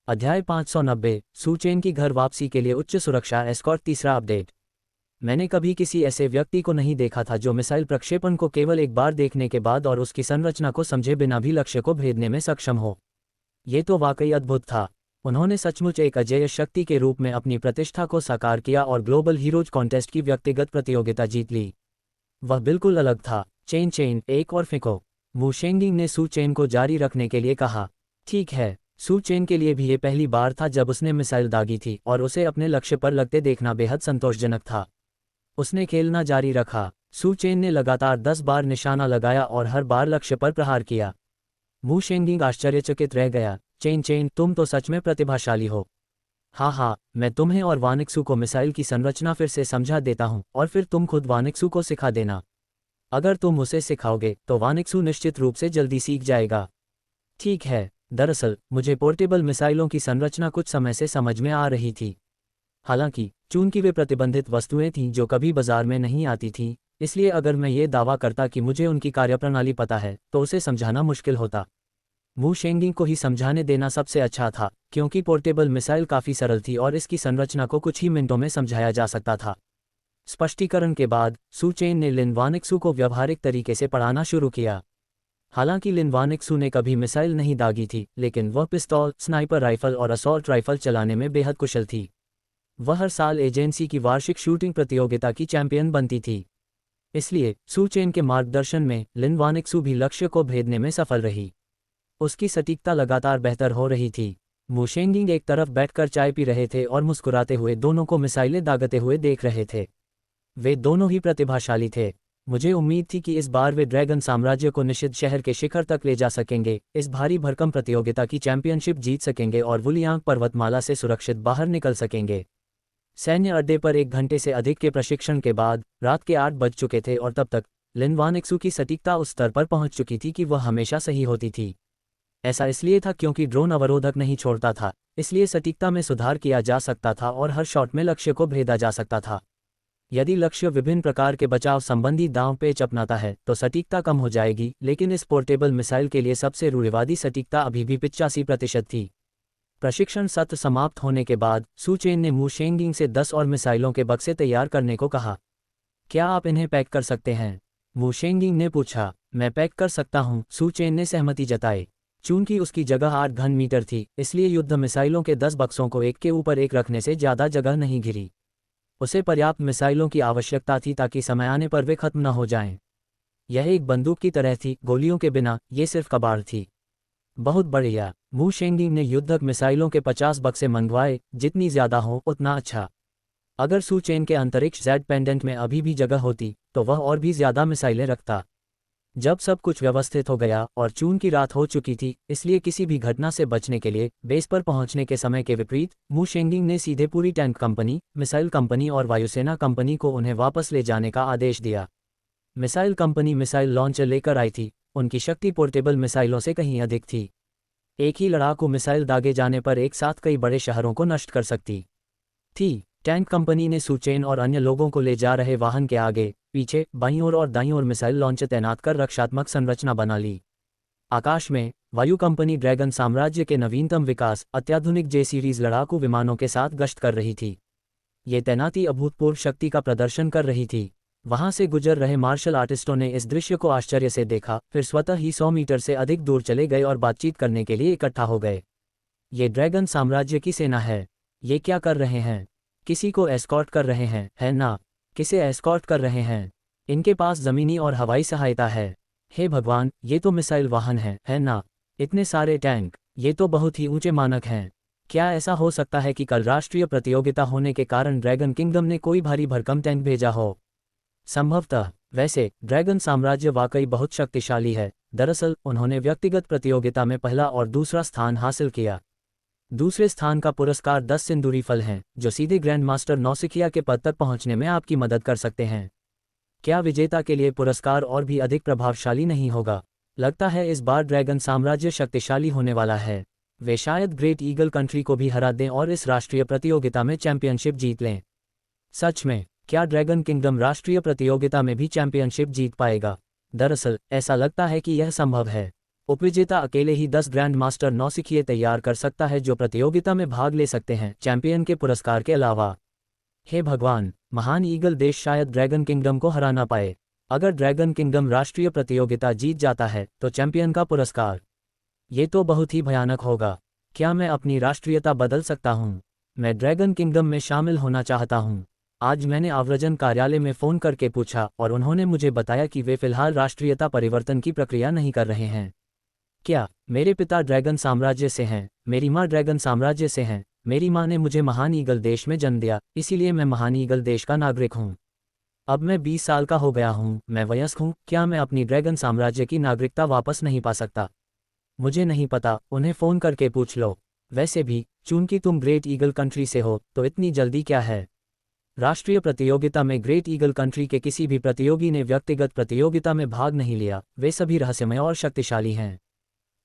अध्याय 590, सू चेन की घर वापसी के लिए उच्च सुरक्षा एस्कॉर्ट। तीसरा अपडेट। मैंने कभी किसी ऐसे व्यक्ति को नहीं देखा था जो मिसाइल प्रक्षेपण को केवल एक बार देखने के बाद और उसकी संरचना को समझे बिना भी लक्ष्य को भेदने में सक्षम हो। ये तो वाकई अद्भुत था। उन्होंने सचमुच एक अजेय शक्ति के रूप में अपनी प्रतिष्ठा को साकार किया और ग्लोबल हीरोज कॉन्टेस्ट की व्यक्तिगत प्रतियोगिता जीत ली। वह बिल्कुल अलग था। चेन, एक और फेंको। वू शेंगिंग ने सू चेन को जारी रखने के लिए कहा। ठीक है। सू चेन के लिए भी ये पहली बार था जब उसने मिसाइल दागी थी और उसे अपने लक्ष्य पर लगते देखना बेहद संतोषजनक था। उसने खेलना जारी रखा। सू चेन ने लगातार 10 बार निशाना लगाया और हर बार लक्ष्य पर प्रहार किया। वू शेंगिंग आश्चर्यचकित रह गया। चेन, तुम तो सच में प्रतिभाशाली हो। हाँ, मैं तुम्हें और वानिक्सू को मिसाइल की संरचना फिर से समझा देता हूँ और फिर तुम खुद वानिक्सू को सिखा देना। अगर तुम उसे सिखाओगे तो वानिक्सू निश्चित रूप से जल्दी सीख जाएगा। ठीक है। दरअसल मुझे पोर्टेबल मिसाइलों की संरचना कुछ समय से समझ में आ रही थी। हालांकि चूंकि वे प्रतिबंधित वस्तुएं थीं जो कभी बाजार में नहीं आती थीं, इसलिए अगर मैं ये दावा करता कि मुझे उनकी कार्यप्रणाली पता है तो उसे समझाना मुश्किल होता। वू शेंगिंग को ही समझाने देना सबसे अच्छा था, क्योंकि पोर्टेबल मिसाइल काफ़ी सरल थी और इसकी संरचना को कुछ ही मिनटों में समझाया जा सकता था। स्पष्टीकरण के बाद सू चेन ने लिन वानिक्सू को व्यावहारिक तरीके से पढ़ाना शुरू किया। हालांकि लिन वानिक्सू ने कभी मिसाइल नहीं दागी थी, लेकिन वह पिस्तौल, स्नाइपर राइफल और असॉल्ट राइफल चलाने में बेहद कुशल थी। वह हर साल एजेंसी की वार्षिक शूटिंग प्रतियोगिता की चैंपियन बनती थी। इसलिए सू चेन के मार्गदर्शन में लिन वानिक्सू भी लक्ष्य को भेदने में सफल रही। उसकी सटीकता लगातार बेहतर हो रही थी। वू शेंगिंग एक तरफ बैठकर चाय पी रहे थे और मुस्कुराते हुए दोनों को मिसाइलें दागते हुए देख रहे थे। वे दोनों ही प्रतिभाशाली थे। मुझे उम्मीद थी कि इस बार वे ड्रैगन साम्राज्य को निषिद्ध शहर के शिखर तक ले जा सकेंगे, इस भारी भरकम प्रतियोगिता की चैंपियनशिप जीत सकेंगे और वुलियांग पर्वतमाला से सुरक्षित बाहर निकल सकेंगे। सैन्य अड्डे पर 1 घंटे से अधिक के प्रशिक्षण के बाद रात के 8 बज चुके थे और तब तक लिन वानिक्सू की सटीकता उस स्तर पर पहुंच चुकी थी कि वह हमेशा सही होती थी। ऐसा इसलिए था क्योंकि ड्रोन अवरोधक नहीं छोड़ता था, इसलिए सटीकता में सुधार किया जा सकता था और हर शॉट में लक्ष्य को भेदा जा सकता था। यदि लक्ष्य विभिन्न प्रकार के बचाव संबंधी दांव पेच अपनाता है तो सटीकता कम हो जाएगी, लेकिन इस पोर्टेबल मिसाइल के लिए सबसे रूढ़िवादी सटीकता अभी भी 85% थी। प्रशिक्षण सत्र समाप्त होने के बाद सू चेन ने वू शेंगिंग से 10 और मिसाइलों के बक्से तैयार करने को कहा। क्या आप इन्हें पैक कर सकते हैं? वू शेंगिंग ने पूछा। मैं पैक कर सकता हूं, सू चेन ने सहमति जताई। चूंकि उसकी जगह 8 घन मीटर थी, इसलिए युद्ध मिसाइलों के 10 बक्सों को एक के ऊपर एक रखने से ज़्यादा जगह नहीं घिरी। उसे पर्याप्त मिसाइलों की आवश्यकता थी ताकि समय आने पर वे खत्म न हो जाएं। यह एक बंदूक की तरह थी, गोलियों के बिना, ये सिर्फ कबाड़ थी। बहुत बढ़िया। वू शेंगिंग ने युद्धक मिसाइलों के 50 बक्से मंगवाए, जितनी ज्यादा हो उतना अच्छा। अगर सू चेन के अंतरिक्ष जेड पेंडेंट में अभी भी जगह होती तो वह और भी ज्यादा मिसाइलें रखता। जब सब कुछ व्यवस्थित हो गया और चून की रात हो चुकी थी, इसलिए किसी भी घटना से बचने के लिए बेस पर पहुंचने के समय के विपरीत वू शेंगिंग ने सीधे पूरी टैंक कंपनी, मिसाइल कंपनी और वायुसेना कंपनी को उन्हें वापस ले जाने का आदेश दिया। मिसाइल कंपनी मिसाइल लॉन्चर लेकर आई थी, उनकी शक्ति पोर्टेबल मिसाइलों से कहीं अधिक थी। एक ही लड़ाकू मिसाइल दागे जाने पर एक साथ कई बड़े शहरों को नष्ट कर सकती थी। टैंक कंपनी ने सू चेन और अन्य लोगों को ले जा रहे वाहन के आगे, पीछे, बाईं ओर और दाईं ओर मिसाइल लॉन्चर तैनात कर रक्षात्मक संरचना बना ली। आकाश में वायु कंपनी ड्रैगन साम्राज्य के नवीनतम विकास अत्याधुनिक जे सीरीज लड़ाकू विमानों के साथ गश्त कर रही थी। ये तैनाती अभूतपूर्व शक्ति का प्रदर्शन कर रही थी। वहां से गुजर रहे मार्शल आर्टिस्टों ने इस दृश्य को आश्चर्य से देखा, फिर स्वतः ही 100 मीटर से अधिक दूर चले गए और बातचीत करने के लिए इकट्ठा हो गए। ये ड्रैगन साम्राज्य की सेना है। ये क्या कर रहे हैं? किसी को एस्कॉर्ट कर रहे हैं, है ना? किसे एस्कॉर्ट कर रहे हैं? इनके पास जमीनी और हवाई सहायता है। हे भगवान, ये तो मिसाइल वाहन है ना? इतने सारे टैंक, ये तो बहुत ही ऊंचे मानक हैं। क्या ऐसा हो सकता है कि कल राष्ट्रीय प्रतियोगिता होने के कारण ड्रैगन किंगडम ने कोई भारी भरकम टैंक भेजा हो? संभवतः। वैसे ड्रैगन साम्राज्य वाकई बहुत शक्तिशाली है। दरअसल उन्होंने व्यक्तिगत प्रतियोगिता में पहला और दूसरा स्थान हासिल किया। दूसरे स्थान का पुरस्कार 10 सिंदूरी फल हैं, जो सीधे ग्रैंड मास्टर नौसिखिया के पद तक पहुंचने में आपकी मदद कर सकते हैं। क्या विजेता के लिए पुरस्कार और भी अधिक प्रभावशाली नहीं होगा? लगता है इस बार ड्रैगन साम्राज्य शक्तिशाली होने वाला है। वे शायद ग्रेट ईगल कंट्री को भी हरा दें और इस राष्ट्रीय प्रतियोगिता में चैंपियनशिप जीत लें। सच में, क्या ड्रैगन किंगडम राष्ट्रीय प्रतियोगिता में भी चैंपियनशिप जीत पाएगा? दरअसल ऐसा लगता है कि यह संभव है। उपविजेता अकेले ही 10 ग्रैंड मास्टर नौसिखिए तैयार कर सकता है जो प्रतियोगिता में भाग ले सकते हैं, चैंपियन के पुरस्कार के अलावा। हे भगवान, महान ईगल देश शायद ड्रैगन किंगडम को हरा ना पाए। अगर ड्रैगन किंगडम राष्ट्रीय प्रतियोगिता जीत जाता है तो चैंपियन का पुरस्कार, ये तो बहुत ही भयानक होगा। क्या मैं अपनी राष्ट्रीयता बदल सकता हूँ? मैं ड्रैगन किंगडम में शामिल होना चाहता हूँ। आज मैंने आव्रजन कार्यालय में फ़ोन करके पूछा और उन्होंने मुझे बताया कि वे फिलहाल राष्ट्रीयता परिवर्तन की प्रक्रिया नहीं कर रहे हैं। क्या? मेरे पिता ड्रैगन साम्राज्य से हैं, मेरी माँ ड्रैगन साम्राज्य से हैं। मेरी माँ ने मुझे महान ईगल देश में जन्म दिया, इसीलिए मैं महान ईगल देश का नागरिक हूँ। अब मैं 20 साल का हो गया हूँ, मैं वयस्क हूँ। क्या मैं अपनी ड्रैगन साम्राज्य की नागरिकता वापस नहीं पा सकता? मुझे नहीं पता, उन्हें फ़ोन करके पूछ लो। वैसे भी, चूंकि तुम ग्रेट ईगल कंट्री से हो, तो इतनी जल्दी क्या है? राष्ट्रीय प्रतियोगिता में ग्रेट ईगल कंट्री के किसी भी प्रतियोगी ने व्यक्तिगत प्रतियोगिता में भाग नहीं लिया। वे सभी रहस्यमय और शक्तिशाली हैं।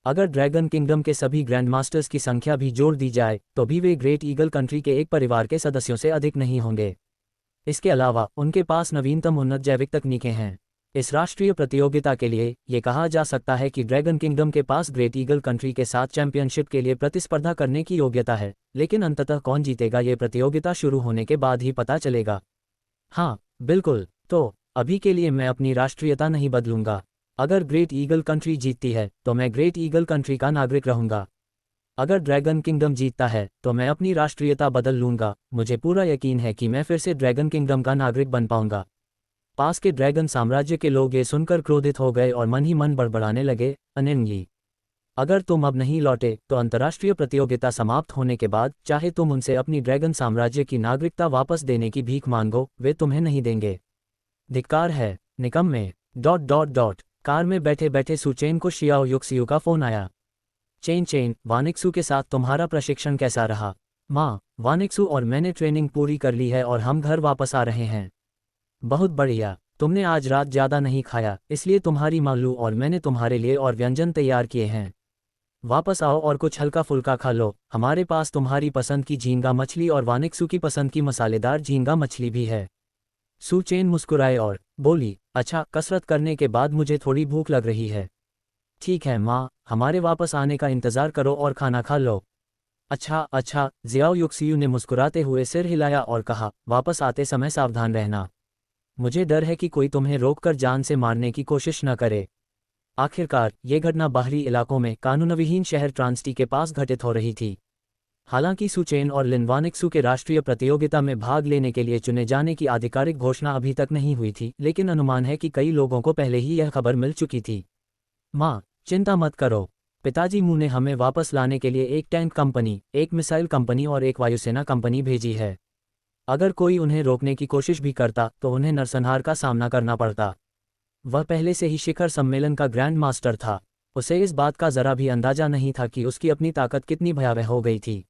अगर ड्रैगन किंगडम के सभी ग्रैंड मास्टर्स की संख्या भी जोड़ दी जाए तो भी वे ग्रेट ईगल कंट्री के एक परिवार के सदस्यों से अधिक नहीं होंगे। इसके अलावा उनके पास नवीनतम उन्नत जैविक तकनीकें हैं। इस राष्ट्रीय प्रतियोगिता के लिए ये कहा जा सकता है कि ड्रैगन किंगडम के पास ग्रेट ईगल कंट्री के साथ चैंपियनशिप के लिए प्रतिस्पर्धा करने की योग्यता है, लेकिन अंततः कौन जीतेगा ये प्रतियोगिता शुरू होने के बाद ही पता चलेगा। हाँ, बिल्कुल। तो अभी के लिए मैं अपनी राष्ट्रीयता नहीं बदलूंगा। अगर ग्रेट ईगल कंट्री जीतती है तो मैं ग्रेट ईगल कंट्री का नागरिक रहूंगा। अगर ड्रैगन किंगडम जीतता है तो मैं अपनी राष्ट्रीयता बदल लूंगा। मुझे पूरा यकीन है कि मैं फिर से ड्रैगन किंगडम का नागरिक बन पाऊंगा। पास के ड्रैगन साम्राज्य के लोग ये सुनकर क्रोधित हो गए और मन ही मन बड़बड़ाने लगे। अनिंगली, अगर तुम अब नहीं लौटे तो अंतर्राष्ट्रीय प्रतियोगिता समाप्त होने के बाद चाहे तुम उनसे अपनी ड्रैगन साम्राज्य की नागरिकता वापस देने की भीख मांगो, वे तुम्हें नहीं देंगे। धिक्कार है, निकम्मे। ... कार में बैठे बैठे सुचेन को शियाओ युक्सियू का फोन आया। चेन, वानिक्सू के साथ तुम्हारा प्रशिक्षण कैसा रहा? माँ, वानिक्सू और मैंने ट्रेनिंग पूरी कर ली है और हम घर वापस आ रहे हैं। बहुत बढ़िया। तुमने आज रात ज़्यादा नहीं खाया, इसलिए तुम्हारी मालू और मैंने तुम्हारे लिए और व्यंजन तैयार किए हैं। वापस आओ और कुछ हल्का फुल्का खा लो। हमारे पास तुम्हारी पसंद की झींगा मछली और वानिक्सू की पसंद की मसालेदार झींगा मछली भी है। सुचेन मुस्कुराए और बोली, अच्छा, कसरत करने के बाद मुझे थोड़ी भूख लग रही है। ठीक है माँ, हमारे वापस आने का इंतज़ार करो और खाना खा लो। अच्छा। जियाओ युक्सियू ने मुस्कुराते हुए सिर हिलाया और कहा, वापस आते समय सावधान रहना। मुझे डर है कि कोई तुम्हें रोककर जान से मारने की कोशिश न करे। आखिरकार ये घटना बाहरी इलाकों में कानूनविहीन शहर ट्रांसटी के पास घटित हो रही थी। हालांकि सुचेन और लिनवानिक्सु के राष्ट्रीय प्रतियोगिता में भाग लेने के लिए चुने जाने की आधिकारिक घोषणा अभी तक नहीं हुई थी, लेकिन अनुमान है कि कई लोगों को पहले ही यह खबर मिल चुकी थी। माँ, चिंता मत करो। पिताजी मू ने हमें वापस लाने के लिए एक टैंक कंपनी, एक मिसाइल कंपनी और एक वायुसेना कंपनी भेजी है। अगर कोई उन्हें रोकने की कोशिश भी करता तो उन्हें नरसंहार का सामना करना पड़ता। वह पहले से ही शिखर सम्मेलन का ग्रैंड मास्टर था। उसे इस बात का जरा भी अंदाजा नहीं था कि उसकी अपनी ताकत कितनी भयावह हो गई थी।